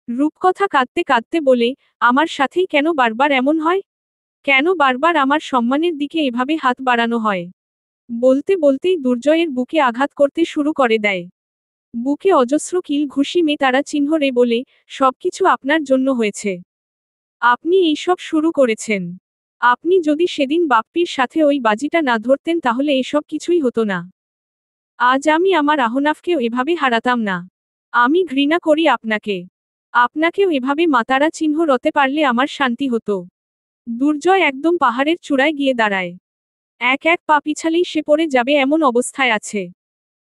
রূপকথা কাঁদতে কাঁদতে বলে, আমার সাথেই কেন বারবার এমন হয়? কেন বারবার আমার সম্মানের দিকে এভাবে হাত বাড়ানো হয়? বলতে বলতেই দুর্জয়ের বুকে আঘাত করতে শুরু করে দেয়। বুকে অজস্র কিল ঘুষি তারা চিহ্ন বলে, সবকিছু আপনার জন্য হয়েছে। আপনি এইসব শুরু করেছেন। আপনি যদি সেদিন বাপ্পির সাথে ওই বাজিটা না ধরতেন তাহলে এসব কিছুই হতো না। আজ আমি আমার আহনাফকেও এভাবে হারাতাম না। আমি ঘৃণা করি আপনাকে। আপনাকেও এভাবে মাতারা চিহ্ন রতে পারলে আমার শান্তি হতো। দুর্জয় একদম পাহাড়ের চূড়ায় গিয়ে দাঁড়ায়। এক এক পা পিছালেই সে পড়ে যাবে এমন অবস্থায় আছে।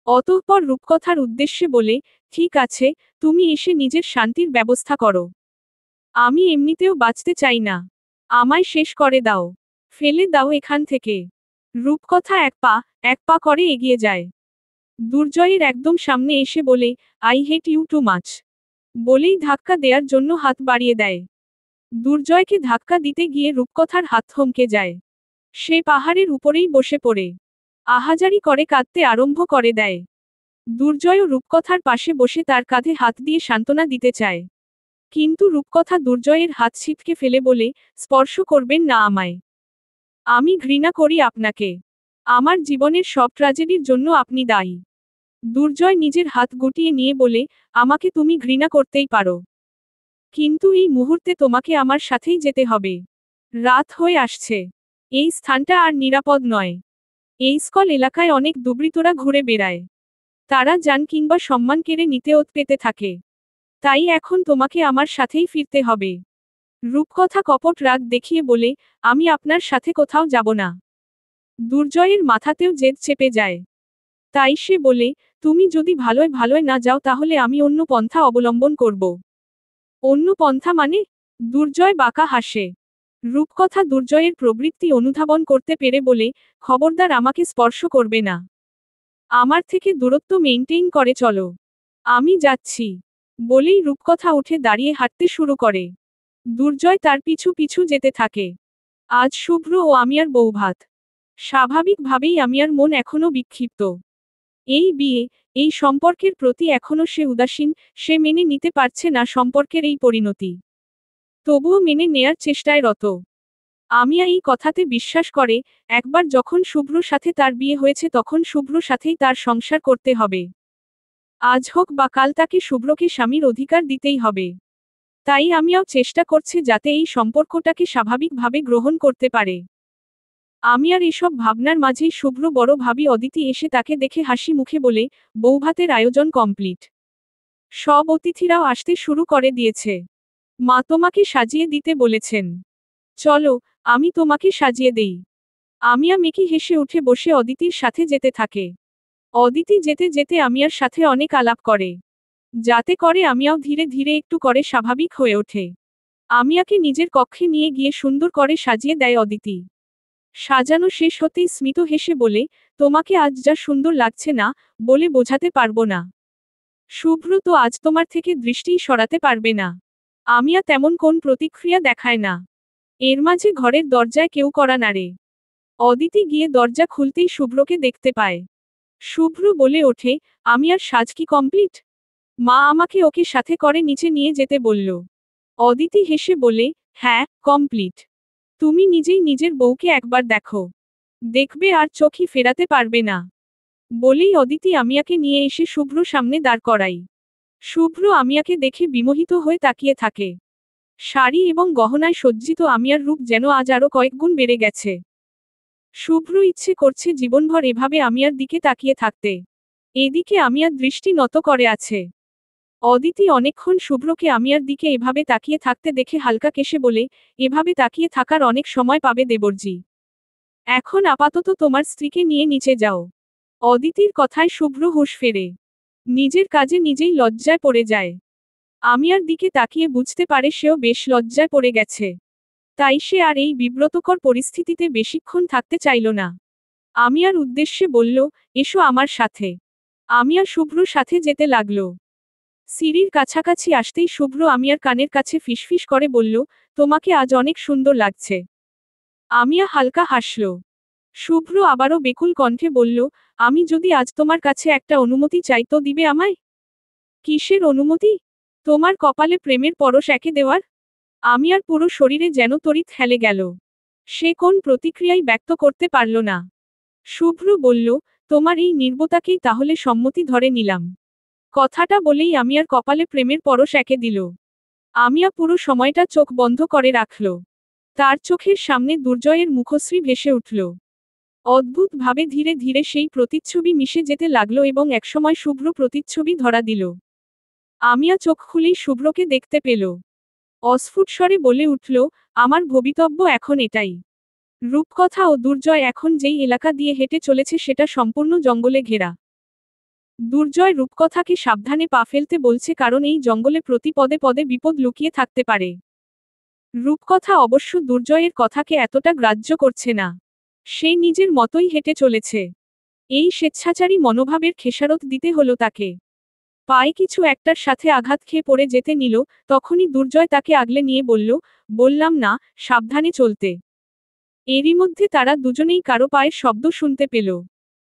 অতঃপর রূপকথার উদ্দেশ্যে বলে, ঠিক আছে, তুমি এসে নিজের শান্তির ব্যবস্থা করো। আমি এমনিতেও বাঁচতে চাই না। আমায় শেষ করে দাও। ফেলে দাও এখান থেকে। রূপকথা এক পা করে এগিয়ে যায়। দুর্জয়ের একদম সামনে এসে বলে, I hate you too much. বলেই ধাক্কা দেওয়ার জন্য হাত বাড়িয়ে দেয়। দুর্জয়কে ধাক্কা দিতে গিয়ে রূপকথার হাত থমকে যায়। সে পাহাড়ের উপরেই বসে পড়ে আহাজারি করে কাঁদতে আরম্ভ করে দেয়। দুর্জয়ও রূপকথার পাশে বসে তার কাঁধে হাত দিয়ে সান্ত্বনা দিতে চায়। কিন্তু রূপকথা দুর্জয়ের হাত ছিটকে ফেলে বলে, স্পর্শ করবেন না আমায়। আমি ঘৃণা করি আপনাকে। আমার জীবনের সব ট্র্যাজেডির জন্য আপনি দায়ী। দুর্জয় নিজের হাত গুটিয়ে নিয়ে বলে, আমাকে তুমি ঘৃণা করতেই পারো, কিন্তু এই মুহূর্তে তোমাকে আমার সাথেই যেতে হবে। রাত হয়ে আসছে। এই স্থানটা আর নিরাপদ নয়। এই স্কল এলাকায় অনেক দুর্বৃত্তরা ঘুরে বেড়ায়। তারা যান কিংবা সম্মান কেড়ে নিতে ওত পেতে থাকে। তাই এখন তোমাকে আমার সাথেই ফিরতে হবে। রূপকথা কপট রাগ দেখিয়ে বলে, আমি আপনার সাথে কোথাও যাব না। দুর্জয়ের মাথাতেও জেদ চেপে যায়। তাই সে বলে, তুমি যদি ভালোয় ভালোয় না যাও তাহলে আমি অন্য পন্থা অবলম্বন করব। অন্য পন্থা মানে? দুর্জয় বাঁকা হাসে। রূপকথা দুর্জয়ের প্রবৃত্তি অনুধাবন করতে পেরে বলে, খবরদার আমাকে স্পর্শ করবে না। আমার থেকে দূরত্ব মেইনটেইন করে চলো। আমি যাচ্ছি। বলেই রূপকথা উঠে দাঁড়িয়ে হাঁটতে শুরু করে। দুর্জয় তার পিছু পিছু যেতে থাকে। আজ শুভ্র ও আমিয়ার বৌভাত। স্বাভাবিকভাবেই আমিয়ার মন এখনো বিক্ষিপ্ত। এই বিয়ে, এই সম্পর্কের প্রতি এখনো সে উদাসীন। সে মেনে নিতে পারছে না সম্পর্কের এই পরিণতি। তবুও মেনে নেয়ার চেষ্টায় রত। আমিয়া এই কথাতে বিশ্বাস করে, একবার যখন শুভ্র সাথে তার বিয়ে হয়েছে তখন শুভ্র সাথেই তার সংসার করতে হবে। আজ হোক বা কাল তাকে শুভ্রকে স্বামীর অধিকার দিতেই হবে। তাই আমিয়াও চেষ্টা করছে যাতে এই সম্পর্কটাকে স্বাভাবিকভাবে গ্রহণ করতে পারে। আমিয়ার এসব ভাবনার মাঝেই শুভ্র বড় ভাবি অদিতি এসে তাকে দেখে হাসি মুখে বলে, বৌভাতের আয়োজন কমপ্লিট। সব অতিথিরাও আসতে শুরু করে দিয়েছে। মা তোমাকে সাজিয়ে দিতে বলেছেন। চলো, আমি তোমাকে সাজিয়ে দেই। আমিয়া মেকি হেসে উঠে বসে অদিতির সাথে যেতে থাকে। অদিতি যেতে যেতে আমিয়ার সাথে অনেক আলাপ করে, যাতে করে আমিয়াও ধীরে ধীরে একটু করে স্বাভাবিক হয়ে ওঠে। আমিয়াকে নিজের কক্ষে নিয়ে গিয়ে সুন্দর করে সাজিয়ে দেয় অদিতি। সাজানো শেষ হতেই স্মিত হেসে বলে, তোমাকে আজ যা সুন্দর লাগছে না, বলে বোঝাতে পারবো না। শুভ্র তো আজ তোমার থেকে দৃষ্টিই সরাতে পারবে না। আমিয়া তেমন কোন প্রতিক্রিয়া দেখায় না। এর মাঝে ঘরের দরজায় কেউ কড়া নাড়ে। অদিতি গিয়ে দরজা খুলতেই শুভ্রকে দেখতে পায়। শুভ্র বলে ওঠে, আমিয়ার সাজ কি কমপ্লিট? মা আমাকে ওকে সাথে করে নিচে নিয়ে যেতে বলল। অদিতি হেসে বলে, হ্যাঁ, কমপ্লিট। তুমি নিজেই নিজের বউকে একবার দেখো। দেখবে আর চোখই ফেরাতে পারবে না। বলেই অদিতি আমিয়াকে নিয়ে এসে শুভ্র সামনে দাঁড় করাই। শুভ্র আমিয়াকে দেখে বিমোহিত হয়ে তাকিয়ে থাকে। শাড়ি এবং গহনায় সজ্জিত আমিয়ার রূপ যেন আজ আরো কয়েকগুণ বেড়ে গেছে। শুভ্র ইচ্ছে করছে জীবনভর এভাবে আমিয়ার দিকে তাকিয়ে থাকতে। এদিকে আমিয়ার দৃষ্টি নত করে আছে। অদিতি অনেকক্ষণ শুভ্রকে আমিয়ার দিকে এভাবে তাকিয়ে থাকতে দেখে হালকা কেশে বলে, এভাবে তাকিয়ে থাকার অনেক সময় পাবে দেবরজি। এখন আপাতত তোমার স্ত্রীকে নিয়ে নিচে যাও। অদিতির কথায় শুভ্র হুঁশ ফেরে। নিজের কাজে নিজেই লজ্জায় পড়ে যায়। আমিয়ার দিকে তাকিয়ে বুঝতে পারে সেও বেশ লজ্জায় পড়ে গেছে। তাই সে আর এই বিব্রতকর পরিস্থিতিতে বেশিক্ষণ থাকতে চাইল না। আমিয়ার উদ্দেশ্যে বলল, এসো আমার সাথে। আমিয়া শুভ্র সাথে যেতে লাগল। সিঁড়ির কাছাকাছি আসতেই শুভ্র আমিয়ার কানের কাছে ফিসফিস করে বলল, তোমাকে আজ অনেক সুন্দর লাগছে। আমিয়া হালকা হাসল। শুভ্র আবারও বেকুল কণ্ঠে বলল, আমি যদি আজ তোমার কাছে একটা অনুমতি চাই তো দিবে আমায়? কিসের অনুমতি? তোমার কপালে প্রেমের পরশ এঁকে দেওয়ার? আমিয়ার পুরো শরীরে যেন তড়িৎ হেলে গেল। সে কোন প্রতিক্রিয়াই ব্যক্ত করতে পারল না। শুভ্র বলল, তোমার এই নির্বতাকেই তাহলে সম্মতি ধরে নিলাম। কথাটা বলেই আমিয়ার কপালে প্রেমের পরশ এঁকে দিল। আমিয়া পুরো সময়টা চোখ বন্ধ করে রাখল। তার চোখের সামনে দুর্জয়ের মুখশ্রী ভেসে উঠল। অদ্ভুতভাবে ধীরে ধীরে সেই প্রতিচ্ছবি মিশে যেতে লাগলো এবং একসময় শুভ্র প্রতিচ্ছবি ধরা দিল। আমিয়া চোখ খুলেই শুভ্রকে দেখতে পেল। অস্ফুট স্বরে বলে উঠল, আমার ভবিতব্য এখন এটাই। রূপকথা ও দুর্জয় এখন যেই এলাকা দিয়ে হেঁটে চলেছে সেটা সম্পূর্ণ জঙ্গলে ঘেরা। দুর্জয় রূপকথাকে সাবধানে পা ফেলতে বলছে কারণ এই জঙ্গলে প্রতি পদে পদে বিপদ লুকিয়ে থাকতে পারে। রূপকথা অবশ্য দুর্জয়ের কথাকে এতটা গ্রাহ্য করছে না। সে নিজের মতোই হেঁটে চলেছে। এই স্বেচ্ছাচারী মনোভাবের খেসারত দিতে হলো তাকে। পায়ে কিছু একটার সাথে আঘাত খেয়ে পড়ে যেতে নিল, তখনই দুর্জয় তাকে আগলে নিয়ে বলল, বললাম না, সাবধানে চলতে। এরই মধ্যে তারা দুজনেই কারো পায়ের শব্দ শুনতে পেল।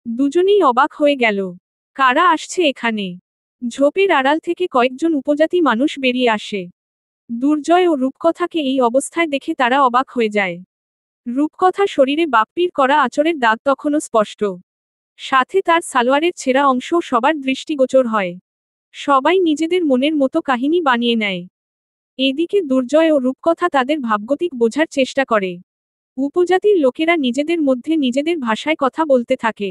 দুজনেই অবাক হয়ে গেল। কারা আসছে এখানে? ঝোপের আড়াল থেকে কয়েকজন উপজাতি মানুষ বেরিয়ে আসে। দুর্জয় ও রূপকথাকে এই অবস্থায় দেখে তারা অবাক হয়ে যায়। রূপকথা শরীরে বাপ্পির করা আঁচড়ের দাগ তখনও স্পষ্ট। সাথে তার সালোয়ারের ছেঁড়া অংশও সবার দৃষ্টিগোচর হয়। সবাই নিজেদের মনের মতো কাহিনী বানিয়ে নেয়। এদিকে দুর্জয় ও রূপকথা তাদের ভাবগতিক বোঝার চেষ্টা করে। উপজাতির লোকেরা নিজেদের মধ্যে নিজেদের ভাষায় কথা বলতে থাকে।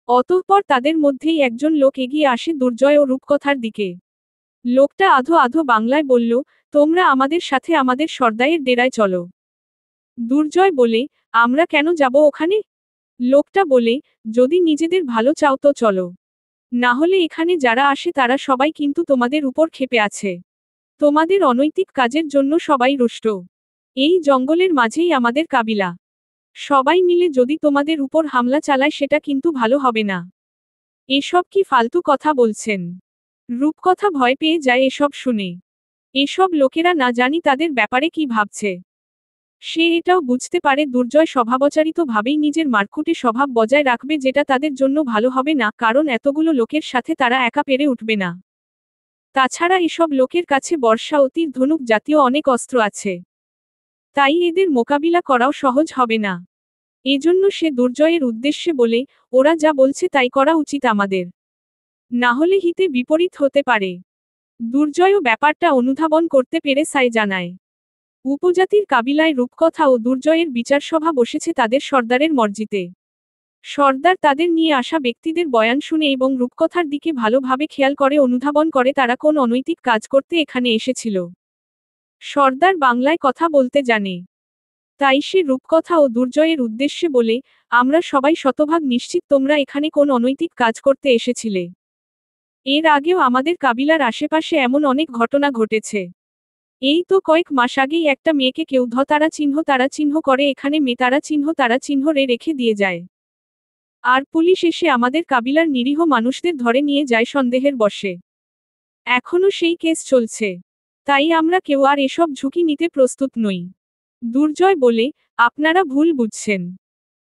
অতঃপর তাদের মধ্যেই একজন লোক এগিয়ে আসে দুর্জয় ও রূপকথার দিকে। লোকটা আধো আধো বাংলায় বলল, তোমরা আমাদের সাথে আমাদের সর্দারের ডেরায় চলো। দুর্জয় বলে, আমরা কেন যাব ওখানে? লোকটা বলে, যদি নিজেদের ভালো চাও তো চলো। না হলে এখানে যারা আসে তারা সবাই কিন্তু তোমাদের উপর ক্ষেপে আছে। তোমাদের অনৈতিক কাজের জন্য সবাই রুষ্ট। এই জঙ্গলের মাঝেই আমাদের কাবিলা। সবাই মিলে যদি তোমাদের উপর হামলা চালায় সেটা কিন্তু ভালো হবে না। এসব কি ফালতু কথা বলছেন? রূপকথা ভয় পেয়ে যায় এসব শুনে। এসব লোকেরা না জানি তাদের ব্যাপারে কি ভাবছে। সে এটাও বুঝতে পারে দুর্জয় স্বভাবচারিতভাবেই নিজের মারকুটে স্বভাব বজায় রাখবে যেটা তাদের জন্য ভালো হবে না, কারণ এতগুলো লোকের সাথে তারা একা পেরে উঠবে না। তাছাড়া এসব লোকের কাছে বর্ষা ও তীর ধনুক জাতীয় অনেক অস্ত্র আছে। তাই এদের মোকাবিলা করাও সহজ হবে না। এজন্য সে দুর্জয়ের উদ্দেশ্যে বলে, ওরা যা বলছে তাই করা উচিত আমাদের। না হলে হিতে বিপরীত হতে পারে। দুর্জয়ও ব্যাপারটা অনুধাবন করতে পেরে সাই জানায়। উপজাতির কাবিলায় রূপকথা ও দুর্জয়ের বিচারসভা বসেছে তাদের সর্দারের মর্জিতে। সর্দার তাদের নিয়ে আসা ব্যক্তিদের বয়ান শুনে এবং রূপকথার দিকে ভালোভাবে খেয়াল করে অনুধাবন করে তারা কোন অনৈতিক কাজ করতে এখানে এসেছিল। সর্দার বাংলায় কথা বলতে জানে। তাই সে রূপকথা ও দুর্জয়ের উদ্দেশ্যে বলে, আমরা সবাই শতভাগ নিশ্চিত তোমরা এখানে কোন অনৈতিক কাজ করতে এসেছিলে। এর আগেও আমাদের কাবিলার আশেপাশে এমন অনেক ঘটনা ঘটেছে। এই তো কয়েক মাস আগেই একটা মেয়েকে কেউ তারা চিহ্ন করে এখানে তারা চিহ্ন রেখে দিয়ে যায়। আর পুলিশ এসে আমাদের কাবিলার নিরীহ মানুষদের ধরে নিয়ে যায় সন্দেহের বশে। এখনো সেই কেস চলছে। তাই আমরা কেউ আর এসব ঝুঁকি নিতে প্রস্তুত নই। দুর্জয় বলে, আপনারা ভুল বুঝছেন।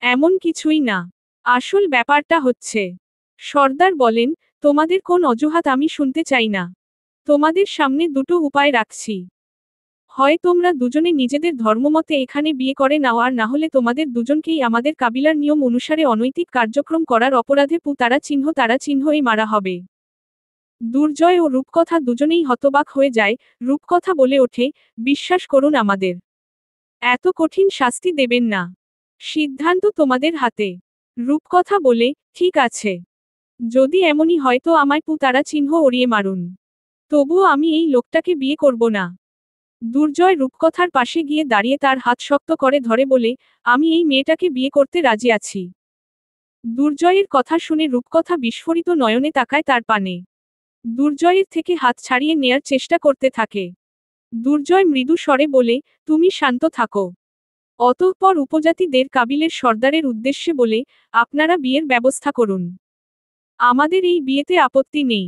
এমন কিছুই না। আসল ব্যাপারটা হচ্ছে। সর্দার বলেন, তোমাদের কোন অজুহাত আমি শুনতে চাই না। তোমাদের সামনে দুটো উপায় রাখছি। হয় তোমরা দুজনে নিজেদের ধর্মমতে এখানে বিয়ে করে নাও, আর না হলে তোমাদের দুজনকেই আমাদের কাবিলার নিয়ম অনুসারে অনৈতিক কার্যক্রম করার অপরাধে তারা চিহ্নই মারা হবে। দুর্জয় ও রূপকথা দুজনেই হতবাক হয়ে যায়। রূপকথা বলে ওঠে, বিশ্বাস করুন, আমাদের এত কঠিন শাস্তি দেবেন না। সিদ্ধান্ত তোমাদের হাতে। রূপকথা বলে, ঠিক আছে, যদি এমনই হয় তো আমায় তারা চিহ্ন ওড়িয়ে মারুন, তবুও আমি এই লোকটাকে বিয়ে করব না। দুর্জয় রূপকথার পাশে গিয়ে দাঁড়িয়ে তার হাত শক্ত করে ধরে বলে, আমি এই মেয়েটাকে বিয়ে করতে রাজি আছি। দুর্জয়ের কথা শুনে রূপকথা বিস্ফোরিত নয়নে তাকায় তার পানে। দুর্জয়ের থেকে হাত ছাড়িয়ে নেয়ার চেষ্টা করতে থাকে। দুর্জয় মৃদু স্বরে বলে, তুমি শান্ত থাকো। অতঃপর উপজাতিদের কাবিলের সর্দারের উদ্দেশ্যে বলে, আপনারা বিয়ের ব্যবস্থা করুন, আমাদের এই বিয়েতে আপত্তি নেই।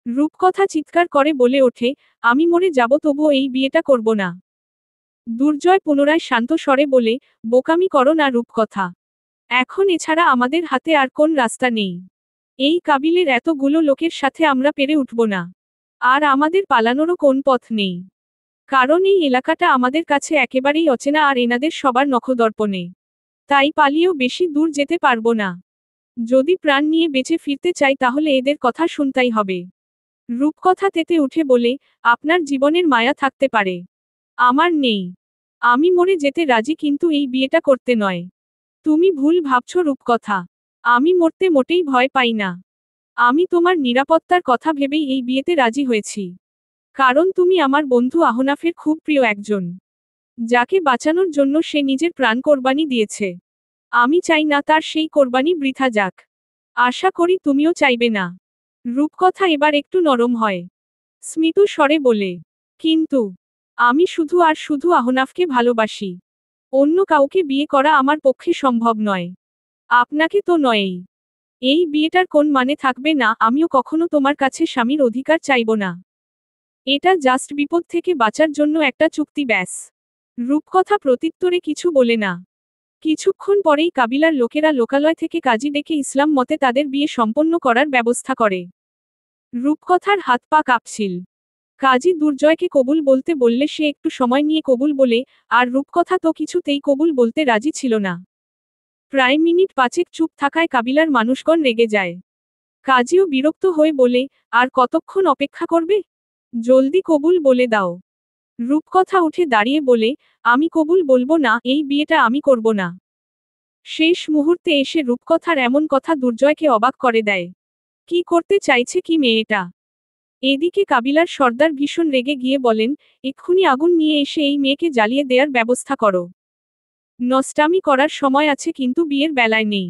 রূপকথা চিৎকার করে বলে ওঠে, আমি মরে যাব তবুও এই বিয়েটা করব না। দুর্জয় পুনরায় শান্ত স্বরে বলে, বোকামি করো না রূপকথা, এখন এছাড়া আমাদের হাতে আর কোন রাস্তা নেই। এই কাবিলের এতগুলো লোকের সাথে আমরা পেরে উঠব না, আর আমাদের পালানোরও কোন পথ নেই, কারণ এই এলাকাটা আমাদের কাছে একেবারেই অচেনা আর এনাদের সবার নখদর্পণে। তাই পালিয়েও বেশি দূর যেতে পারবো না। যদি প্রাণ নিয়ে বেঁচে ফিরতে চাই তাহলে এদের কথা শুনতেই হবে। রূপকথা তেতে উঠে বলে, আপনার জীবনের মায়া থাকতে পারে, আমার নেই। আমি মরে যেতে রাজি, কিন্তু এই বিয়েটা করতে নয়। তুমি ভুল ভাবছ রূপকথা, আমি মরতে মোটেই ভয় পাই না। আমি তোমার নিরাপত্তার কথা ভেবেই এই বিয়েতে রাজি হয়েছি, কারণ তুমি আমার বন্ধু আহনাফের খুব প্রিয় একজন, যাকে বাঁচানোর জন্য সে নিজের প্রাণ কোরবানি দিয়েছে। আমি চাই না তার সেই কোরবানি বৃথা যাক। আশা করি তুমিও চাইবে না। রূপকথা এবার একটু নরম হয়, স্মিত স্বরে বলে, কিন্তু আমি শুধু আর শুধু আহনাফকে ভালোবাসি, অন্য কাউকে বিয়ে করা আমার পক্ষে সম্ভব নয়। আপনাকে তো নয়ই। এই বিয়েটার কোন মানে থাকবে না। আমিও কখনো তোমার কাছে স্বামীর অধিকার চাইব না। এটা জাস্ট বিপদ থেকে বাঁচার জন্য একটা চুক্তি, ব্যাস। রূপকথা প্রত্যুত্তরে কিছু বলে না। কিছুক্ষণ পরেই কাবিলার লোকেরা লোকালয় থেকে কাজী ডেকে ইসলাম মতে তাদের বিয়ে সম্পন্ন করার ব্যবস্থা করে। রূপকথার হাত পা কাঁপছিল। কাজী দুর্জয়কে কবুল বলতে বললে সে একটু সময় নিয়ে কবুল বলে, আর রূপকথা তো কিছুতেই কবুল বলতে রাজি ছিল না। প্রায় মিনিট পাঁচেক চুপ থাকায় কাবিলার মানুষগণ রেগে যায়। কাজীও বিরক্ত হয়ে বলে, আর কতক্ষণ অপেক্ষা করবে? জলদি কবুল বলে দাও। রূপকথা উঠে দাঁড়িয়ে বলে, আমি কবুল বলবো না, এই বিয়েটা আমি করব না। শেষ মুহূর্তে এসে রূপকথার এমন কথা দুর্জয়কে অবাক করে দেয়। কি করতে চাইছে কি মেয়েটা? এদিকে কাবিলার সর্দার ভীষণ রেগে গিয়ে বলেন, এক্ষুনি আগুন নিয়ে এসে এই মেয়েকে জ্বালিয়ে দেওয়ার ব্যবস্থা করো। নষ্টামি করার সময় আছে, কিন্তু বিয়ের বেলায় নেই।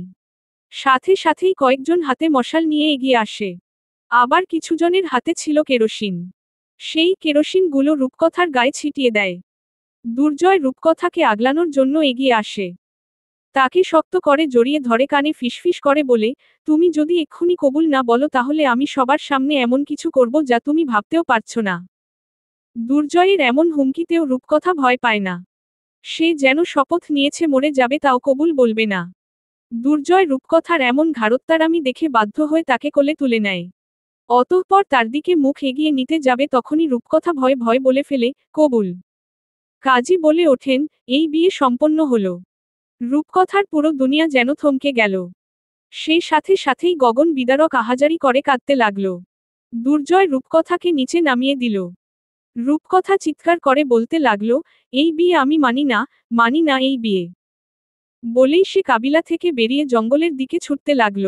সাথে সাথেই কয়েকজন হাতে মশাল নিয়ে এগিয়ে আসে। আবার কিছুজনের হাতে ছিল কেরোসিন। সেই কেরোসিনগুলো রূপকথার গায়ে ছিটিয়ে দেয়। দুর্জয় রূপকথাকে আগলানোর জন্য এগিয়ে আসে। তাকে শক্ত করে জড়িয়ে ধরে কানে ফিসফিস করে বলে, তুমি যদি এক্ষুনি কবুল না বলো তাহলে আমি সবার সামনে এমন কিছু করব যা তুমি ভাবতেও পারছো না। দুর্জয়ের এমন হুমকিতেও রূপকথা ভয় পায় না। সে যেন শপথ নিয়েছে মরে যাবে তাও কবুল বলবে না। দুর্জয় রূপকথার এমন ঘাড়ত্তারামি দেখে বাধ্য হয়ে তাকে কোলে তুলে নেয়। অতঃপর তার দিকে মুখ এগিয়ে নিতে যাবে তখনই রূপকথা ভয়ে ভয়ে বলে ফেলে, কবুল। কাজী বলে ওঠেন, এই বিয়ে সম্পন্ন হলো। রূপকথার পুরো দুনিয়া যেন থমকে গেল। সে সাথে সাথেই গগন বিদারক আহাজারি করে কাঁদতে লাগল। দুর্জয় রূপকথাকে নিচে নামিয়ে দিল। রূপকথা চিৎকার করে বলতে লাগল, এই বিয়ে আমি মানি না, মানি না এই বিয়ে। বলেই সে কাবিলা থেকে বেরিয়ে জঙ্গলের দিকে ছুটতে লাগল।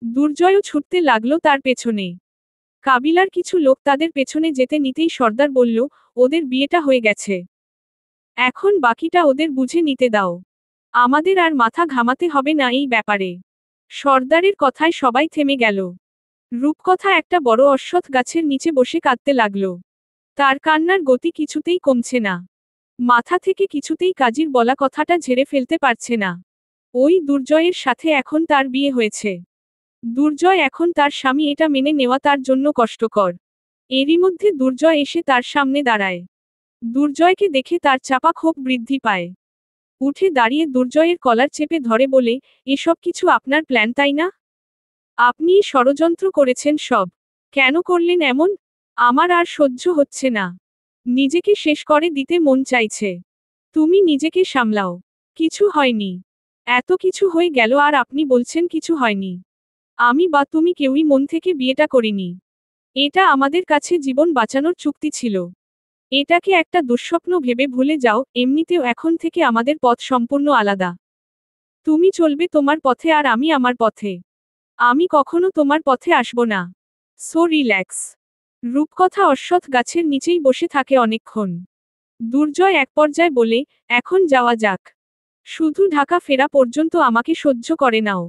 দুর্জয়ও ছুটতে লাগল তার পেছনে। কাবিলার কিছু লোক তাদের পেছনে যেতে নিতেই সর্দার বলল, ওদের বিয়েটা হয়ে গেছে, এখন বাকিটা ওদের বুঝে নিতে দাও, আমাদের আর মাথা ঘামাতে হবে না এই ব্যাপারে। সর্দারের কথায় সবাই থেমে গেল। রূপকথা একটা বড় অশ্বত্থ গাছের নিচে বসে কাঁদতে লাগল। তার কান্নার গতি কিছুতেই কমছে না। মাথা থেকে কিছুতেই কাজীর বলা কথাটা ঝেড়ে ফেলতে পারছে না। ওই দুর্জয়ের সাথে এখন তার বিয়ে হয়েছে। দুর্জয় এখন তার স্বামী, এটা মেনে নেওয়া তার জন্য কষ্টকর। এরই মধ্যে দুর্জয় এসে তার সামনে দাঁড়ায়। দুর্জয়কে দেখে তার চাপা ক্ষোভ বৃদ্ধি পায়। উঠে দাঁড়িয়ে দুর্জয়ের কলার চেপে ধরে বলে, এসব কিছু আপনার প্ল্যান তাই না? আপনিই ষড়যন্ত্র করেছেন সব। কেন করলেন এমন? আমার আর সহ্য হচ্ছে না। নিজেকে শেষ করে দিতে মন চাইছে। তুমি নিজেকে সামলাও। কিছু হয়নি। এত কিছু হয়ে গেল আর আপনি বলছেন কিছু হয়নি। আমি বা তুমি কেউই মন থেকে বিয়েটা করিনি। এটা আমাদের কাছে জীবন বাঁচানোর চুক্তি ছিল। এটাকে একটা দুঃস্বপ্ন ভেবে ভুলে যাও, এমনিতেও এখন থেকে আমাদের পথ সম্পূর্ণ আলাদা। তুমি চলবে তোমার পথে আর আমি আমার পথে। আমি কখনো তোমার পথে আসব না। So relax. রূপকথা অশ্বত্থ গাছের নিচেই বসে থাকে অনেকক্ষণ। দুর্জয় এক পর্যায়ে বলে, এখন যাওয়া যাক। শুধু ঢাকা ফেরা পর্যন্ত আমাকে সহ্য করে নাও।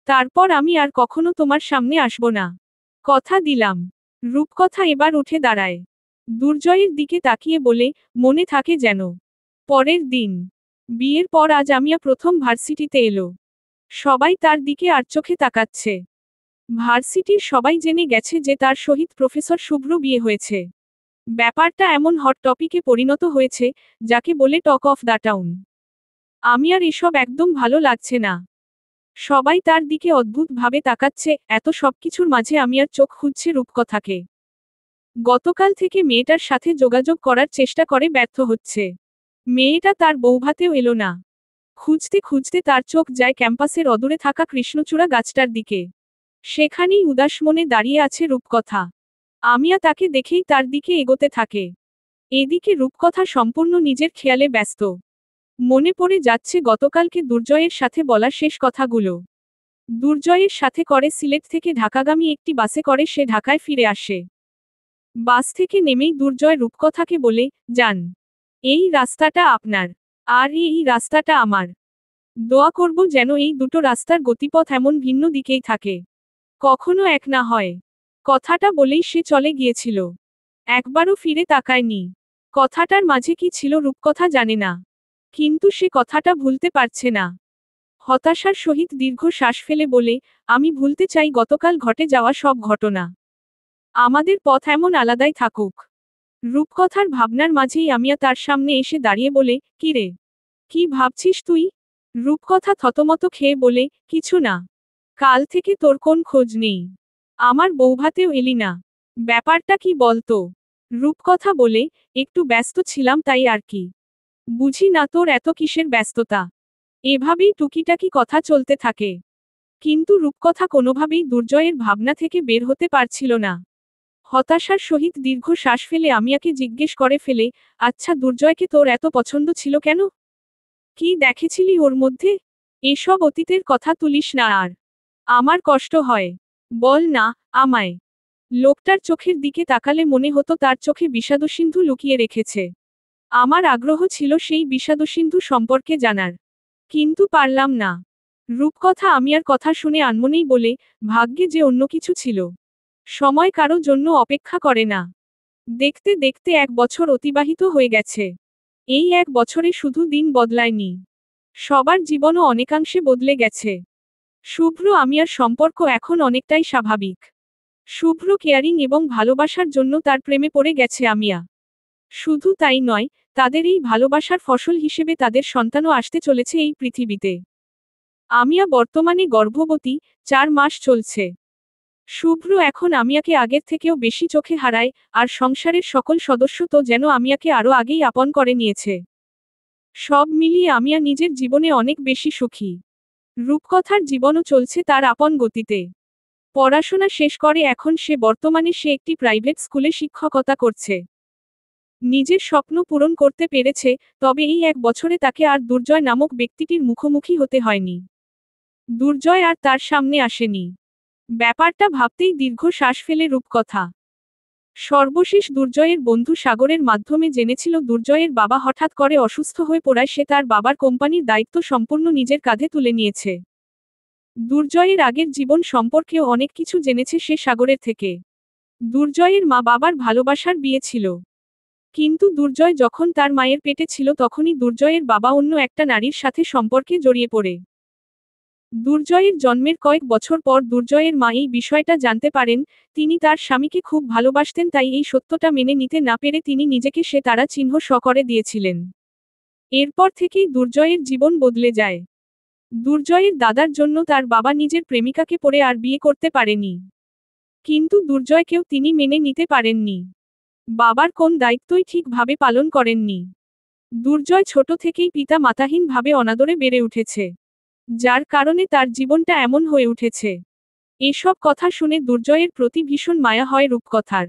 তারপর আমি আর কখনো তোমার সামনে আসব না। কথা দিলাম। রূপকথা এবার উঠে দাঁড়ায়। দুর্জয়ের দিকে তাকিয়ে বলে, মনে থাকে যেন। পরের দিন। বিয়ের পর আজ আমিয়া প্রথম ভার্সিটিতে এলো। সবাই তার দিকে আর চোখে তাকাচ্ছে। ভার্সিটির সবাই জেনে গেছে যে তার শহীদ প্রফেসর শুভ্র বিয়ে হয়েছে। ব্যাপারটা এমন হট টপিকে পরিণত হয়েছে, যাকে বলে টক অফ দ্য টাউন। আমি আর এসব একদম ভালো লাগছে না। সবাই তার দিকে অদ্ভুতভাবে তাকাচ্ছে, এত সবকিছুর মাঝে আমি আর চোখ খুঁজছে রূপকথাকে। গতকাল থেকে মেয়েটার সাথে যোগাযোগ করার চেষ্টা করে ব্যর্থ হচ্ছে। মেয়েটা তার বৌভাতেও এলো না। খুঁজতে খুঁজতে তার চোখ যায় ক্যাম্পাসের অদূরে থাকা কৃষ্ণচূড়া গাছটার দিকে। সেখানেই উদাস মনে দাঁড়িয়ে আছে রূপকথা। আমিয়া তাকে দেখেই তার দিকে এগোতে থাকে। এদিকে রূপকথা সম্পূর্ণ নিজের খেয়ালে ব্যস্ত। মনে পড়ে যাচ্ছে গতকালকে দুর্জয়ের সাথে বলা শেষ কথাগুলো। দুর্জয়ের সাথে করে সিলেট থেকে ঢাকাগামী একটি বাসে করে সে ঢাকায় ফিরে আসে। বাস থেকে নেমেই দুর্জয় রূপকথাকে বলে, যান। এই রাস্তাটা আপনার। আর এই রাস্তাটা আমার। দোয়া করব যেন এই দুটো রাস্তার গতিপথ এমন ভিন্ন দিকেই থাকে। কখনো এক না হয়। কথাটা বলেই সে চলে গিয়েছিল। একবারও ফিরে তাকায়নি। কথাটার মাঝে কি ছিল রূপকথা জানে না। কিন্তু সে কথাটা ভুলতে পারছে না। হতাশার সহিত দীর্ঘ শ্বাস ফেলে বলে, আমি ভুলতে চাই গতকাল ঘটে যাওয়া সব ঘটনা। আমাদের পথ এমন আলাদাই থাকুক। রূপকথার ভাবনার মাঝেই আমিয়া তার সামনে এসে দাঁড়িয়ে বলে, কি রে? কি ভাবছিস তুই? রূপকথা থতমত খেয়ে বলে, কিছু না। কাল থেকে তোর কোন খোঁজ নেই। আমার বৌভাতেও এলি না। ব্যাপারটা কি বলতো? রূপকথা বলে, একটু ব্যস্ত ছিলাম তাই আর কি। বুঝি না তোর এত কিসের ব্যস্ততা। এভাবেই টুকিটাকি কথা চলতে থাকে। কিন্তু রূপকথা কোনোভাবেই দুর্জয়ের ভাবনা থেকে বের হতে পারছিল না। হতাশার সহিত দীর্ঘ শ্বাস ফেলে আমিয়াকে জিজ্ঞেস করে ফেলে, আচ্ছা দুর্জয়কে তোর এত পছন্দ ছিল কেন? কি দেখেছিলি ওর মধ্যে? এসব অতীতের কথা তুলিস না আর। আমার কষ্ট হয়। বল না, আমায়। লোকটার চোখের দিকে তাকালে মনে হতো তার চোখে বিষাদসিন্ধু লুকিয়ে রেখেছে। আমার আগ্রহ ছিল সেই বিষাদসিন্ধু সম্পর্কে জানার। কিন্তু পারলাম না। রূপকথা আমিয়ার কথা শুনে আনমনেই বলে, ভাগ্যে যে অন্য কিছু ছিল। সময় কারো জন্য অপেক্ষা করে না। দেখতে দেখতে 1 বছর অতিবাহিত হয়ে গেছে। এই 1 বছরে শুধু দিন বদলায়নি। সবার জীবনও অনেকাংশে বদলে গেছে। শুভ্র আমিয়ার সম্পর্ক এখন অনেকটাই স্বাভাবিক। শুভ্র কেয়ারিং এবং ভালোবাসার জন্য তার প্রেমে পড়ে গেছে আমিয়া। শুধু তাই নয়, তাদের এই ভালোবাসার ফসল হিসেবে তাদের সন্তানও আসতে চলেছে এই পৃথিবীতে। আমিয়া বর্তমানে গর্ভবতী, 4 মাস চলছে। শুভ্র এখন আমিয়াকে আগের থেকেও বেশি চোখে হারায়, আর সংসারের সকল সদস্য তো যেন আমিয়াকে আরও আগেই আপন করে নিয়েছে। সব মিলিয়ে আমিয়া নিজের জীবনে অনেক বেশি সুখী। রূপকথার জীবনও চলছে তার আপন গতিতে। পড়াশোনা শেষ করে এখন বর্তমানে সে একটি প্রাইভেট স্কুলে শিক্ষকতা করছে। নিজের স্বপ্ন পূরণ করতে পেরেছে, তবে এই 1 বছরে তাকে আর দুর্জয় নামক ব্যক্তিটির মুখোমুখি হতে হয়নি। দুর্জয় আর তার সামনে আসেনি। ব্যাপারটা ভাবতেই দীর্ঘ শ্বাস ফেলে রূপকথা। সর্বশেষ দুর্জয়ের বন্ধু সাগরের মাধ্যমে জেনেছিল দুর্জয়ের বাবা হঠাৎ করে অসুস্থ হয়ে পড়ায় সে তার বাবার কোম্পানির দায়িত্ব সম্পূর্ণ নিজের কাঁধে তুলে নিয়েছে। দুর্জয়ের আগের জীবন সম্পর্কেও অনেক কিছু জেনেছে সে সাগরের থেকে। দুর্জয়ের মা বাবার ভালোবাসার বিয়ে ছিল। কিন্তু দুর্জয় যখন তার মায়ের পেটে ছিল তখনই দুর্জয়ের বাবা অন্য একটা নারীর সাথে সম্পর্কে জড়িয়ে পড়ে। দুর্জয়ের জন্মের কয়েক বছর পর দুর্জয়ের মা এই বিষয়টা জানতে পারেন, তিনি তার স্বামীকে খুব ভালোবাসতেন তাই এই সত্যটা মেনে নিতে না পেরে তিনি নিজেকে সে তারা চিহ্ন করে দিয়েছিলেন। এরপর থেকেই দুর্জয়ের জীবন বদলে যায়। দুর্জয়ের দাদার জন্য তার বাবা নিজের প্রেমিকাকে পড়ে আর বিয়ে করতে পারেনি। কিন্তু দুর্জয়কেও তিনি মেনে নিতে পারেননি। বাবার কোন দায়িত্বই ঠিকভাবে পালন করেননি। দুর্জয় ছোট থেকেই পিতা মাতাহীনভাবে অনাদরে বেড়ে উঠেছে, যার কারণে তার জীবনটা এমন হয়ে উঠেছে। এসব কথা শুনে দুর্জয়ের প্রতি ভীষণ মায়া হয় রূপকথার।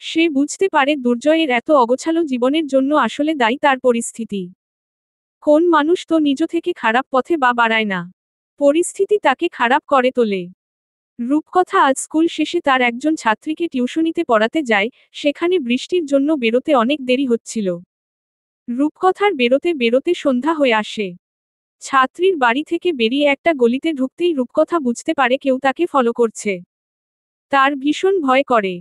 সে বুঝতে পারে দুর্জয়ের এত অগোছালো জীবনের জন্য আসলে দায়ী তার পরিস্থিতি। কোন মানুষ তো নিজ থেকে খারাপ পথে বাড়ায় না, পরিস্থিতি তাকে খারাপ করে তোলে। রূপকথা আজ স্কুল শেষে তার একজন ছাত্রীকে টিউশনিতে পড়াতে যায়, সেখানে বৃষ্টির জন্য বেরোতে অনেক দেরি হচ্ছিল। রূপকথার বেরোতে বেরোতে সন্ধ্যা হয়ে আসে। ছাত্রীর বাড়ি থেকে বেরিয়ে একটা গলিতে ঢুকতেই রূপকথা বুঝতে পারে কেউ তাকে ফলো করছে। তার ভীষণ ভয় করে,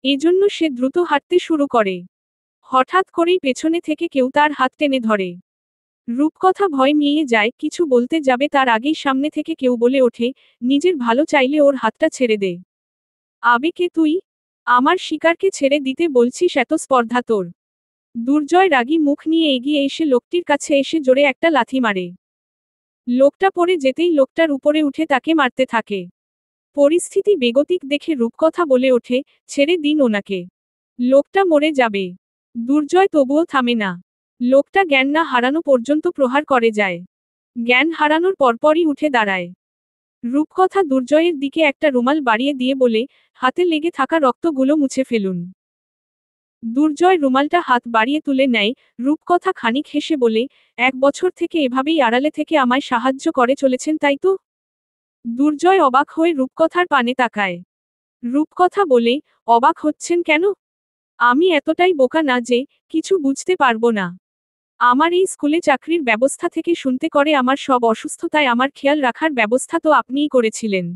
এজন্য সে দ্রুত হাঁটতে শুরু করে। হঠাৎ করেই পেছনে থেকে কেউ তার হাত টেনে ধরে। রূপকথা ভয় মিইয়ে যায়, কিছু বলতে যাবে তার আগেই সামনে থেকে কেউ বলে ওঠে, নিজের ভালো চাইলে ওর হাতটা ছেড়ে দে। আবে কে তুই? আমার শিকারকে ছেড়ে দিতে বলছিস? এত স্পর্ধা তোর? দুর্জয় রাগী মুখ নিয়ে এগিয়ে এসে লোকটির কাছে এসে জোরে একটা লাথি মারে। লোকটা পড়ে যেতেই লোকটার উপরে উঠে তাকে মারতে থাকে। পরিস্থিতি বেগতিক দেখে রূপকথা বলে ওঠে, ছেড়ে দিন ওনাকে, লোকটা মরে যাবে। দুর্জয় তবুও থামে না। লোকটা জ্ঞান না হারানো পর্যন্ত প্রহার করে যায়। জ্ঞান হারানোর পরপরই উঠে দাঁড়ায়। রূপকথা দুর্জয়ের দিকে একটা রুমাল বাড়িয়ে দিয়ে বলে, হাতে লেগে থাকা রক্তগুলো মুছে ফেলুন। দুর্জয় রুমালটা হাত বাড়িয়ে তুলে নেয়। রূপকথা খানিক হেসে বলে, 1 বছর থেকে এভাবেই আড়ালে থেকে আমায় সাহায্য করে চলেছেন তাই তো? দুর্জয় অবাক হয়ে রূপকথার পানে তাকায়। রূপকথা বলে, অবাক হচ্ছেন কেন? আমি এতটাই বোকা না যে কিছু বুঝতে পারবো না। আমার এই স্কুলে চাকরির ব্যবস্থা থেকে শুনতে করে আমার সব অসুস্থতায় আমার খেয়াল রাখার ব্যবস্থা তো আপনিই করেছিলেন।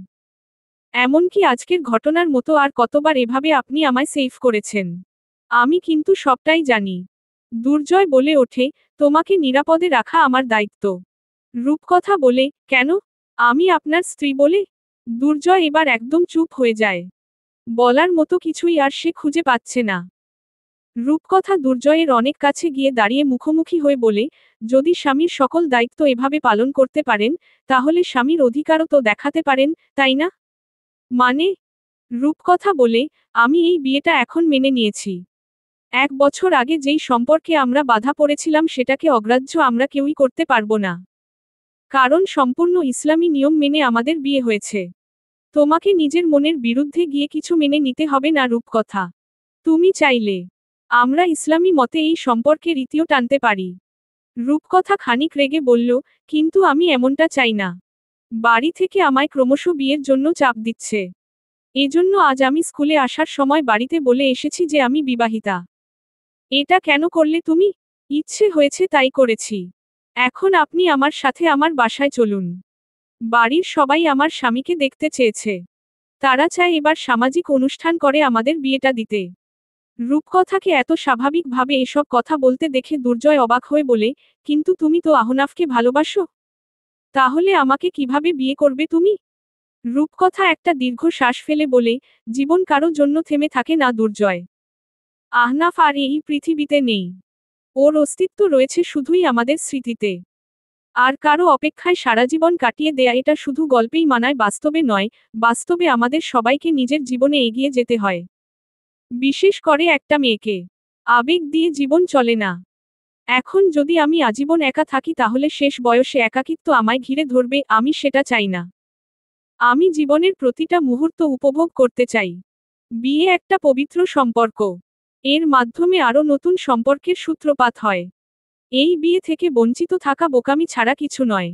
এমনকি আজকের ঘটনার মতো আর কতবার এভাবে আপনি আমায় সেভ করেছেন। আমি কিন্তু সবটাই জানি। দুর্জয় বলে ওঠে, তোমাকে নিরাপদে রাখা আমার দায়িত্ব। রূপকথা বলে, কেন? আমি আপনার স্ত্রী বলে? দুর্জয় এবার একদম চুপ হয়ে যায়। বলার মতো কিছুই আর সে খুঁজে পাচ্ছে না। রূপকথা দুর্জয়ের অনেক কাছে গিয়ে দাঁড়িয়ে মুখোমুখি হয়ে বলে, যদি স্বামীর সকল দায়িত্ব এভাবে পালন করতে পারেন, তাহলে স্বামীর অধিকারও তো দেখাতে পারেন, তাই না? মানে? রূপকথা বলে, আমি এই বিয়েটা এখন মেনে নিয়েছি। 1 বছর আগে যেই সম্পর্কে আমরা বাধা পড়েছিলাম সেটাকে অগ্রাহ্য আমরা কেউই করতে পারবো না। কারণ সম্পূর্ণ ইসলামী নিয়ম মেনে আমাদের বিয়ে হয়েছে। তোমাকে নিজের মনের বিরুদ্ধে গিয়ে কিছু মেনে নিতে হবে না রূপকথা। তুমি চাইলে আমরা ইসলামী মতে এই সম্পর্কে রীতিও টানতে পারি। রূপকথা খানিক রেগে বলল, কিন্তু আমি এমনটা চাই না। বাড়ি থেকে আমায় ক্রমশ বিয়ের জন্য চাপ দিচ্ছে। এজন্য আজ আমি স্কুলে আসার সময় বাড়িতে বলে এসেছি যে আমি বিবাহিতা। এটা কেন করলে তুমি? ইচ্ছে হয়েছে তাই করেছি। এখন আপনি আমার সাথে আমার বাসায় চলুন। বাড়ির সবাই আমার স্বামীকে দেখতে চেয়েছে। তারা চায় এবার সামাজিক অনুষ্ঠান করে আমাদের বিয়েটা দিতে। রূপকথাকে এত স্বাভাবিকভাবে এসব কথা বলতে দেখে দুর্জয় অবাক হয়ে বলে, কিন্তু তুমি তো আহনাফকে ভালোবাসো। তাহলে আমাকে কিভাবে বিয়ে করবে তুমি? রূপকথা একটা দীর্ঘ শ্বাস ফেলে বলে, জীবন কারো জন্য থেমে থাকে না দুর্জয়। আহনাফ আর এই পৃথিবীতে নেই। ওর অস্তিত্ব রয়েছে শুধুই আমাদের স্মৃতিতে। আর কারো অপেক্ষায় সারা জীবন কাটিয়ে দেয়া এটা শুধু গল্পেই মানায়, বাস্তবে নয়। বাস্তবে আমাদের সবাইকে নিজের জীবনে এগিয়ে যেতে হয়। বিশেষ করে একটা মেয়েকে। আবেগ দিয়ে জীবন চলে না। এখন যদি আমি আজীবন একা থাকি তাহলে শেষ বয়সে একাকিত্ব আমায় ঘিরে ধরবে, আমি সেটা চাই না। আমি জীবনের প্রতিটা মুহূর্ত উপভোগ করতে চাই। বিয়ে একটা পবিত্র সম্পর্ক। এর মাধ্যমে আরও নতুন সম্পর্কের সূত্রপাত হয়। এই বিয়ে থেকে বঞ্চিত থাকা বোকামি ছাড়া কিছু নয়।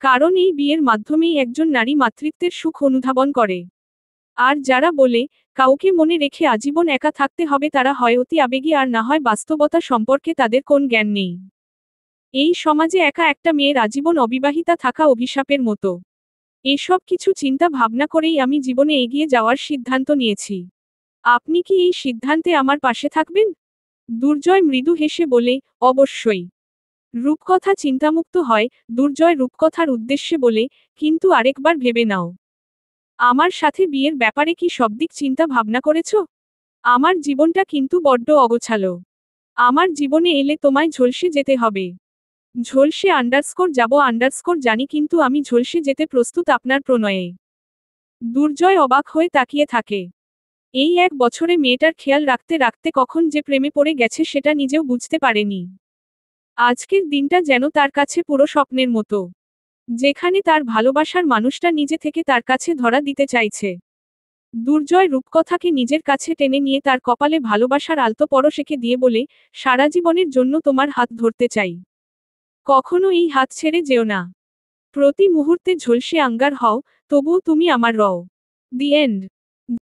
কারণ এই বিয়ের মাধ্যমেই একজন নারী মাতৃত্বের সুখ অনুধাবন করে। আর যারা বলে, কাউকে মনে রেখে আজীবন একা থাকতে হবে, তারা হয় অতি আবেগী আর না হয় বাস্তবতা সম্পর্কে তাদের কোন জ্ঞান নেই। এই সমাজে একা একটা মেয়ের আজীবন অবিবাহিতা থাকা অভিশাপের মতো। এসব কিছু চিন্তা ভাবনা করেই আমি জীবনে এগিয়ে যাওয়ার সিদ্ধান্ত নিয়েছি। আপনি কি এই সিদ্ধান্তে আমার পাশে থাকবেন? দুর্জয় মৃদু হেসে বলে, অবশ্যই। রূপকথা চিন্তামুক্ত হয়। দুর্জয় রূপকথার উদ্দেশ্যে বলে, কিন্তু আরেকবার ভেবে নাও। আমার সাথে বিয়ের ব্যাপারে কি সবদিক চিন্তা ভাবনা করেছ? আমার জীবনটা কিন্তু বড্ড অগোছালো। আমার জীবনে এলে তোমায় ঝলসে যেতে হবে। ঝলসে যাব জানি, কিন্তু আমি ঝলসে যেতে প্রস্তুত আপনার প্রণয়ে। দুর্জয় অবাক হয়ে তাকিয়ে থাকে। এই 1 বছরে মেয়েটার খেয়াল রাখতে রাখতে কখন যে প্রেমে পড়ে গেছে সেটা নিজেও বুঝতে পারেনি। আজকের দিনটা যেন তার কাছে পুরো স্বপ্নের মতো, যেখানে তার ভালোবাসার মানুষটা নিজে থেকে তার কাছে ধরা দিতে চাইছে। দুর্জয় রূপকথাকে নিজের কাছে টেনে নিয়ে তার কপালে ভালোবাসার আলতো পরশ এঁকে দিয়ে বলে, সারা জীবনের জন্য তোমার হাত ধরতে চাই। কখনো এই হাত ছেড়ে যেও না। প্রতি মুহূর্তে ঝলসে আঙ্গার হও, তবুও তুমি আমার রও। The end.